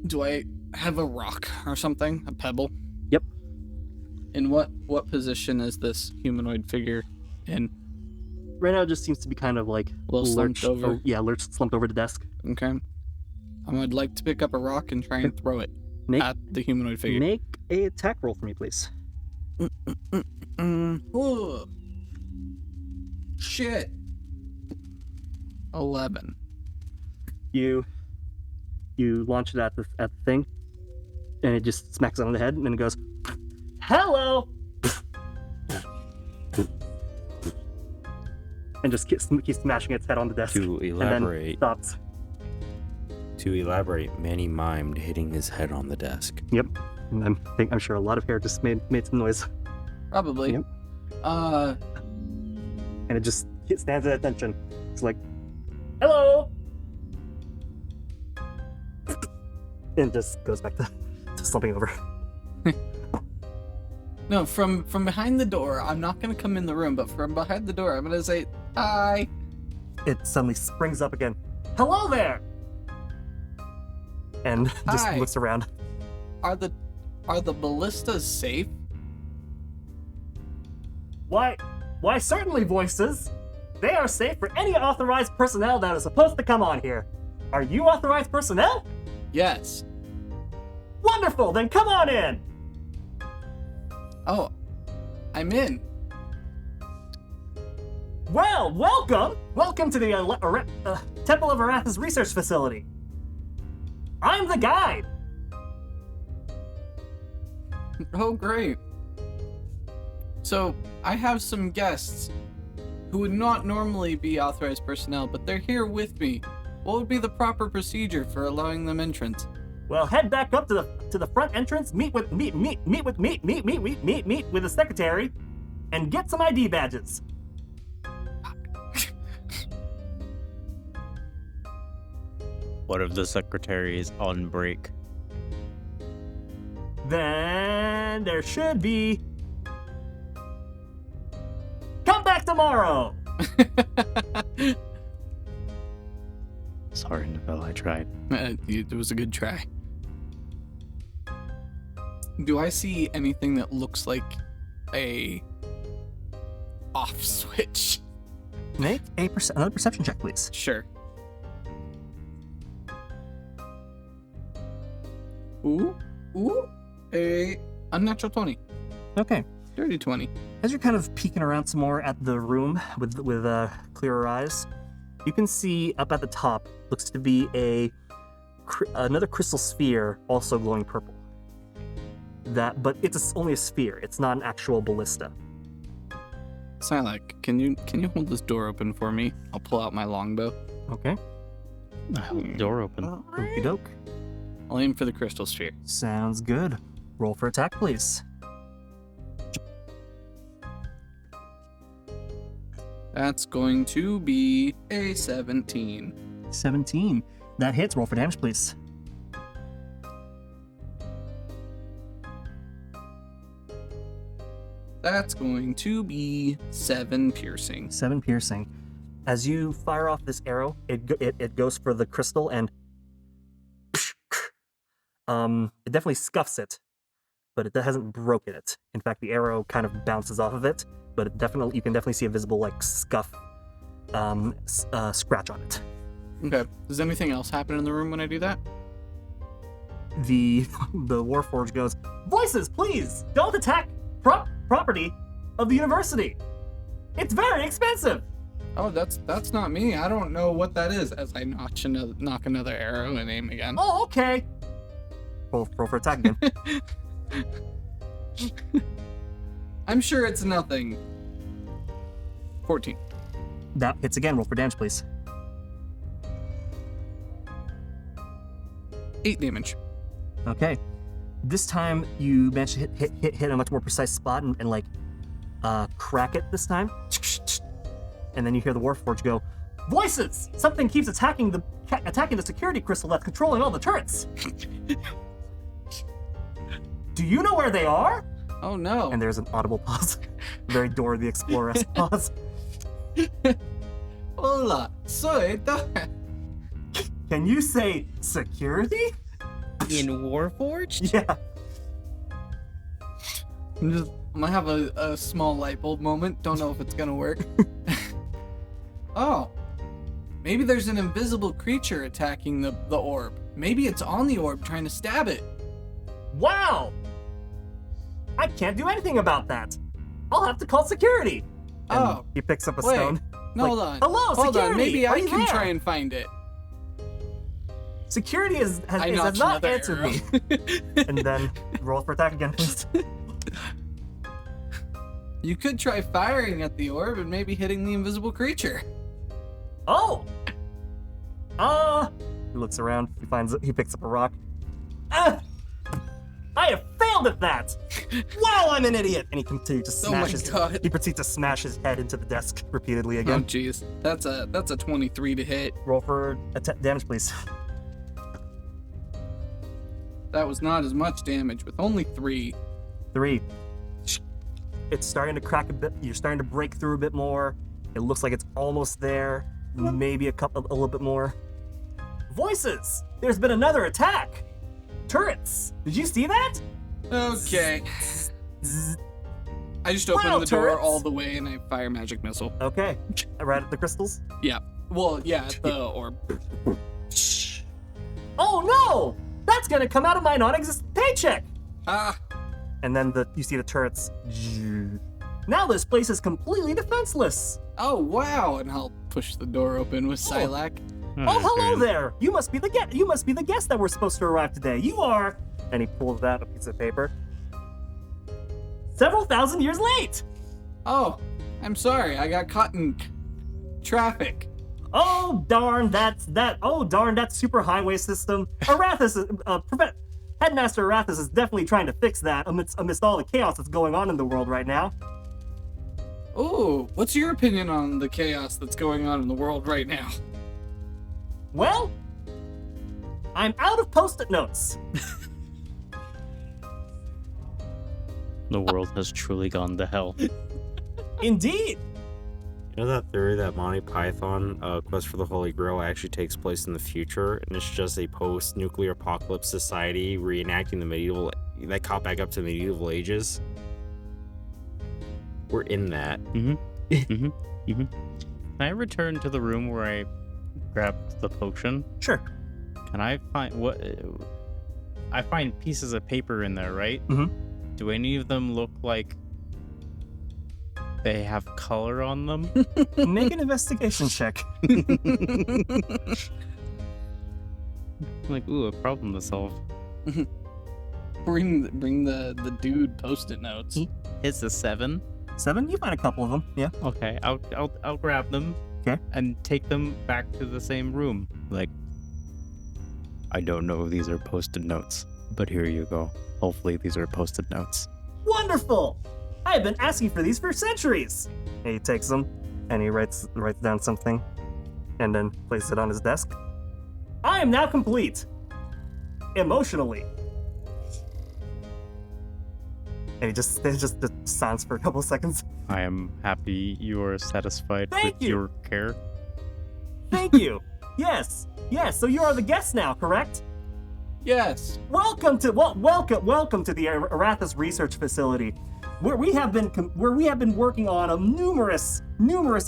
Speaker 3: Do I have a rock or something? A pebble?
Speaker 2: Yep.
Speaker 3: In what position is this humanoid figure in?
Speaker 2: Right now it just seems to be kind of like
Speaker 3: A little slumped over.
Speaker 2: Slumped over the desk.
Speaker 3: Okay. I would like to pick up a rock and try and throw it at the humanoid figure.
Speaker 2: Make a attack roll for me, please.
Speaker 3: Oh. Shit. 11.
Speaker 2: You launch it at the thing, and it just smacks it on the head, and then it goes, "Hello!" and just keeps smashing its head on the desk.
Speaker 4: To elaborate.
Speaker 2: And then stops.
Speaker 4: To elaborate, Manny mimed hitting his head on the desk.
Speaker 2: Yep. And I'm sure a lot of hair just made some noise.
Speaker 3: Probably.
Speaker 2: Yep. And it just stands at attention. It's like, "Hello!" and just goes back to slumping over.
Speaker 3: No, from behind the door, I'm not gonna come in the room, but from behind the door, I'm gonna say, "Hi."
Speaker 2: It suddenly springs up again. "Hello there!" And just
Speaker 3: Hi.
Speaker 2: looks around.
Speaker 3: Are the ballistas safe?
Speaker 2: Why, certainly, voices. They are safe for any authorized personnel that is supposed to come on here. Are you authorized personnel?
Speaker 3: Yes.
Speaker 2: Wonderful, then come on in.
Speaker 3: Oh, I'm in.
Speaker 2: Well, welcome. Welcome to the Temple of Erathis research facility. I'm the guide.
Speaker 3: Oh, great. So, I have some guests who would not normally be authorized personnel, but they're here with me. What would be the proper procedure for allowing them entrance?
Speaker 2: Well, head back up to the front entrance, meet with the secretary, and get some ID badges.
Speaker 6: What if the secretary is on break?
Speaker 2: Then there should be. Come back tomorrow.
Speaker 6: Sorry, Nubel, I tried.
Speaker 3: It was a good try. Do I see anything that looks like a off switch
Speaker 2: Make another perception check, please.
Speaker 3: Sure. Ooh, a unnatural 20.
Speaker 2: Okay.
Speaker 3: Dirty 20.
Speaker 2: As you're kind of peeking around some more at the room with clearer eyes, you can see up at the top looks to be another crystal sphere, also glowing purple. But it's only a sphere. It's not an actual ballista.
Speaker 3: Silak, can you hold this door open for me? I'll pull out my longbow.
Speaker 2: Okay.
Speaker 6: I hold the door open.
Speaker 2: Okie doke.
Speaker 3: I'll aim for the crystal sphere.
Speaker 2: Sounds good. Roll for attack, please.
Speaker 3: That's going to be a 17.
Speaker 2: 17. That hits. Roll for damage, please.
Speaker 3: That's going to be 7 piercing.
Speaker 2: 7 piercing. As you fire off this arrow, it goes for the crystal and it definitely scuffs it, but it hasn't broken it. In fact, the arrow kind of bounces off of it, but you can definitely see a visible scuff, scratch on it.
Speaker 3: Okay. Does anything else happen in the room when I do that?
Speaker 2: The Warforged goes, "Voices, please don't attack property of the university. It's very expensive."
Speaker 3: Oh, that's not me. I don't know what that is. As I knock another arrow and aim again.
Speaker 2: Oh, okay. Roll for attack again.
Speaker 3: I'm sure it's nothing. 14.
Speaker 2: That hits again. Roll for damage, please.
Speaker 3: 8 damage.
Speaker 2: Okay. This time you managed to hit a much more precise spot and crack it this time. And then you hear the Warforged go, "Voices! Something keeps attacking the security crystal that's controlling all the turrets. Do you know where they are?"
Speaker 3: Oh no.
Speaker 2: And there's an audible pause. Very Dora the Explorer-esque pause.
Speaker 3: Hola, soy
Speaker 2: Can you say security?
Speaker 6: In Warforged?
Speaker 2: Yeah.
Speaker 3: I'm gonna have a small light bulb moment. Don't know if it's gonna work. Oh. Maybe there's an invisible creature attacking the orb. Maybe it's on the orb trying to stab it.
Speaker 2: Wow! I can't do anything about that. I'll have to call security. And
Speaker 3: Oh.
Speaker 2: he picks up a
Speaker 3: Wait.
Speaker 2: stone.
Speaker 3: No,
Speaker 2: Like,
Speaker 3: hold on.
Speaker 2: "Hello,
Speaker 3: Hold
Speaker 2: security!
Speaker 3: on. Maybe
Speaker 2: Are
Speaker 3: I
Speaker 2: you
Speaker 3: can
Speaker 2: there?"
Speaker 3: try and find it.
Speaker 2: Security has
Speaker 3: I
Speaker 2: not
Speaker 3: notched another
Speaker 2: answered
Speaker 3: arrow.
Speaker 2: me. And then roll for attack again, please.
Speaker 3: You could try firing at the orb and maybe hitting the invisible creature.
Speaker 2: Oh! He looks around. He picks up a rock. I have failed at that! Wow, I'm an idiot! And he continues to
Speaker 3: Oh my
Speaker 2: smash
Speaker 3: God.
Speaker 2: He proceeds to smash his head into the desk repeatedly
Speaker 3: Oh
Speaker 2: again.
Speaker 3: jeez. That's a 23 to hit.
Speaker 2: Roll for damage, please.
Speaker 3: That was not as much damage with only 3.
Speaker 2: 3. It's starting to crack a bit. You're starting to break through a bit more. It looks like it's almost there. Maybe a little bit more. Voices! There's been another attack! Turrets! Did you see that?
Speaker 3: Okay.
Speaker 2: Zzz.
Speaker 3: I just opened
Speaker 2: Wow,
Speaker 3: the door
Speaker 2: turrets.
Speaker 3: all the way and I fire magic missile.
Speaker 2: Okay. Right at the crystals?
Speaker 3: Yeah. Well, yeah, at the orb.
Speaker 2: Oh no! That's gonna come out of my non-existent paycheck!
Speaker 3: Ah.
Speaker 2: And then you see the turrets. Now this place is completely defenseless!
Speaker 3: Oh wow! And I'll push the door open with Silak.
Speaker 2: Oh, hello there! You must be the guest that we're supposed to arrive today. You are... And he pulls out a piece of paper. Several thousand years late!
Speaker 3: Oh, I'm sorry. I got caught in traffic.
Speaker 2: Oh darn, that superhighway system. Headmaster Erathis is definitely trying to fix that amidst all the chaos that's going on in the world right now.
Speaker 3: Oh, what's your opinion on the chaos that's going on in the world right now?
Speaker 2: Well, I'm out of post-it notes.
Speaker 6: The world has truly gone to hell.
Speaker 2: Indeed.
Speaker 4: You know that theory that Monty Python, Quest for the Holy Grail, actually takes place in the future, and it's just a post-nuclear apocalypse society reenacting that caught back up to medieval ages? We're in that.
Speaker 6: I return to the room where I grabbed the potion?
Speaker 2: Sure.
Speaker 6: Can I find what? I find pieces of paper in there, right?
Speaker 2: Mhm.
Speaker 6: Do any of them look like they have color on them?
Speaker 2: Make an investigation check.
Speaker 6: Like, ooh, a problem to solve.
Speaker 3: Bring the dude post-it notes.
Speaker 6: It's a 7.
Speaker 2: 7? You find a couple of them. Yeah.
Speaker 6: Okay, I'll grab them.
Speaker 2: 'Kay.
Speaker 6: And take them back to the same room. Like, I don't know if these are post-it notes, but here you go. Hopefully these are post-it notes.
Speaker 2: Wonderful! I have been asking for these for centuries. And he takes them and he writes down something, and then places it on his desk. I am now complete. Emotionally. And he just silence for a couple of seconds.
Speaker 6: I am happy you are satisfied
Speaker 2: Thank
Speaker 6: with
Speaker 2: you.
Speaker 6: your care.
Speaker 2: Thank you. Yes. So you are the guest now, correct?
Speaker 3: Yes.
Speaker 2: Welcome to the Erathis Research Facility, where we have been working on numerous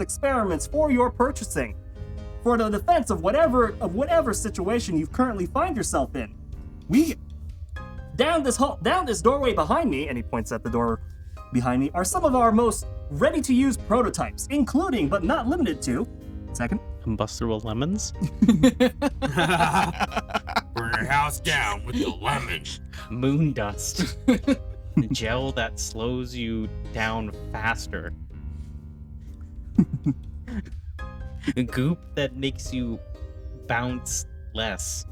Speaker 2: experiments for your purchasing, for the defense of whatever situation you currently find yourself in. We down this doorway behind me, and he points at the door behind me, are some of our most ready-to-use prototypes, including but not limited to. Second.
Speaker 6: Combustible lemons?
Speaker 4: Burn your house down with the lemon.
Speaker 6: Moon dust. Gel that slows you down faster. Goop that makes you bounce less.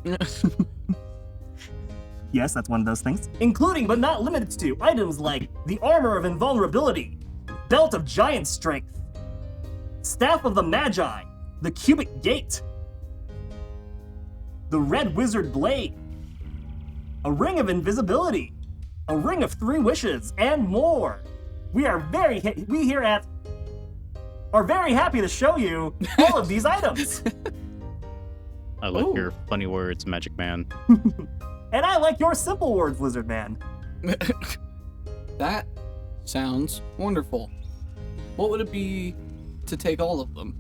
Speaker 2: Yes, that's one of those things. Including but not limited to items like the Armor of Invulnerability, Belt of Giant Strength, Staff of the Magi, the Cubic Gate, the Red Wizard Blade, a Ring of Invisibility, a Ring of 3 Wishes, and more. We here at are very happy to show you all of these items.
Speaker 6: I like
Speaker 3: Ooh.
Speaker 6: your funny words, Magic Man.
Speaker 2: And I like your simple words, Lizard Man.
Speaker 3: That sounds wonderful. What would it be to take all of them?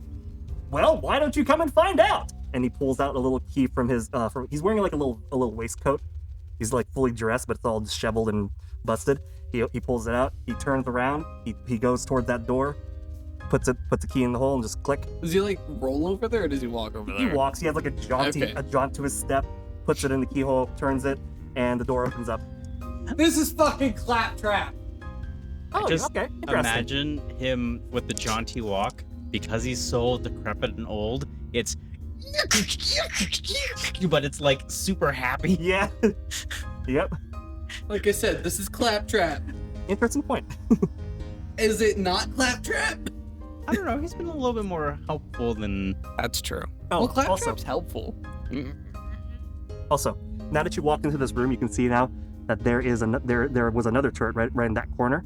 Speaker 2: Well, why don't you come and find out? And he pulls out a little key from his he's wearing like a little waistcoat. He's like fully dressed, but it's all disheveled and busted. He pulls it out. He turns around. He goes towards that door, puts the key in the hole, and just click.
Speaker 3: Does he like roll over there, or does he walk over
Speaker 2: He
Speaker 3: there?
Speaker 2: walks. He has like a jaunt to his step, puts it in the keyhole, turns it, and the door opens up.
Speaker 3: This is fucking Claptrap.
Speaker 2: Oh,
Speaker 6: Just
Speaker 2: okay. Interesting.
Speaker 6: imagine him with the jaunty walk. Because he's so decrepit and old, it's but it's like super happy.
Speaker 2: Yeah. Yep.
Speaker 3: Like I said, this is Claptrap.
Speaker 2: Interesting point.
Speaker 3: Is it not Claptrap?
Speaker 6: I don't know, he's been a little bit more helpful than...
Speaker 3: That's true.
Speaker 2: Oh,
Speaker 3: Well, Claptrap's helpful.
Speaker 2: Also, now that you walked into this room, you can see now that there was another turret right in that corner.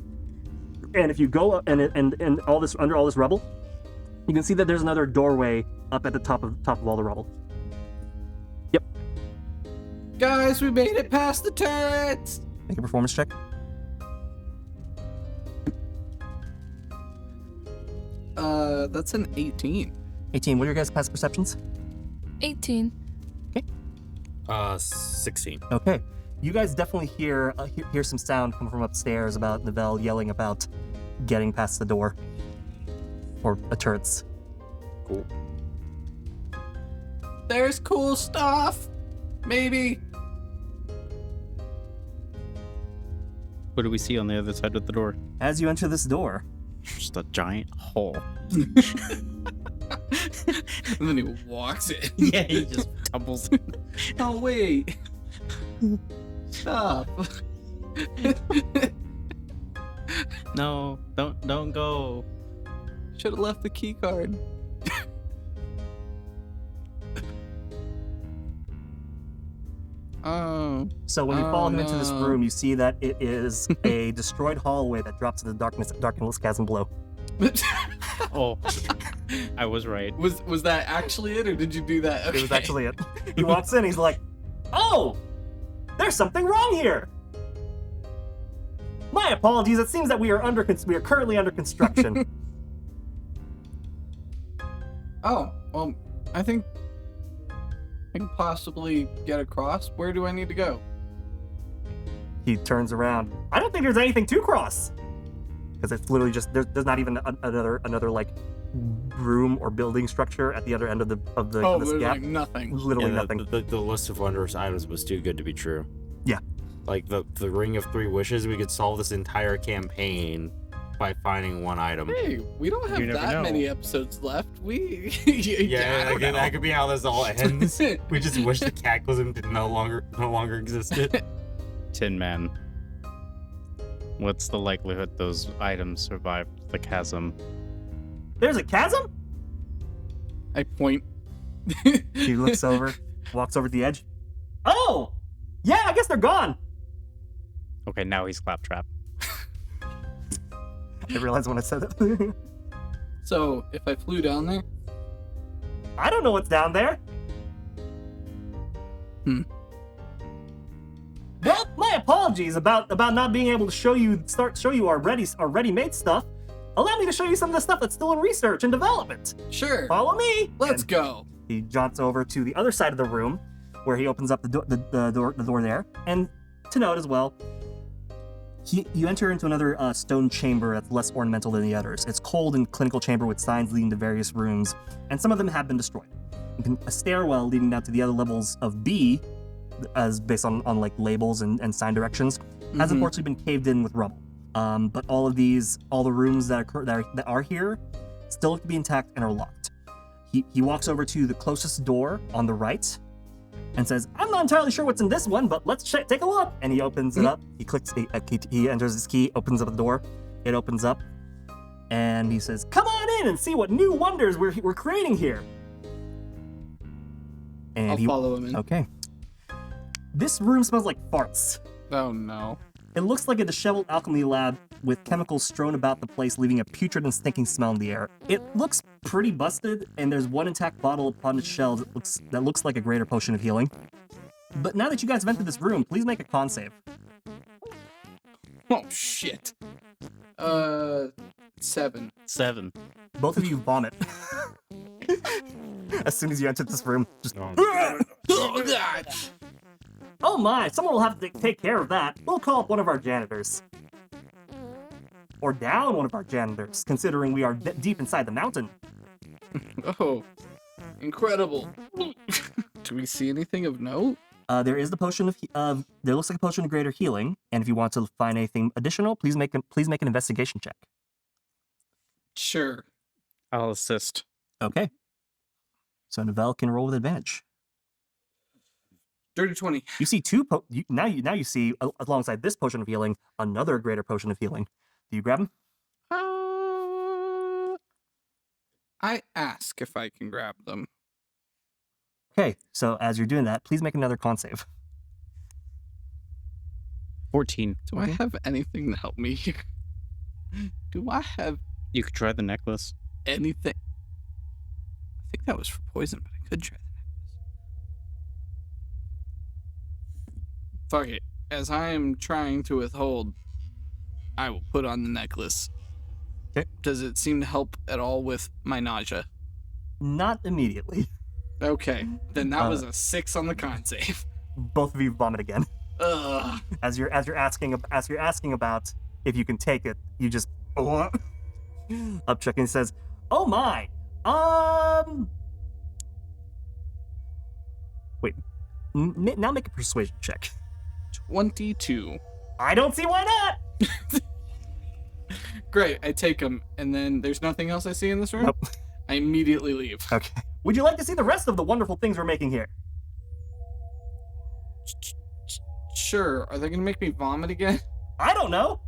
Speaker 2: And if you go up and all this under all this rubble, you can see that there's another doorway up at the top of all the rubble. Yep.
Speaker 3: Guys, we made it past the turrets.
Speaker 2: Make a performance check.
Speaker 3: That's an 18.
Speaker 2: 18. What are your guys' past perceptions?
Speaker 5: 18.
Speaker 4: 16.
Speaker 2: Okay. You guys definitely hear some sound coming from upstairs about Nivelle yelling about getting past the door. Or turrets.
Speaker 4: Cool.
Speaker 3: There's cool stuff. Maybe.
Speaker 6: What do we see on the other side of the door?
Speaker 2: As you enter this door,
Speaker 6: Just a giant hole.
Speaker 3: And then he walks it.
Speaker 6: Yeah, he just tumbles in.
Speaker 3: Oh, wait. Stop.
Speaker 6: No, don't go.
Speaker 3: Should have left the key card. Oh.
Speaker 2: so when you
Speaker 3: Oh,
Speaker 2: follow him into this
Speaker 3: no.
Speaker 2: room, you see that it is a destroyed hallway that drops into the darkness chasm below.
Speaker 6: Oh, I was right.
Speaker 3: Was that actually it, or did you do that?
Speaker 2: It was
Speaker 3: Okay.
Speaker 2: actually it. He walks in, he's like, "Oh, there's something wrong here. My apologies. It seems that we are currently under construction."
Speaker 3: Oh, well, I think I can possibly get across. Where do I need to go?
Speaker 1: He turns around. I don't think there's anything to cross. Because it's literally just, there's not even another like room or building structure at the other end of this
Speaker 3: there's
Speaker 1: gap.
Speaker 3: like nothing.
Speaker 1: Literally
Speaker 4: Yeah,
Speaker 1: nothing.
Speaker 4: The list of wondrous items was too good to be true.
Speaker 1: Yeah.
Speaker 4: Like the Ring of Three Wishes, we could solve this entire campaign by finding one item.
Speaker 3: Hey, we don't have
Speaker 6: You never
Speaker 3: that
Speaker 6: know.
Speaker 3: many episodes left.
Speaker 4: Yeah,
Speaker 3: I don't know.
Speaker 4: that could be how this all ends. We just wish the Cataclysm did no longer existed.
Speaker 6: Tin Man. What's the likelihood those items survived the chasm?
Speaker 1: There's a chasm?
Speaker 3: I point.
Speaker 1: He looks over, walks over to the edge. Oh! Yeah, I guess they're gone.
Speaker 6: Okay, now he's Claptrap.
Speaker 1: I realized when I said it.
Speaker 3: So, if I flew down there,
Speaker 1: I don't know what's down there. Well, my apologies about not being able to show you our ready-made stuff. Allow me to show you some of the stuff that's still in research and development.
Speaker 3: sure.
Speaker 1: Follow me.
Speaker 3: Let's
Speaker 1: And
Speaker 3: go.
Speaker 1: he jaunts over to the other side of the room, where he opens up the door there. And to note as well, you enter into another stone chamber that's less ornamental than the others. It's cold and clinical chamber with signs leading to various rooms, and some of them have been destroyed. A stairwell leading down to the other levels of B, as based on like labels and sign directions, has
Speaker 3: Mhm.
Speaker 1: unfortunately been caved in with rubble. But all the rooms that are here still look to be intact and are locked. He walks over to the closest door on the right and says, "I'm not entirely sure what's in this one, but let's take a look." And he opens it up. He clicks. He enters his key, opens up the door. It opens up, and he says, "Come on in and see what new wonders we're creating here." And
Speaker 3: I'll follow him in.
Speaker 1: Okay. This room smells like farts.
Speaker 3: Oh no.
Speaker 1: It looks like a disheveled alchemy lab with chemicals strewn about the place, leaving a putrid and stinking smell in the air. It looks pretty busted, and there's one intact bottle upon its shelves that looks like a greater potion of healing. But now that you guys have entered this room, please make a con save.
Speaker 3: Oh shit. 7.
Speaker 6: 7.
Speaker 1: Both of you vomit. As soon as you enter this room, just
Speaker 3: Oh god.
Speaker 1: oh my, someone will have to take care of that. We'll call up one of our janitors. Or down one of our janitors, considering we are deep inside the mountain.
Speaker 3: Oh. Incredible. Do we see anything of note?
Speaker 1: There is the potion of there looks like a potion of greater healing, and if you want to find anything additional, please make an investigation check.
Speaker 3: Sure.
Speaker 6: I'll assist.
Speaker 1: Okay. So Novell can roll with advantage.
Speaker 3: Dirty 20.
Speaker 1: You see now you see alongside this potion of healing another greater potion of healing. Do you grab him?
Speaker 3: I ask if I can grab them.
Speaker 1: Okay. So as you're doing that, please make another con save.
Speaker 6: 14.
Speaker 3: Do I have anything to help me here? Do I have
Speaker 6: You could try the necklace.
Speaker 3: anything? I think that was for poison, but I could try the necklace. Fuck it. As I am trying to withhold, I will put on the necklace.
Speaker 1: Okay.
Speaker 3: Does it seem to help at all with my nausea?
Speaker 1: Not immediately.
Speaker 3: Okay, then that was a 6 on the con save.
Speaker 1: Both of you vomit again.
Speaker 3: Ugh.
Speaker 1: As you're asking about if you can take it, you just upchuck and says, "Oh my, wait, now make a persuasion check."
Speaker 3: 22.
Speaker 1: I don't see why not.
Speaker 3: Great, I take them, and then there's nothing else I see in this room?
Speaker 1: Nope.
Speaker 3: I immediately leave.
Speaker 1: Okay. Would you like to see the rest of the wonderful things we're making here?
Speaker 3: Sure, are they gonna make me vomit again?
Speaker 1: I don't know.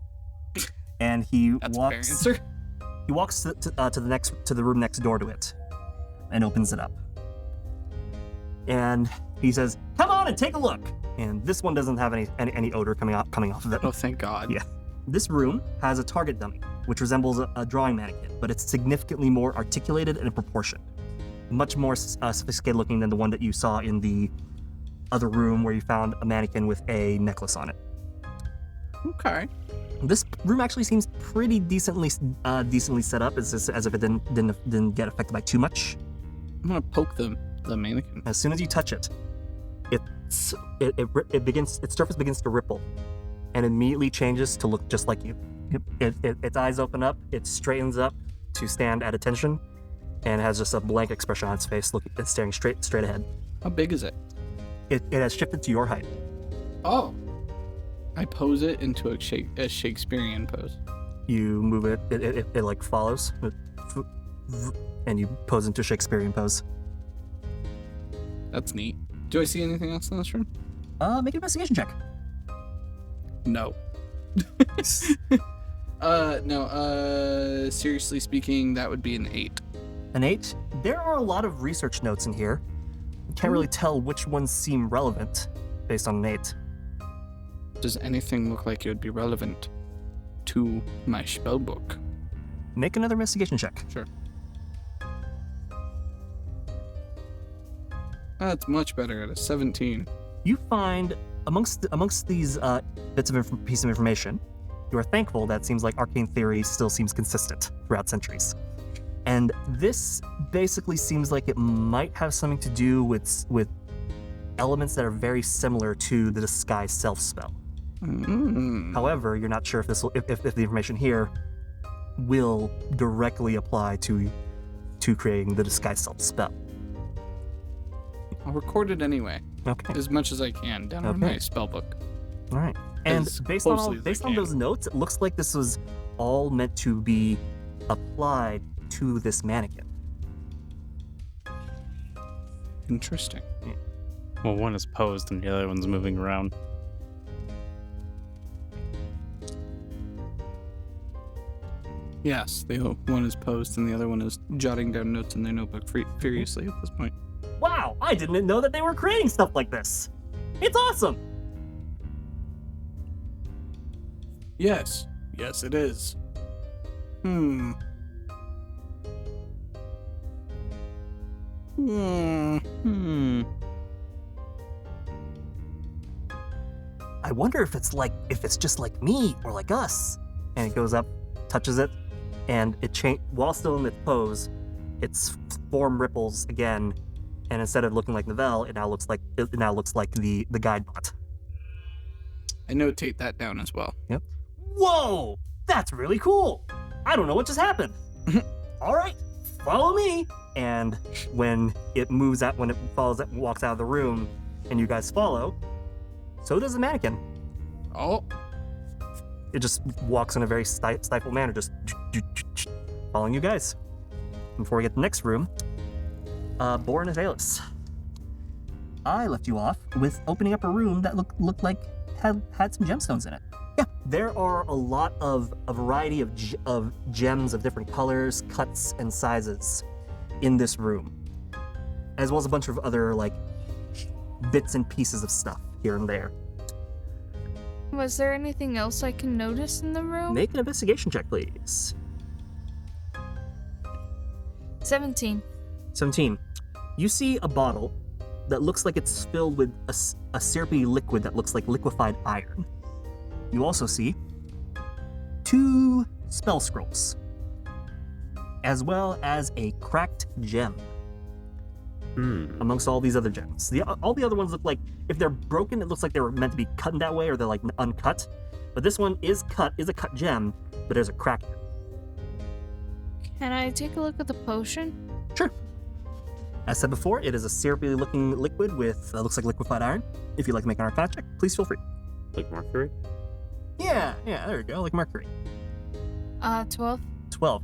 Speaker 1: And he
Speaker 3: That's a fair
Speaker 1: walks.
Speaker 3: answer.
Speaker 1: He walks to the room next door to it, and opens it up. And he says, "Come on and take a look." And this one doesn't have any odor coming off of it.
Speaker 3: Oh, thank God.
Speaker 1: Yeah. This room has a target dummy, which resembles a drawing mannequin, but it's significantly more articulated and in proportion. Much more sophisticated looking than the one that you saw in the other room where you found a mannequin with a necklace on it.
Speaker 3: Okay.
Speaker 1: This room actually seems pretty decently set up, as if it didn't get affected by too much.
Speaker 3: I'm gonna poke the mannequin.
Speaker 1: As soon as you touch it, its surface begins to ripple, and immediately changes to look just like you. Its eyes open up, it straightens up to stand at attention, and has just a blank expression on its face, it's staring straight ahead.
Speaker 3: How big is it?
Speaker 1: It has shifted to your height.
Speaker 3: Oh. I pose it into a Shakespearean pose.
Speaker 1: You move it, it like follows, and you pose into a Shakespearean pose.
Speaker 3: That's neat. Do I see anything else in this room?
Speaker 1: Make an investigation check.
Speaker 3: No. No, seriously speaking, that would be an 8.
Speaker 1: An 8? There are a lot of research notes in here. You can't really tell which ones seem relevant based on an 8.
Speaker 3: Does anything look like it would be relevant to my spell book?
Speaker 1: Make another investigation check.
Speaker 3: Sure. That's much better at a 17.
Speaker 1: You find amongst these piece of information, you are thankful that it seems like arcane theory still seems consistent throughout centuries. And this basically seems like it might have something to do with elements that are very similar to the disguise self spell.
Speaker 3: Mm.
Speaker 1: However, you're not sure if if the information here will directly apply to creating the disguise self spell.
Speaker 3: I'll record it anyway,
Speaker 1: Okay.
Speaker 3: as much as I can, down in my spell book.
Speaker 1: All right. And
Speaker 3: As
Speaker 1: based
Speaker 3: closely as I
Speaker 1: on
Speaker 3: can.
Speaker 1: those notes, it looks like this was all meant to be applied to this mannequin.
Speaker 3: Interesting.
Speaker 6: Well, one is posed and the other one's moving around.
Speaker 3: Yes, one is posed and the other one is jotting down notes in their notebook furiously at this point.
Speaker 1: Wow, I didn't know that they were creating stuff like this. It's awesome.
Speaker 3: Yes. Yes, it is. Hmm.
Speaker 1: I wonder if it's just like me or like us. And it goes up, touches it, and while still in its pose, its form ripples again, and instead of looking like Nivelle, it now looks like the guide bot.
Speaker 3: I notate that down as well.
Speaker 1: Yep. Whoa! That's really cool! I don't know what just happened. All right, follow me. And when it walks out of the room, and you guys follow, so does the mannequin.
Speaker 3: Oh.
Speaker 1: It just walks in a very stifled manner, just following you guys. Before we get to the next room, Boar and Athelas. I left you off with opening up a room that looked like had some gemstones in it. Yeah, there are a variety of gems of different colors, cuts, and sizes in this room, as well as a bunch of other bits and pieces of stuff here and there.
Speaker 5: Was there anything else I can notice in the room?
Speaker 1: Make an investigation check, please.
Speaker 5: 17.
Speaker 1: 17. You see a bottle that looks like it's filled with a syrupy liquid that looks like liquefied iron. You also see 2 spell scrolls, as well as a cracked gem. Amongst all these other gems. All the other ones look like, if they're broken, it looks like they were meant to be cut in that way, or they're uncut. But this one is a cut gem, but there's a crack in it.
Speaker 5: Can I take a look at the potion?
Speaker 1: Sure. As said before, it is a syrupy looking liquid with, looks like liquefied iron. If you'd like to make an arcana check, please feel free.
Speaker 4: Like mercury?
Speaker 1: Yeah, there we go, like mercury.
Speaker 5: 12.
Speaker 1: 12.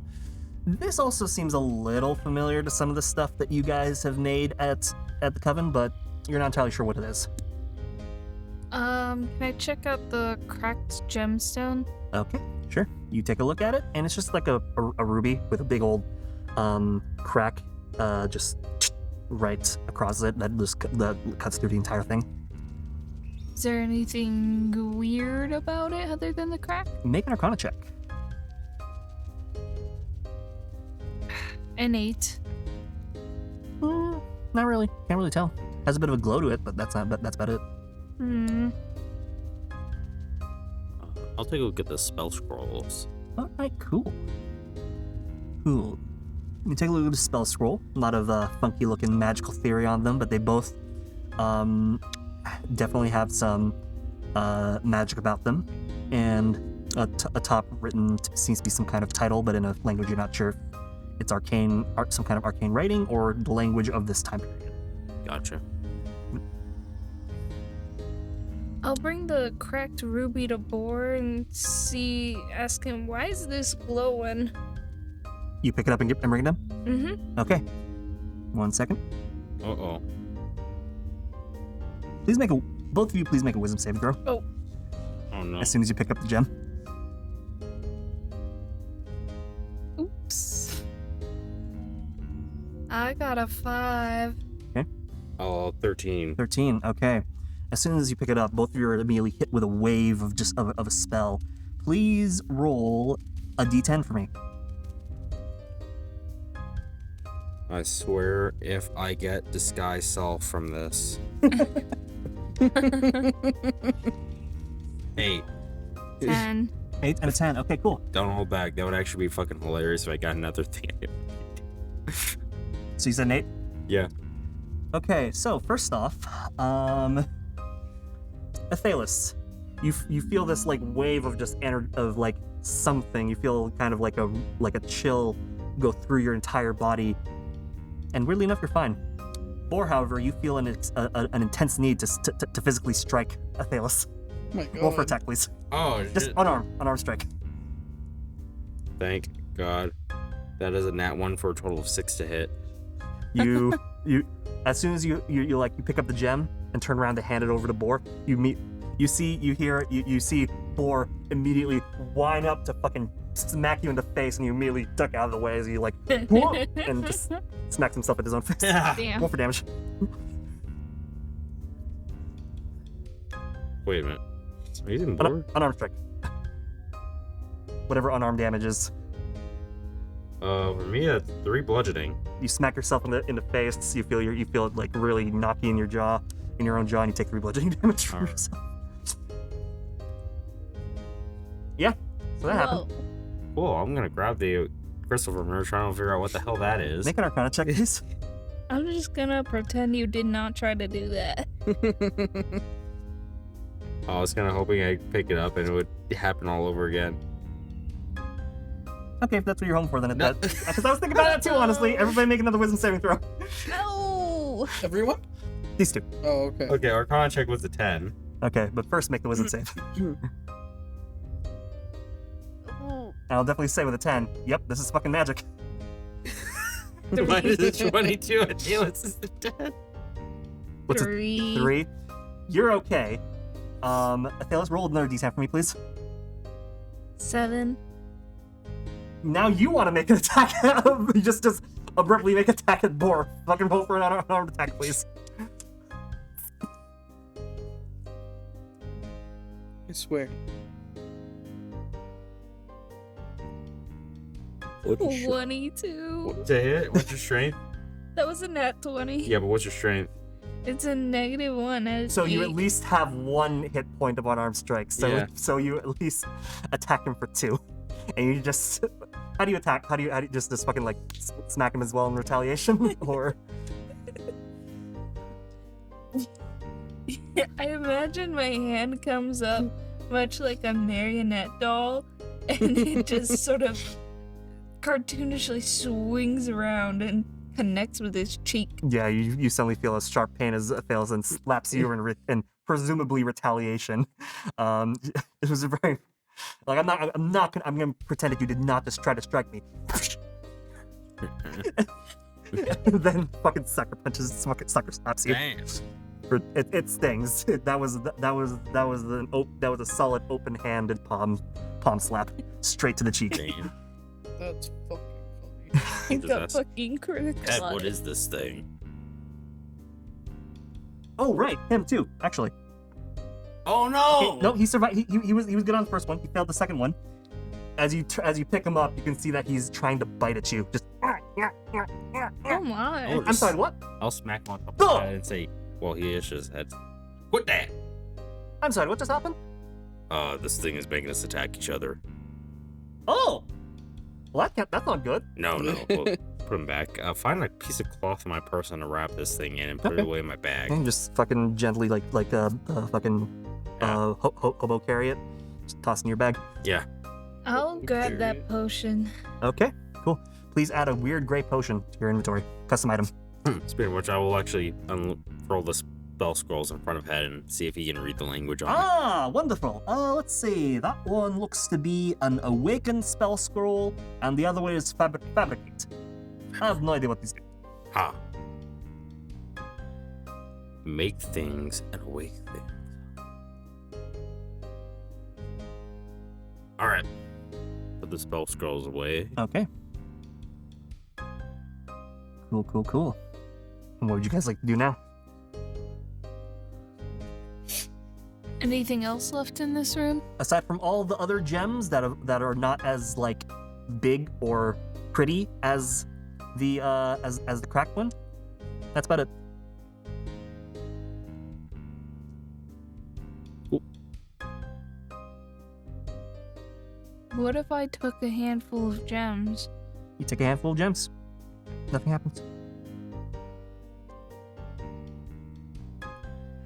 Speaker 1: This also seems a little familiar to some of the stuff that you guys have made at the Coven, but you're not entirely sure what it is.
Speaker 5: Can I check out the cracked gemstone?
Speaker 1: Okay, sure. You take a look at it, and it's just like a ruby with a big old crack just right across it that cuts through the entire thing.
Speaker 5: Is there anything weird about it other than the crack?
Speaker 1: Make an arcana check.
Speaker 5: An 8.
Speaker 1: Not really. Can't really tell. Has a bit of a glow to it, but that's about it.
Speaker 4: I'll take a look at the spell scrolls.
Speaker 1: All right, cool. Cool. You take a look at the spell scroll. A lot of funky looking magical theory on them, but they both definitely have some magic about them. And atop written seems to be some kind of title, but in a language you're not sure if it's arcane, some kind of arcane writing, or the language of this time period.
Speaker 4: Gotcha.
Speaker 5: I'll bring the cracked ruby to Boar and ask him, why is this glowing?
Speaker 1: You pick it up and bring it down?
Speaker 5: Mm-hmm.
Speaker 1: Okay. 1 second.
Speaker 4: Uh-oh.
Speaker 1: Both of you please make a wisdom saving throw
Speaker 4: Oh no.
Speaker 1: as soon as you pick up the gem.
Speaker 5: Oops. I got a 5.
Speaker 4: Oh, 13.
Speaker 1: 13, okay. As soon as you pick it up, both of you are immediately hit with a wave of of a spell. Please roll a d10 for me.
Speaker 4: I swear if I get disguise self from this. 8.
Speaker 5: 10.
Speaker 1: 8 and a 10, okay, cool.
Speaker 4: Don't hold back. That would actually be fucking hilarious if I got another thing.
Speaker 1: So you said an 8?
Speaker 4: Yeah.
Speaker 1: Okay, so first off, Athelas, you feel this like wave of just of like something. You feel kind of like a chill go through your entire body, and weirdly enough, you're fine. Or, however, you feel an intense need to physically strike Athelas.
Speaker 3: Oh my god.
Speaker 1: Roll for attack, please.
Speaker 4: Oh,
Speaker 1: Just
Speaker 4: shit.
Speaker 1: unarmed strike.
Speaker 4: Thank God. That is a nat 1 for a total of 6 to hit.
Speaker 1: You as soon as you pick up the gem and turn around to hand it over to Boar, you see Boar immediately whine up to fucking smack you in the face, and you immediately duck out of the way as you and just smacks himself at his own face.
Speaker 5: Damn.
Speaker 1: Roll for damage.
Speaker 4: Wait a minute. Are you using board?
Speaker 1: Unarmed strike. Whatever unarmed damage is.
Speaker 4: For me, that's 3 bludgeoning.
Speaker 1: You smack yourself in the face. You feel it like really knocky in your own jaw, and you take 3 bludgeoning damage from
Speaker 4: Alright.
Speaker 1: yourself. Yeah, so that happened.
Speaker 4: Cool, I'm gonna grab the crystal from her, trying to figure out what the hell that is.
Speaker 1: Make an Arcana check, please.
Speaker 5: I'm just gonna pretend you did not try to do that.
Speaker 4: I was kind of hoping I'd pick it up and it would happen all over again.
Speaker 1: Okay, if that's what you're home for, then because I was thinking about that too, honestly. Everybody make another wisdom saving throw.
Speaker 5: No!
Speaker 3: Everyone?
Speaker 1: These two.
Speaker 3: Oh, okay.
Speaker 4: Okay, Arcana check was a 10.
Speaker 1: Okay, but first make the wisdom save.
Speaker 5: Ooh.
Speaker 1: I'll definitely say with a 10, yep, this is fucking magic.
Speaker 4: Mine is a 22 and Athelas is a 10.
Speaker 1: What's
Speaker 5: 3.
Speaker 1: 3? You're okay. Athelas, roll another d10 for me, please.
Speaker 5: 7.
Speaker 1: Now you want to make an attack. You just abruptly make an attack at Boar. Fucking roll for an unarmed attack, please.
Speaker 3: I swear.
Speaker 4: What's your
Speaker 5: 22.
Speaker 4: to hit? What's your strength?
Speaker 5: That was a nat 20.
Speaker 4: Yeah, but what's your strength?
Speaker 5: It's a -1 out of
Speaker 1: So you
Speaker 5: 8.
Speaker 1: at least have 1 hit point of unarmed strike. So
Speaker 4: Yeah.
Speaker 1: so you at least attack him for 2. And you just how do you attack? How do you just fucking like smack him as well in retaliation? Or
Speaker 5: I imagine my hand comes up much like a marionette doll, and it just sort of cartoonishly swings around and connects with his cheek.
Speaker 1: yeah, you suddenly feel a sharp pain as it fails and slaps you in presumably retaliation. It was a very I'm gonna pretend that you did not just try to strike me. Then fucking sucker slaps you.
Speaker 4: Damn.
Speaker 1: It stings. That was a solid open-handed palm slap straight to the cheek.
Speaker 4: Damn.
Speaker 3: That's fucking
Speaker 5: I
Speaker 4: does
Speaker 5: got
Speaker 4: that-
Speaker 5: fucking critical.
Speaker 4: Ed, what is this thing?
Speaker 1: Oh right, him too. Actually,
Speaker 4: Oh no!
Speaker 1: no, he survived. He was good on the first one. He failed the second one. As you pick him up, you can see that he's trying to bite at you. Just.
Speaker 5: Oh my.
Speaker 4: Oh,
Speaker 1: I'm sorry. What?
Speaker 4: I'll smack him on top of
Speaker 1: Oh!
Speaker 4: his head and say, well, he is his head. Quit that!
Speaker 1: I'm sorry. What just happened?
Speaker 4: This thing is making us attack each other.
Speaker 1: Oh. Well, that's not good.
Speaker 4: No. Well, put them back. Find a piece of cloth in my person to wrap this thing in and put it
Speaker 1: Okay.
Speaker 4: away in my bag.
Speaker 1: And just fucking gently, like fucking
Speaker 4: Yeah.
Speaker 1: hobo carry it. Just toss it in your bag.
Speaker 4: Yeah.
Speaker 5: I'll grab that potion.
Speaker 1: Okay, cool. Please add a weird gray potion to your inventory. Custom item.
Speaker 4: Speaking of which, I will actually unroll the spell scrolls in front of Head and see if he can read the language on it.
Speaker 1: Ah, wonderful. Let's see. That one looks to be an awakened spell scroll, and the other one is fabricate. I have no idea what these do.
Speaker 4: Ha. Make things and awake things. Alright. Put the spell scrolls away.
Speaker 1: Okay. Cool. And what would you guys like to do now?
Speaker 5: Anything else left in this room?
Speaker 1: Aside from all the other gems that are not as like big or pretty as the as the cracked one, that's about it.
Speaker 5: What if I took a handful of gems?
Speaker 1: You take a handful of gems. Nothing happens.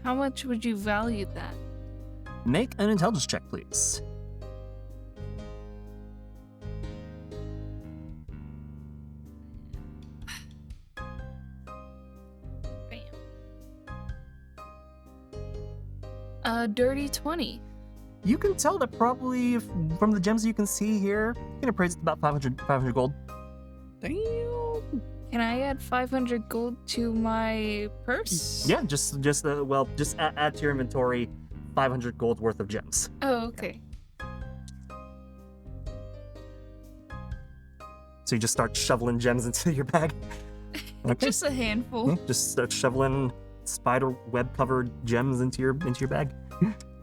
Speaker 5: How much would you value that?
Speaker 1: Make an intelligence check, please.
Speaker 5: Bam. Dirty 20.
Speaker 1: You can tell that probably from the gems you can see here, you can appraise it about 500 gold.
Speaker 3: Damn.
Speaker 5: Can I add 500 gold to my purse?
Speaker 1: Yeah, just add to your inventory 500 gold worth of gems.
Speaker 5: Oh, okay.
Speaker 1: So you just start shoveling gems into your bag. Okay.
Speaker 5: Just a handful.
Speaker 1: Yeah, just start shoveling spider web covered gems into your bag.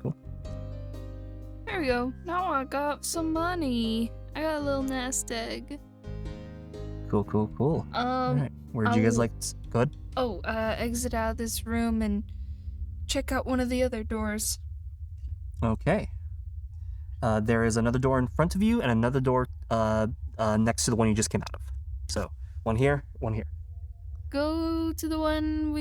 Speaker 1: Cool.
Speaker 5: There we go. Now I got some money. I got a little nest egg.
Speaker 1: Cool. All right. Where would you guys
Speaker 5: I'll-
Speaker 1: like to go ahead?
Speaker 5: Oh, exit out of this room and check out one of the other doors.
Speaker 1: Okay. There is another door in front of you and another door next to the one you just came out of. So one here, one here.
Speaker 5: Go to the one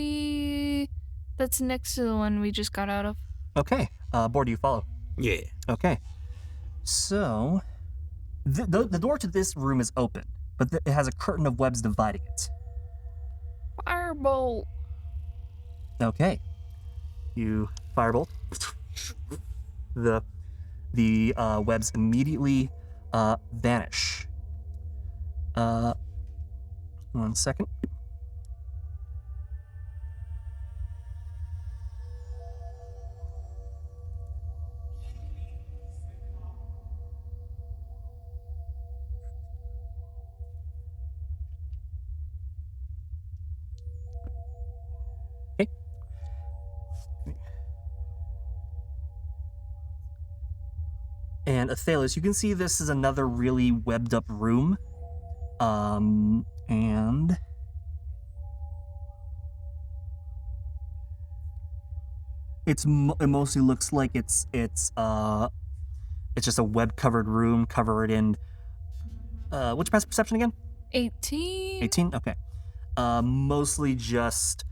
Speaker 5: that's next to the one we just got out of.
Speaker 1: Okay. Board, do you follow?
Speaker 4: Yeah.
Speaker 1: Okay. So the door to this room is open, but it has a curtain of webs dividing it.
Speaker 5: Firebolt.
Speaker 1: Okay. You firebolt. The webs immediately vanish. 1 second. Okay. And Athelas, you can see this is another really webbed up room. And it mostly looks like it's just a web covered room covered in what's your perception again?
Speaker 5: 18.
Speaker 1: 18? Okay. Mostly just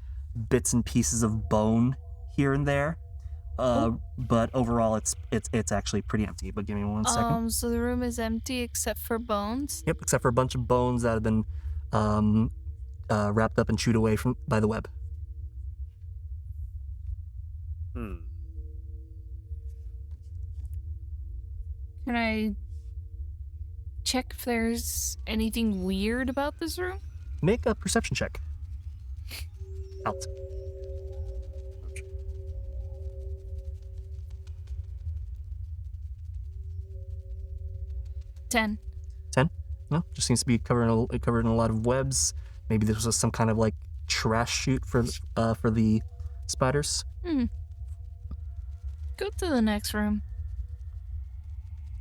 Speaker 1: bits and pieces of bone here and there. But overall it's actually pretty empty. But give me 1 second.
Speaker 5: So the room is empty except for bones.
Speaker 1: Yep, except for a bunch of bones that have been wrapped up and chewed away by the web.
Speaker 5: Can I check if there's anything weird about this room?
Speaker 1: Make a perception check. Out.
Speaker 5: Ten.
Speaker 1: 10? No, just seems to be covered in a lot of webs. Maybe this was some kind of like trash chute for the spiders.
Speaker 5: Go to the next room.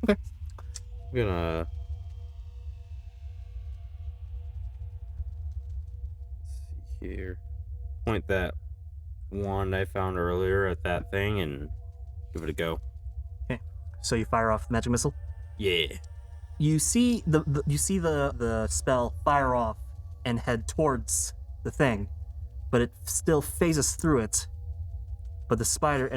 Speaker 4: I'm gonna see here. Point that wand I found earlier at that thing and give it a go.
Speaker 1: Okay, so you fire off the magic missile.
Speaker 4: Yeah.
Speaker 1: You see the spell fire off, and head towards the thing, but it still phases through it. But the spider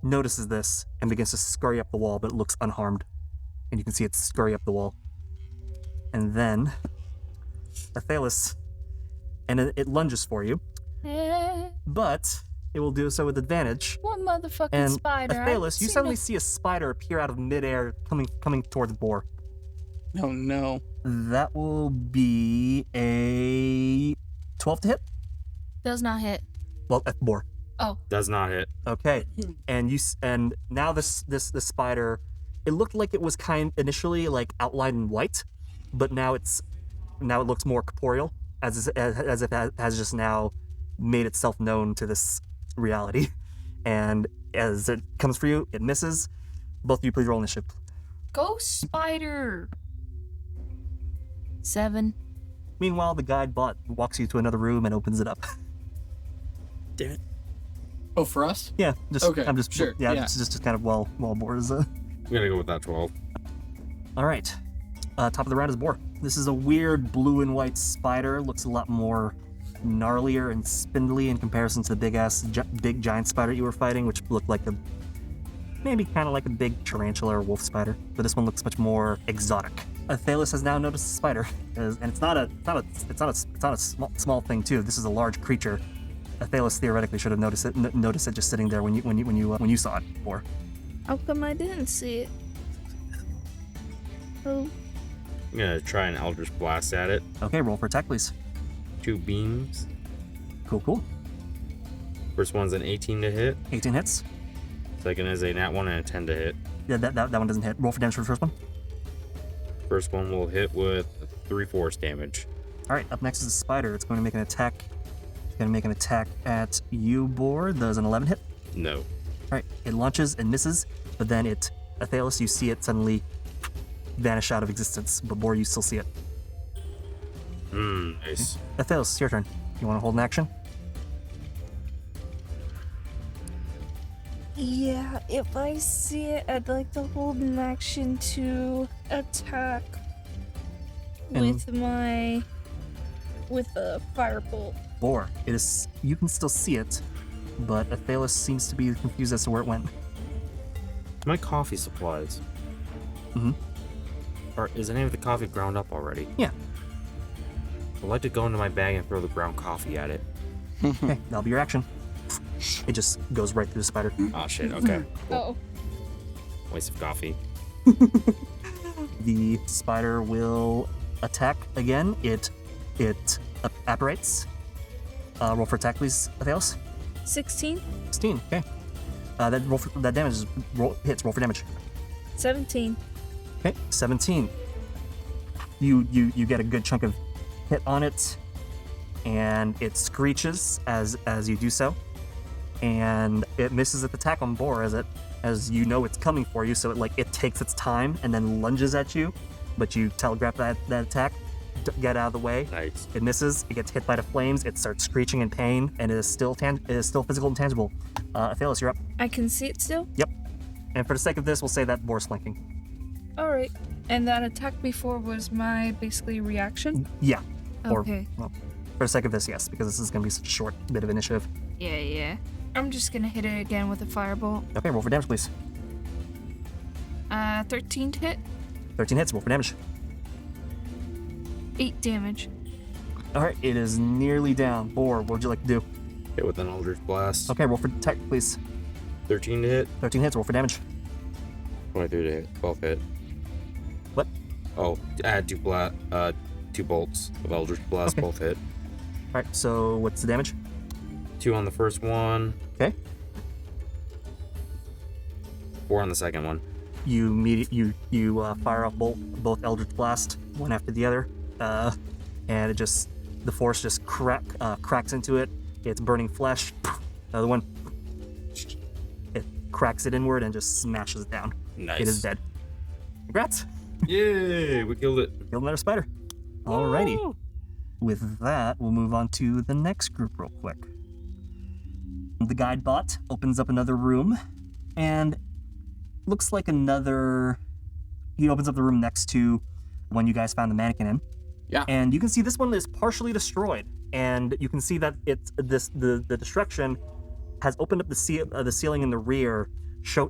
Speaker 1: notices this and begins to scurry up the wall, but it looks unharmed. And you can see it scurry up the wall. And then Athelas, and it lunges for you, but it will do so with advantage.
Speaker 5: What motherfucking
Speaker 1: And
Speaker 5: spider?
Speaker 1: Athelas, you suddenly see a spider appear out of midair coming towards Boar.
Speaker 3: Oh no.
Speaker 1: That will be a 12 to hit?
Speaker 5: Does not hit.
Speaker 1: Well, Boar.
Speaker 5: Oh,
Speaker 4: Does not hit.
Speaker 1: Okay. And now this spider, it looked like it was initially like outlined in white, but now it looks more corporeal, as if it has just now made itself known to this reality. And as it comes for you, it misses. Both of you please roll initiative.
Speaker 5: go spider. 7.
Speaker 1: Meanwhile, the guide bot walks you to another room and opens it up.
Speaker 2: Damn it.
Speaker 3: Oh, for us?
Speaker 1: Yeah, just
Speaker 3: Okay,
Speaker 1: I'm just
Speaker 3: sure,
Speaker 1: yeah,
Speaker 3: yeah.
Speaker 1: just kind of well Boar is.
Speaker 4: I'm gonna go with that 12.
Speaker 1: All right, top of the round is Boar. This is a weird blue and white spider. Looks a lot more gnarlier and spindly in comparison to the big giant spider you were fighting, which looked like maybe kind of like a big tarantula or wolf spider. But this one looks much more exotic. Athelas has now noticed the spider, and it's not a small thing too. This is a large creature. Athelas theoretically should have noticed it just sitting there when you saw it before.
Speaker 5: How come I didn't see it? Oh,
Speaker 4: I'm gonna try an Eldritch Blast at it.
Speaker 1: Okay, roll for attack, please.
Speaker 4: 2 beams.
Speaker 1: Cool.
Speaker 4: First one's an 18 to hit.
Speaker 1: 18 hits.
Speaker 4: Second is a nat 1 and a 10 to hit.
Speaker 1: Yeah, that one doesn't hit. Roll for damage for the first one.
Speaker 4: First one will hit with 3 force damage.
Speaker 1: All right, up next is the spider. It's going to make an attack. It's going to make an attack at you, Boar. Does an 11 hit?
Speaker 4: No.
Speaker 1: All right, it launches and misses, but then Athelas, you see it suddenly vanish out of existence, but Boar, you still see it.
Speaker 4: Nice.
Speaker 1: Athelas, it's your turn. You want to hold an action?
Speaker 5: yeah. If I see it, I'd like to hold an action to attack with a firebolt.
Speaker 1: Boar, you can still see it, but Athelas seems to be confused as to where it went.
Speaker 4: My coffee supplies.
Speaker 1: Mhm.
Speaker 4: Or is any of the coffee ground up already?
Speaker 1: Yeah.
Speaker 4: I'd like to go into my bag and throw the ground coffee at it.
Speaker 1: Okay, that'll be your action. It just goes right through the spider.
Speaker 4: Oh shit, okay.
Speaker 5: Oh,
Speaker 4: Cool. Waste of coffee.
Speaker 1: The spider will attack again. It apparates. Roll for attack, please, Athelas.
Speaker 5: 16,
Speaker 1: 16. Okay. That damage hits. Roll for damage.
Speaker 5: 17.
Speaker 1: Okay. 17. You get a good chunk of hit on it, and it screeches as you do so, and it misses at the attack on Boar as you know it's coming for you. So it takes its time and then lunges at you, but you telegraph that attack. Get out of the way.
Speaker 4: Nice.
Speaker 1: It misses. It gets hit by the flames. It starts screeching in pain, and it is still physical and tangible. Athelas, you're up.
Speaker 5: I can see it still?
Speaker 1: Yep. And for the sake of this, we'll say that Boar's flanking.
Speaker 5: Alright. And that attack before was my basically reaction?
Speaker 1: Yeah.
Speaker 5: Okay.
Speaker 1: Well, for the sake of this, yes, because this is going to be such a short bit of initiative.
Speaker 5: Yeah. I'm just gonna hit it again with a firebolt.
Speaker 1: Okay, roll for damage, please.
Speaker 5: 13 to hit,
Speaker 1: 13 hits. Roll for damage.
Speaker 5: 8 damage.
Speaker 1: All right, it is nearly down. Boar, what would you like to do?
Speaker 4: Hit with an Eldritch Blast.
Speaker 1: Okay, roll for attack, please.
Speaker 4: 13 to hit.
Speaker 1: 13 hits. Roll for damage.
Speaker 4: 23 to hit. 12 hit.
Speaker 1: What?
Speaker 4: Oh, add 2 bolts of Eldritch Blast.
Speaker 1: Okay.
Speaker 4: Both hit.
Speaker 1: All right, so what's the damage?
Speaker 4: 2 on the first one.
Speaker 1: Okay.
Speaker 4: 4 on the second one.
Speaker 1: You fire off both Eldritch Blast, one after the other, and the force just cracks into it. It's burning flesh. Another one. It cracks it inward and just smashes it down.
Speaker 4: Nice.
Speaker 1: It is dead. Congrats!
Speaker 4: Yay! We killed it.
Speaker 1: Killed another spider. Alrighty.
Speaker 4: Woo!
Speaker 1: With that, we'll move on to the next group real quick. The guide bot opens up another room, and looks like he opens up the room next to one you guys found the mannequin in,
Speaker 3: Yeah.
Speaker 1: And you can see this one is partially destroyed, and you can see that the destruction has opened up the ceiling in the rear,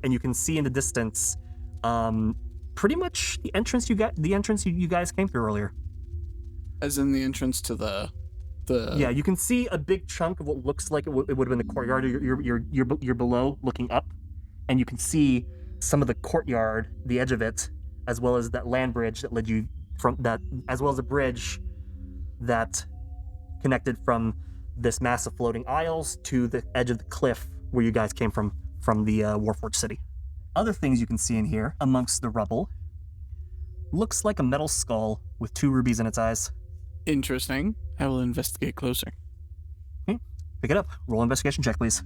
Speaker 1: and you can see in the distance, pretty much the entrance you guys came through earlier.
Speaker 3: As in the entrance to the.
Speaker 1: Yeah, you can see a big chunk of what looks like it would have been the courtyard. You're below, looking up, and you can see some of the courtyard, the edge of it, as well as that land bridge that led you from that, as well as a bridge that connected from this massive floating aisles to the edge of the cliff where you guys came from the Warforged city. Other things you can see in here amongst the rubble looks like a metal skull with 2 rubies in its eyes.
Speaker 3: Interesting. I will investigate closer.
Speaker 1: Okay. Pick it up. Roll investigation check, please.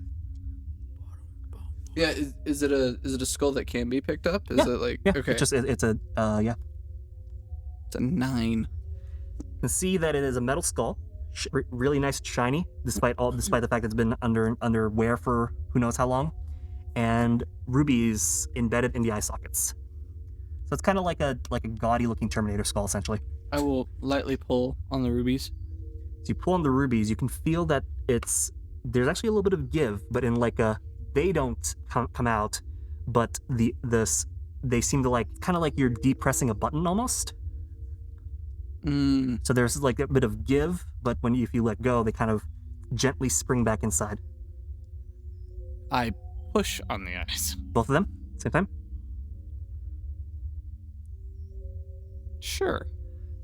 Speaker 3: Yeah, is it a skull that can be picked up? Is it like okay?
Speaker 1: It's a yeah.
Speaker 3: It's a 9.
Speaker 1: You can see that it is a metal skull, really nice and shiny, despite the fact it's been under wear for who knows how long, and rubies embedded in the eye sockets. So it's kind of like a gaudy looking Terminator skull, essentially.
Speaker 3: I will lightly pull on the rubies.
Speaker 1: So you pull on the rubies, you can feel that there's actually a little bit of give, but in like they don't come out, but they seem to kind of like you're depressing a button almost. So there's like a bit of give, but if you let go, they kind of gently spring back inside.
Speaker 3: I push on the eyes.
Speaker 1: Both of them, same time.
Speaker 3: Sure.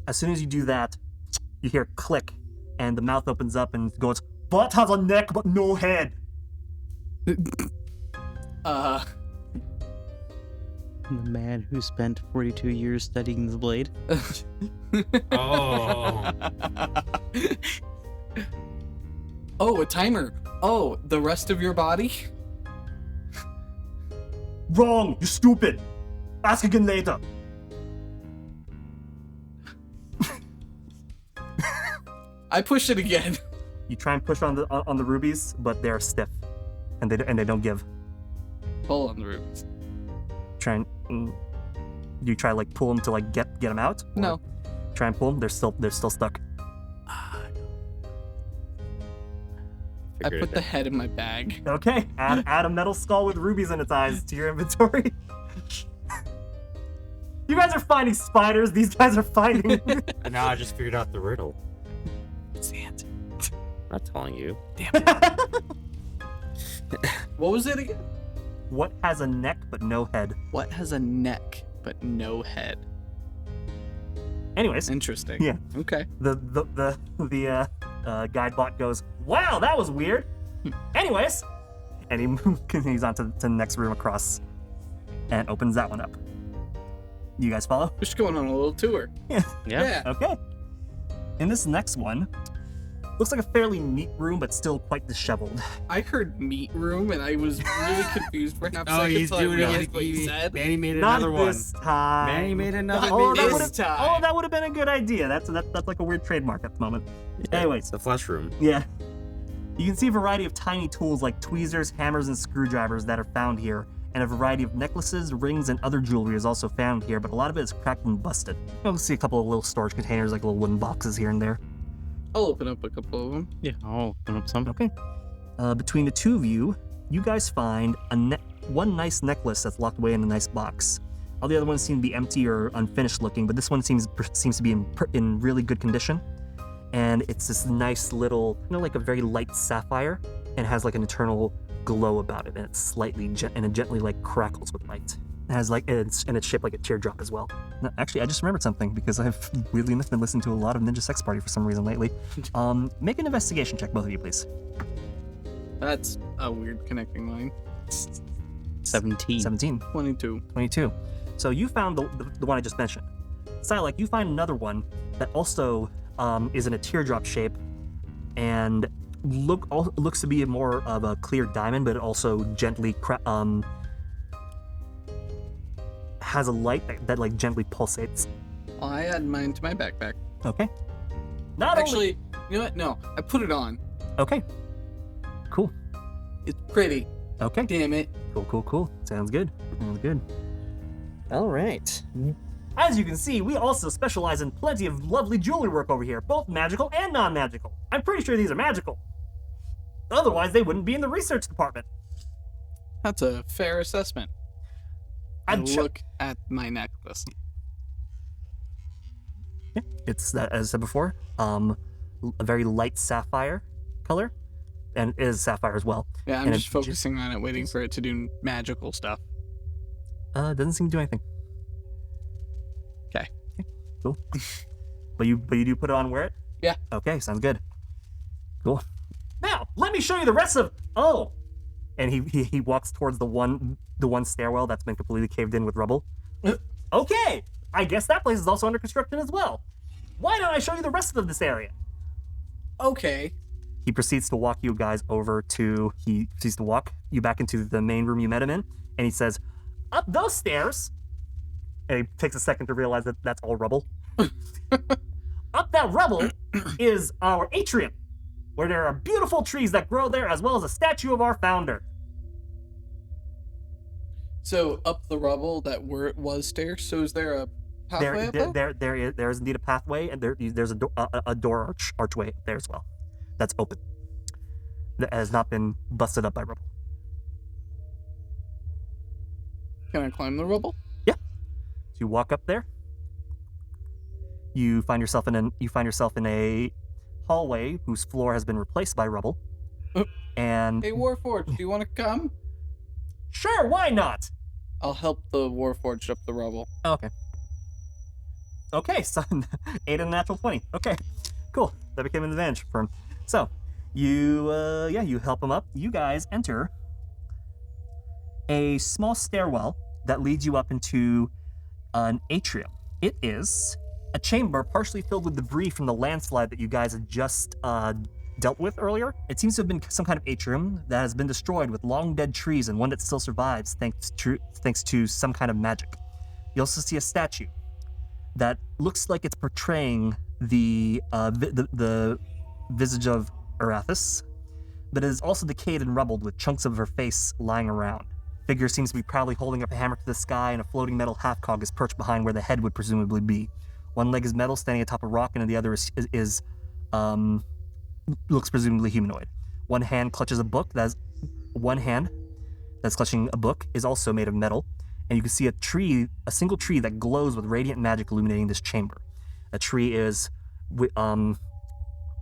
Speaker 1: As soon as you do that, you hear a click, and the mouth opens up and goes, "Butt has a neck but no head."
Speaker 6: The man who spent 42 years studying the blade.
Speaker 4: Oh.
Speaker 3: Oh, a timer. Oh, the rest of your body?
Speaker 1: Wrong, you stupid. Ask again later.
Speaker 3: I push it again.
Speaker 1: You try and push on the rubies, but they are stiff, and they don't give.
Speaker 3: Pull on the rubies.
Speaker 1: You try like pull them to like get them out? Or
Speaker 3: No.
Speaker 1: Try and pull them. They're still stuck.
Speaker 3: I put the head in my bag.
Speaker 1: Okay. Add a metal skull with rubies in its eyes to your inventory. You guys are finding spiders. These guys are finding.
Speaker 4: And now I just figured out the riddle.
Speaker 3: It's the answer.
Speaker 4: I'm not telling you.
Speaker 3: Damn it. What was it again?
Speaker 1: What has a neck but no head?
Speaker 3: What has a neck but no head?
Speaker 1: Anyways.
Speaker 3: Interesting.
Speaker 1: Yeah.
Speaker 3: Okay.
Speaker 1: The guide bot goes, "Wow, that was weird." Anyways, and he continues on to the next room across, and opens that one up. You guys follow?
Speaker 3: We're just going on a little tour.
Speaker 6: Yeah.
Speaker 1: Okay. In this next one, looks like a fairly neat room, but still quite disheveled.
Speaker 3: I heard meat room and I was really confused for half a
Speaker 4: Oh,
Speaker 3: second.
Speaker 4: he's
Speaker 3: till I
Speaker 4: doing it.
Speaker 3: realized what you said.
Speaker 4: Manny made
Speaker 1: Not
Speaker 4: another one.
Speaker 1: this time.
Speaker 4: Manny made another
Speaker 3: Not
Speaker 4: one.
Speaker 3: this time.
Speaker 1: that would have been a good idea. That's like a weird trademark at the moment.
Speaker 4: Yeah,
Speaker 1: Anyways.
Speaker 4: it's the flesh room.
Speaker 1: Yeah. You can see a variety of tiny tools like tweezers, hammers, and screwdrivers that are found here, and a variety of necklaces, rings, and other jewelry is also found here, but a lot of it is cracked and busted. You'll see a couple of little storage containers, like little wooden boxes here and there.
Speaker 3: I'll open up a couple of them.
Speaker 6: Yeah. I'll open up some.
Speaker 1: Okay. Between the two of you, you guys find one nice necklace that's locked away in a nice box. All the other ones seem to be empty or unfinished looking, but this one seems to be in really good condition. And it's this nice little, like a very light sapphire, and has like an eternal glow about it, and it's slightly and it gently like crackles with light. It has it's shaped like a teardrop as well. No, actually, I just remembered something because I've weirdly enough been listening to a lot of Ninja Sex Party for some reason lately. Make an investigation check, both of you, please.
Speaker 3: That's a weird connecting line.
Speaker 6: 17.
Speaker 1: 17.
Speaker 3: 22.
Speaker 1: 22. So you found the one I just mentioned. Silek, you find another one that also is in a teardrop shape, and looks to be more of a clear diamond, but it also gently has a light that like gently pulsates.
Speaker 3: I add mine to my backpack.
Speaker 1: Okay.
Speaker 3: Actually, you know what? No, I put it on.
Speaker 1: Okay. Cool.
Speaker 3: It's pretty.
Speaker 1: Okay.
Speaker 3: Damn it.
Speaker 1: Cool. Sounds good. All right.
Speaker 2: As you can see, we also specialize in plenty of lovely jewelry work over here, both magical and non-magical. I'm pretty sure these are magical. Otherwise, they wouldn't be in the research department.
Speaker 3: That's a fair assessment. I
Speaker 2: I'm
Speaker 3: look at my necklace.
Speaker 2: Yeah, it's, as I said before, a very light sapphire color, and it is sapphire as well.
Speaker 3: Yeah, I'm
Speaker 2: And
Speaker 3: just
Speaker 2: it
Speaker 3: focusing on it, waiting for it to do magical stuff.
Speaker 2: Doesn't seem to do anything.
Speaker 3: Okay.
Speaker 2: Cool. But you do put it on, wear it?
Speaker 3: Yeah.
Speaker 2: Okay, sounds good. Cool. Now, let me show you the rest of... Oh! And he walks towards the one stairwell that's been completely caved in with rubble. Okay! I guess that place is also under construction as well. Why don't I show you the rest of this area?
Speaker 3: Okay.
Speaker 2: He proceeds to walk you guys over to... He proceeds to walk you back into the main room you met him in, and he says, up those stairs... And he takes a second to realize that that's all rubble. Up that rubble is our atrium, where there are beautiful trees that grow there, as well as a statue of our founder.
Speaker 3: So up the rubble that was stairs. So is there a pathway up there?
Speaker 2: There is indeed a pathway, and there's a door archway there as well. That's open. That has not been busted up by rubble.
Speaker 3: Can I climb the rubble?
Speaker 2: So you walk up there. You find yourself in a hallway whose floor has been replaced by rubble. And
Speaker 3: Hey, Warforged, do you want to come?
Speaker 2: sure, why not?
Speaker 3: I'll help the Warforged up the rubble.
Speaker 2: Okay. Okay, son. 8 and a natural 20. Okay, cool. That became an advantage for him. So, you help him up. You guys enter a small stairwell that leads you up into an atrium. It is a chamber partially filled with debris from the landslide that you guys had just dealt with earlier. It seems to have been some kind of atrium that has been destroyed with long dead trees and one that still survives thanks to some kind of magic. You also see a statue that looks like it's portraying the visage of Erathis, but it is also decayed and rubbled with chunks of her face lying around. Figure seems to be proudly holding up a hammer to the sky, and a floating metal half-cog is perched behind where the head would presumably be. One leg is metal, standing atop a rock, and the other looks presumably humanoid. One hand clutches a book. One hand that's clutching a book is also made of metal, and you can see a single tree that glows with radiant magic illuminating this chamber. A tree is in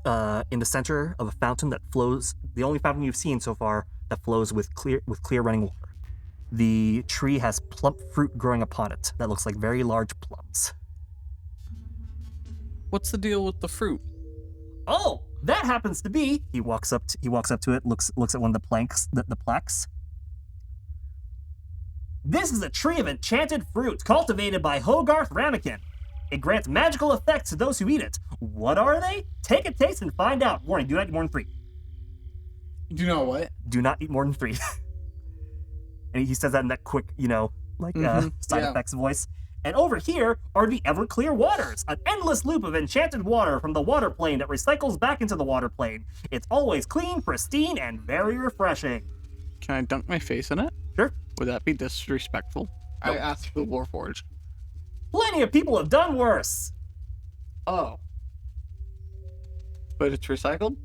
Speaker 2: the center of a fountain that flows, the only fountain you've seen so far that flows with clear running water. The tree has plump fruit growing upon it that looks like very large plums.
Speaker 3: What's the deal with the fruit?
Speaker 2: Oh, that happens to be. He walks up to it, looks at one of the planks, the plaques. This is a tree of enchanted fruit cultivated by Hogarth Ramekin. It grants magical effects to those who eat it. What are they? Take a taste and find out. Warning, do not eat more than 3.
Speaker 3: Do you know what?
Speaker 2: Do not eat more than 3. And he says that in that quick, side effects voice. And over here are the Everclear Waters, an endless loop of enchanted water from the water plane that recycles back into the water plane. It's always clean, pristine, and very refreshing.
Speaker 3: Can I dunk my face in it?
Speaker 2: Sure.
Speaker 3: Would that be disrespectful?
Speaker 2: Nope.
Speaker 3: I asked the Warforged.
Speaker 2: Plenty of people have done worse.
Speaker 3: Oh. But it's recycled?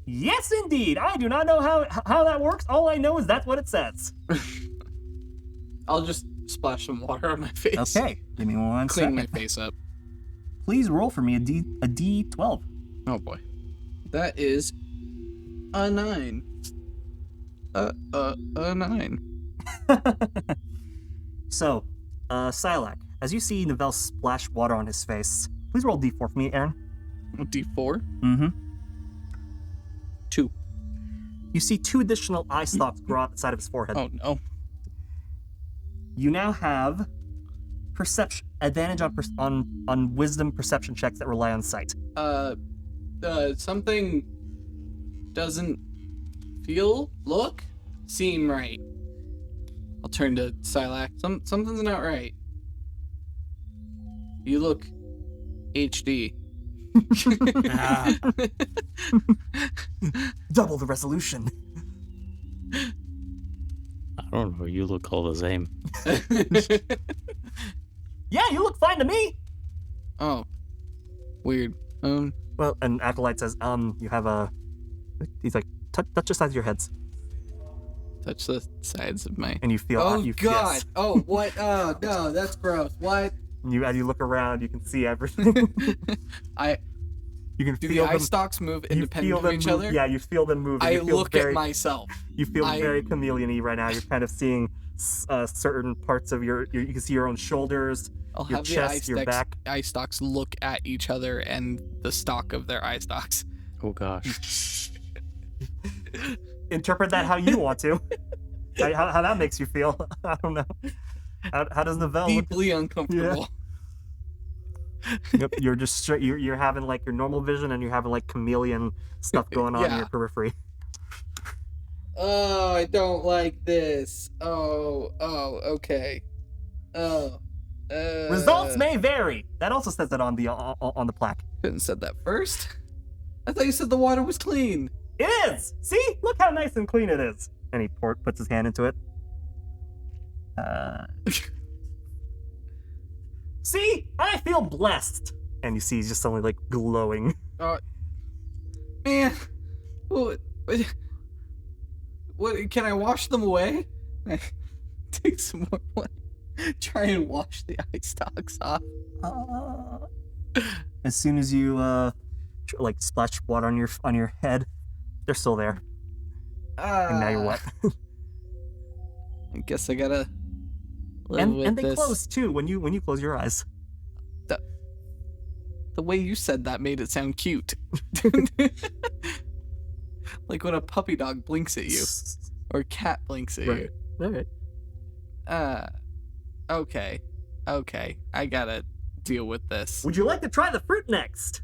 Speaker 2: Yes, indeed. I do not know how that works. All I know is that's what it says.
Speaker 3: I'll just splash some water on my face.
Speaker 2: Okay, give me one
Speaker 3: Clean
Speaker 2: second.
Speaker 3: my face up.
Speaker 2: Please roll for me a D12.
Speaker 3: Oh boy. That is a 9. A 9.
Speaker 2: So, Silak, as you see Novell splash water on his face, please roll D4 for me, Aaron.
Speaker 3: A D4?
Speaker 2: Mm-hmm.
Speaker 3: 2.
Speaker 2: You see 2 additional eye stalks grow out the side of his forehead.
Speaker 3: Oh no.
Speaker 2: You now have perception advantage on wisdom perception checks that rely on sight.
Speaker 3: Something doesn't seem right. I'll turn to Silak. Something's not right. You look HD.
Speaker 2: Double the resolution.
Speaker 4: I don't know. You look all the same.
Speaker 1: Yeah, you look fine to me.
Speaker 3: Oh, weird.
Speaker 1: Well, and Acolyte says, you have a... He's like, touch the sides of your heads.
Speaker 3: Touch the sides of my...
Speaker 1: And you feel...
Speaker 3: Oh,
Speaker 1: you,
Speaker 3: God.
Speaker 1: yes.
Speaker 3: Oh, what? Oh, no, that's gross. What?
Speaker 1: As you look around, you can see everything. You can
Speaker 3: Do
Speaker 1: feel
Speaker 3: the eye
Speaker 1: them...
Speaker 3: stalks move
Speaker 1: You
Speaker 3: independent
Speaker 1: feel
Speaker 3: of
Speaker 1: them
Speaker 3: each
Speaker 1: move,
Speaker 3: other?
Speaker 1: Yeah, you feel them move.
Speaker 3: I
Speaker 1: You feel
Speaker 3: look
Speaker 1: very,
Speaker 3: at myself.
Speaker 1: You feel very chameleon-y right now. You're kind of seeing certain parts of your... You can see your own shoulders,
Speaker 3: I'll
Speaker 1: your
Speaker 3: have
Speaker 1: chest,
Speaker 3: the
Speaker 1: your back.
Speaker 3: eye stalks look at each other and the stalk of their eye stalks.
Speaker 6: Oh gosh.
Speaker 1: Interpret that how you want to. How that makes you feel. I don't know. How does Novell look?
Speaker 3: Deeply uncomfortable.
Speaker 1: Yep, you're just straight. You're having like your normal vision, and you're having like chameleon stuff going on in
Speaker 3: Yeah.
Speaker 1: your periphery.
Speaker 3: Oh, I don't like this. Oh, okay. Oh.
Speaker 1: Results may vary. That also says that on the plaque.
Speaker 3: Couldn't said that first. I thought you said the water was clean.
Speaker 1: It is. See, look how nice and clean it is. And he puts his hand into it. See, I feel blessed. And you see he's just suddenly like glowing.
Speaker 3: Man, what? Can I wash them away? Take some more water. Try and wash the eye stalks off.
Speaker 1: As soon as you like splash water on your head, they're still there. And now you're wet.
Speaker 3: I guess I gotta live with
Speaker 1: and they
Speaker 3: this.
Speaker 1: close too when you close your eyes.
Speaker 3: The way you said that made it sound cute. Like when a puppy dog blinks at you. Or a cat blinks at you.
Speaker 1: Alright.
Speaker 3: Okay. I gotta deal with this.
Speaker 1: Would you like to try the fruit next?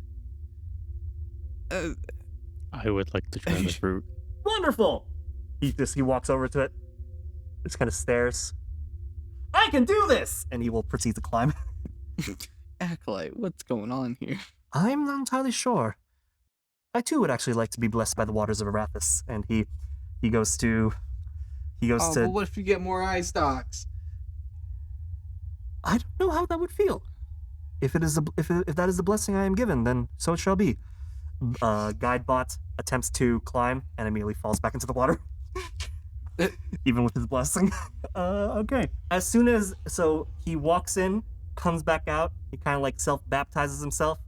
Speaker 6: I would like to try the fruit.
Speaker 1: Wonderful! He walks over to it. Just kind of stares. I can do this! And he will proceed to climb.
Speaker 3: Acolyte, what's going on here?
Speaker 1: I'm not entirely sure. I too would actually like to be blessed by the waters of Erathis. And he goes to...
Speaker 3: But what if you get more eye stalks?
Speaker 1: I don't know how that would feel. If that is the blessing I am given, then so it shall be. Guidebot attempts to climb and immediately falls back into the water. Even with his blessing. Okay. As soon as he walks in, comes back out, he kind of like self-baptizes himself,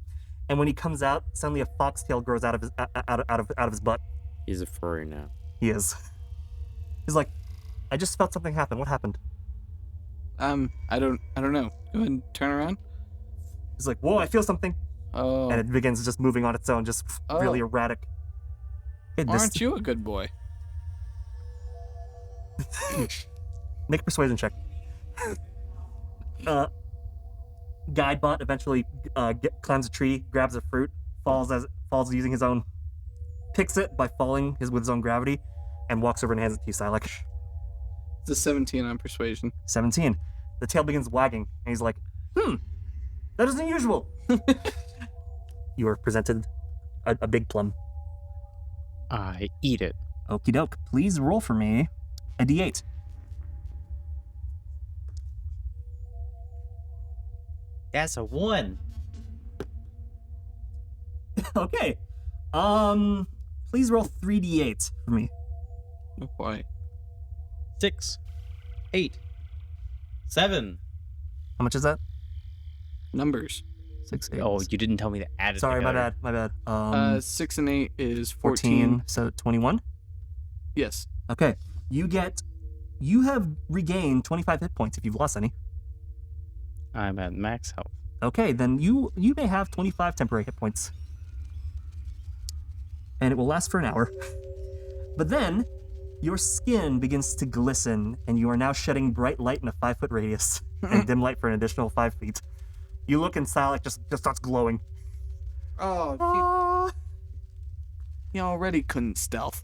Speaker 1: and when he comes out, suddenly a foxtail grows out of his butt.
Speaker 4: He's a furry now.
Speaker 1: He is. He's like, I just felt something happen. What happened?
Speaker 3: I don't know. Go ahead and turn around.
Speaker 1: He's like, whoa, I feel something.
Speaker 3: Oh.
Speaker 1: And it begins just moving on its own, just really erratic. Hey,
Speaker 3: Aren't you a good boy?
Speaker 1: Make a persuasion check. Guidebot eventually climbs a tree, grabs a fruit, falls using his own, picks it by falling with his own gravity, and walks over and hands it to you, Silac.
Speaker 3: It's a 17 on persuasion.
Speaker 1: 17. The tail begins wagging, and he's like, that is unusual. You are presented a big plum.
Speaker 6: I eat it.
Speaker 1: Okie doke. Please roll for me a d8.
Speaker 7: That's a 1.
Speaker 1: Okay. Please roll 3d8 for me.
Speaker 3: Oh boy.
Speaker 7: 6, 8, 7.
Speaker 1: How much is that?
Speaker 3: Numbers.
Speaker 1: 6, 8.
Speaker 6: Oh, you didn't tell me to add it
Speaker 1: Sorry,
Speaker 6: together.
Speaker 1: my bad.
Speaker 3: 6 and 8 is 14.
Speaker 1: So 21?
Speaker 3: Yes.
Speaker 1: Okay. You have regained 25 hit points if you've lost any.
Speaker 6: I'm at max health.
Speaker 1: Okay, then you may have 25 temporary hit points. And it will last for an hour. But then, your skin begins to glisten, and you are now shedding bright light in a 5-foot radius, and dim light for an additional 5 feet. You look and Silac just starts glowing.
Speaker 3: Oh, he already couldn't stealth.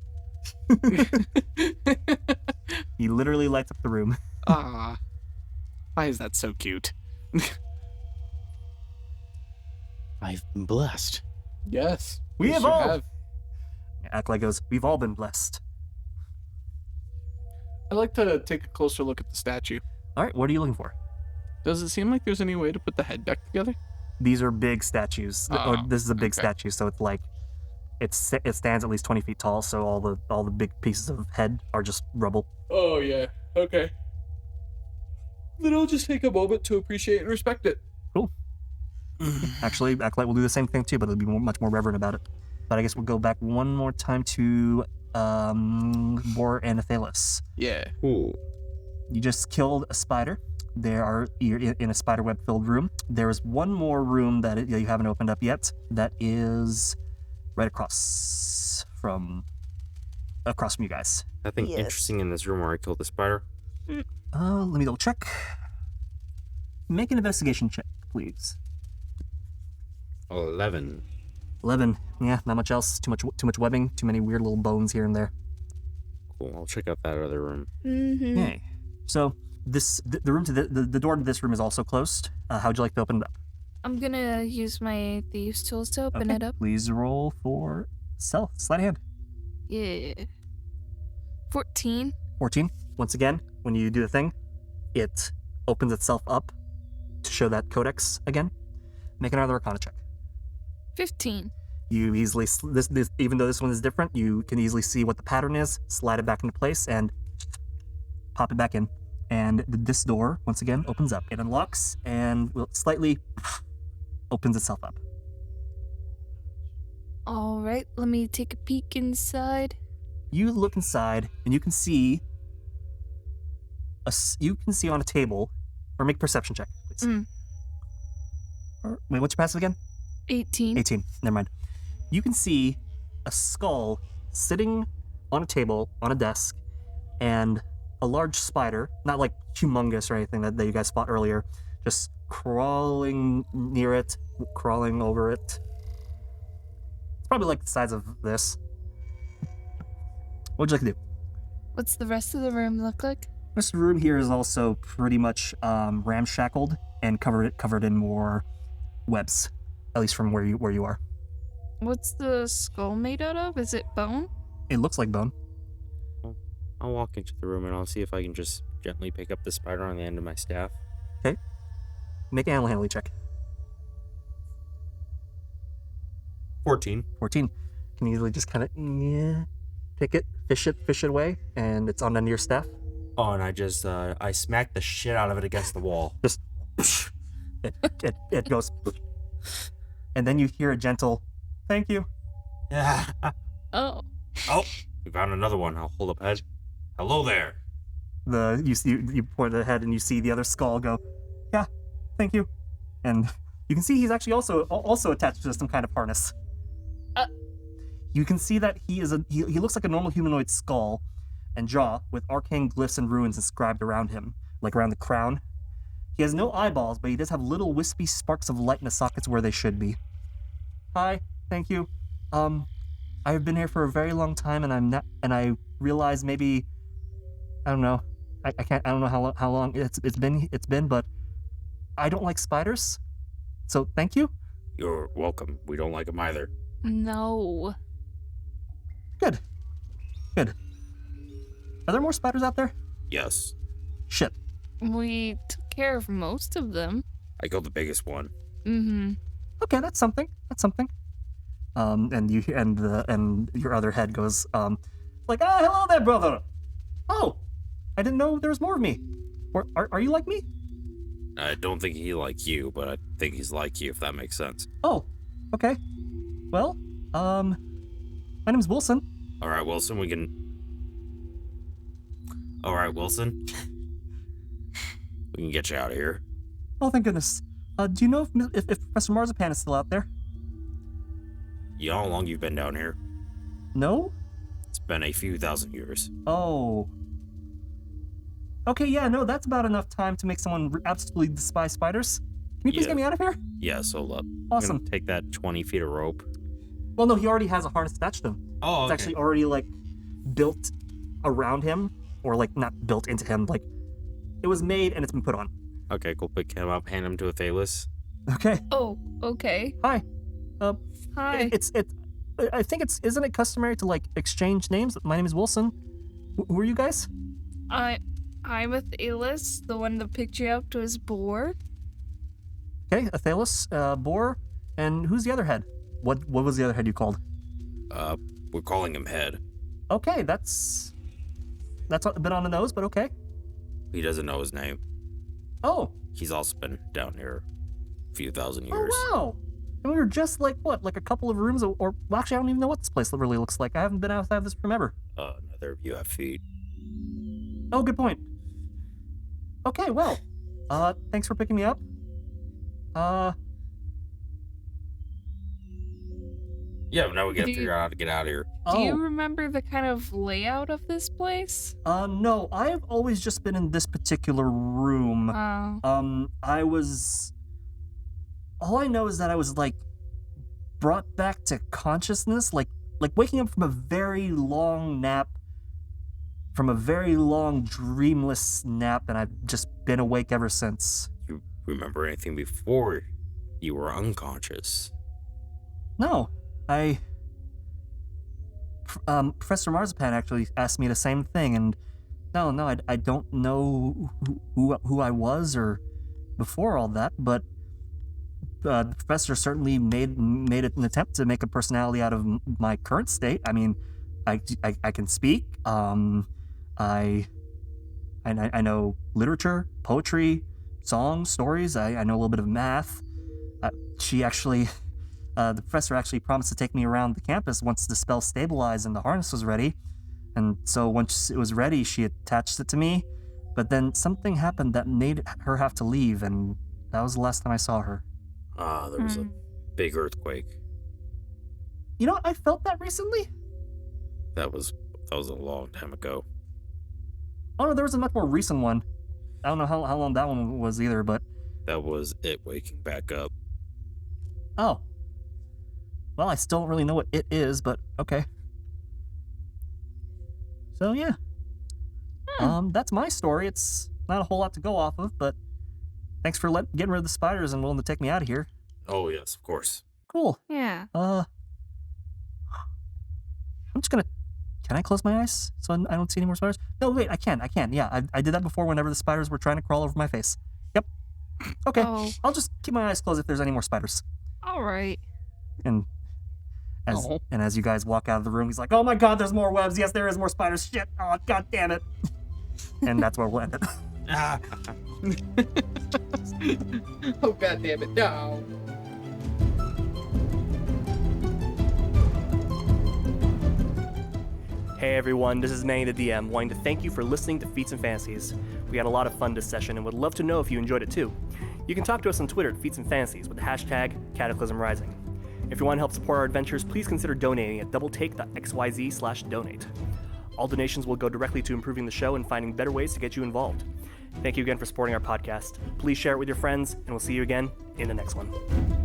Speaker 1: He literally lights up the room.
Speaker 3: Why is that so cute?
Speaker 6: I've been blessed.
Speaker 3: Yes.
Speaker 1: We
Speaker 3: yes,
Speaker 1: have
Speaker 3: you
Speaker 1: all. Acolyte goes, we've all been blessed.
Speaker 3: I'd like to take a closer look at the statue.
Speaker 1: All right, what are you looking for?
Speaker 3: Does it seem like there's any way to put the head back together?
Speaker 1: These are big statues. Or
Speaker 3: Oh,
Speaker 1: this is a big
Speaker 3: okay.
Speaker 1: statue, so it's like it stands at least 20 feet tall. So all the big pieces of head are just rubble.
Speaker 3: Oh, yeah. Okay. Then I'll just take a moment to appreciate and respect it.
Speaker 1: Cool. Actually, Acolyte will do the same thing too, but it'll be much more reverent about it. But I guess we'll go back one more time to Bor and Athelas.
Speaker 3: Yeah.
Speaker 4: Cool.
Speaker 1: You just killed a spider. You're in a spiderweb-filled room. There is one more room that you haven't opened up yet. That is right across from you guys.
Speaker 4: Nothing
Speaker 5: Yes.
Speaker 4: interesting in this room where I killed the spider.
Speaker 1: Let me double check. Make an investigation check, please.
Speaker 4: 11.
Speaker 1: 11. Yeah, not much else. Too much webbing. Too many weird little bones here and there.
Speaker 4: Cool. I'll check out that other room.
Speaker 5: Mm-hmm.
Speaker 1: Okay. So the room to the door to this room is also closed. How'd you like to open it up?
Speaker 5: I'm gonna use my thieves' tools to open
Speaker 1: Okay.
Speaker 5: it up.
Speaker 1: Please roll for stealth. Sleight of hand.
Speaker 5: Yeah. 14.
Speaker 1: 14. Once again, when you do the thing, it opens itself up to show that codex again. Make another Arcana check.
Speaker 5: 15.
Speaker 1: You easily this even though this one is different, you can easily see what the pattern is. Slide it back into place and pop it back in. And this door once again opens up. It unlocks and will slightly opens itself up.
Speaker 5: All right, let me take a peek inside.
Speaker 1: You look inside and you can see on a table, or make a perception check, please. Wait, what's your passive again?
Speaker 5: 18.
Speaker 1: 18. Never mind. You can see a skull sitting on a table on a desk, and a large spider, not like humongous or anything that you guys fought earlier, just crawling near it, crawling over it. It's probably like the size of this. What would you like to do?
Speaker 5: What's the rest of the room look like?
Speaker 1: This room here is also pretty much ramshackled and covered in more webs, at least from where you are.
Speaker 5: What's the skull made out of? Is it bone?
Speaker 1: It looks like bone.
Speaker 4: I'll walk into the room and I'll see if I can just gently pick up the spider on the end of my staff.
Speaker 1: Make an animal handling check.
Speaker 4: 14.
Speaker 1: 14. Can you easily just kind of pick it, fish it away, and it's on under your staff.
Speaker 4: Oh, and I just, I smacked the shit out of it against the wall.
Speaker 1: Just it goes, and then you hear a gentle, "Thank you."
Speaker 4: Yeah.
Speaker 5: Oh.
Speaker 4: Oh, we found another one. I'll hold up head. Hello there.
Speaker 1: You point ahead and you see the other skull go, "Yeah, thank you," and you can see he's actually also attached to some kind of harness. You can see that he looks like a normal humanoid skull and jaw with arcane glyphs and runes inscribed around him, like around the crown. He has no eyeballs, but he does have little wispy sparks of light in the sockets where they should be. "Hi, thank you. I've been here for a very long time, and I realize maybe, I don't know, I don't know how long it's been, but I don't like spiders, so thank you."
Speaker 4: You're welcome. We don't like them either.
Speaker 5: No.
Speaker 1: Good. Are there more spiders out there?
Speaker 4: Yes.
Speaker 1: Shit.
Speaker 5: We took care of most of them.
Speaker 4: I killed the biggest one.
Speaker 5: Mm-hmm.
Speaker 1: Okay, that's something. And your other head goes, like, hello there, brother. Oh, I didn't know there was more of me. Or are you like me?
Speaker 4: I don't think he like you, but I think he's like you, if that makes sense.
Speaker 1: Oh, okay. Well, my name's Wilson.
Speaker 4: All right, Wilson, All right, Wilson. We can get you out of here.
Speaker 1: Oh, thank goodness. Do you know if Professor Marzipan is still out there?
Speaker 4: You know how long you've been down here?
Speaker 1: No?
Speaker 4: It's been a few thousand years.
Speaker 1: Oh. Okay, yeah, no, that's about enough time to make someone absolutely despise spiders. Can you please
Speaker 4: Yeah.
Speaker 1: get me out of here?
Speaker 4: Yes, hold up.
Speaker 1: Awesome.
Speaker 4: I'm gonna take that 20 feet of rope.
Speaker 1: Well, no, he already has a harness attached to him.
Speaker 4: Oh,
Speaker 1: It's actually already, like, built around him, or, like, not built into him. Like, it was made and it's been put on.
Speaker 4: Okay, cool. Pick him up, hand him to Athelas.
Speaker 1: Okay.
Speaker 5: Oh, okay.
Speaker 1: Hi.
Speaker 5: Hi.
Speaker 1: I think isn't it customary to, like, exchange names? My name is Wilson. Who are you guys?
Speaker 5: I'm Athelas, the one that picked you up to his boar.
Speaker 1: Okay, Athelas, Boar, and who's the other head? What was the other head you called?
Speaker 4: We're calling him Head.
Speaker 1: Okay, that's a bit on the nose, but okay.
Speaker 4: He doesn't know his name.
Speaker 1: Oh,
Speaker 4: He's also been down here a few thousand years.
Speaker 1: oh wow! And we were just like a couple of rooms, or well, actually, I don't even know what this place really looks like. I haven't been outside of this room ever.
Speaker 4: Neither of you have feet.
Speaker 1: Oh, good point. Okay, well, thanks for picking me up.
Speaker 4: Yeah, now we gotta
Speaker 5: Do you-
Speaker 4: figure out how to get out of here.
Speaker 5: Do you
Speaker 1: Oh,
Speaker 5: remember the kind of layout of this place?
Speaker 1: no, I have always just been in this particular room.
Speaker 5: Oh.
Speaker 1: All I know is that I was like brought back to consciousness, like waking up from a very long nap, from a very long dreamless nap, and I've just been awake ever since.
Speaker 4: You remember anything before you were unconscious?
Speaker 1: No, Professor Marzipan actually asked me the same thing, and no, I don't know who I was or before all that, but the professor certainly made an attempt to make a personality out of my current state. I mean, I can speak. I know literature, poetry, songs, stories. I know a little bit of math. The professor actually promised to take me around the campus once the spell stabilized and the harness was ready. And so once it was ready, she attached it to me. But then something happened that made her have to leave, and that was the last time I saw her.
Speaker 4: There was a big earthquake.
Speaker 1: You know, I felt that recently.
Speaker 4: That was a long time ago.
Speaker 1: Oh no, there was a much more recent one. I don't know how long that one was either, but
Speaker 4: That was it waking back up.
Speaker 1: oh. Well, I still don't really know what it is, but okay. So yeah. That's my story. It's not a whole lot to go off of, but thanks for getting rid of the spiders and willing to take me out of here.
Speaker 4: Oh yes, of course.
Speaker 1: Cool.
Speaker 5: Yeah.
Speaker 1: I'm just gonna. Can I close my eyes so I don't see any more spiders? No, wait, I can. Yeah, I did that before whenever the spiders were trying to crawl over my face. Yep. Okay.
Speaker 5: Oh.
Speaker 1: I'll just keep my eyes closed if there's any more spiders.
Speaker 5: All right.
Speaker 1: And as you guys walk out of the room, he's like, "Oh my God, there's more webs. Yes, there is more spiders. Shit. Oh God damn it." And that's where we'll end it.
Speaker 3: Oh god damn it, no.
Speaker 2: Hey everyone, this is Manny the DM, wanting to thank you for listening to Feats and Fantasies. We had a lot of fun this session and would love to know if you enjoyed it too. You can talk to us on Twitter at Feats and Fantasies with the hashtag Cataclysm Rising. If you want to help support our adventures, please consider donating at doubletake.xyz/donate. All donations will go directly to improving the show and finding better ways to get you involved. Thank you again for supporting our podcast. Please share it with your friends, and we'll see you again in the next one.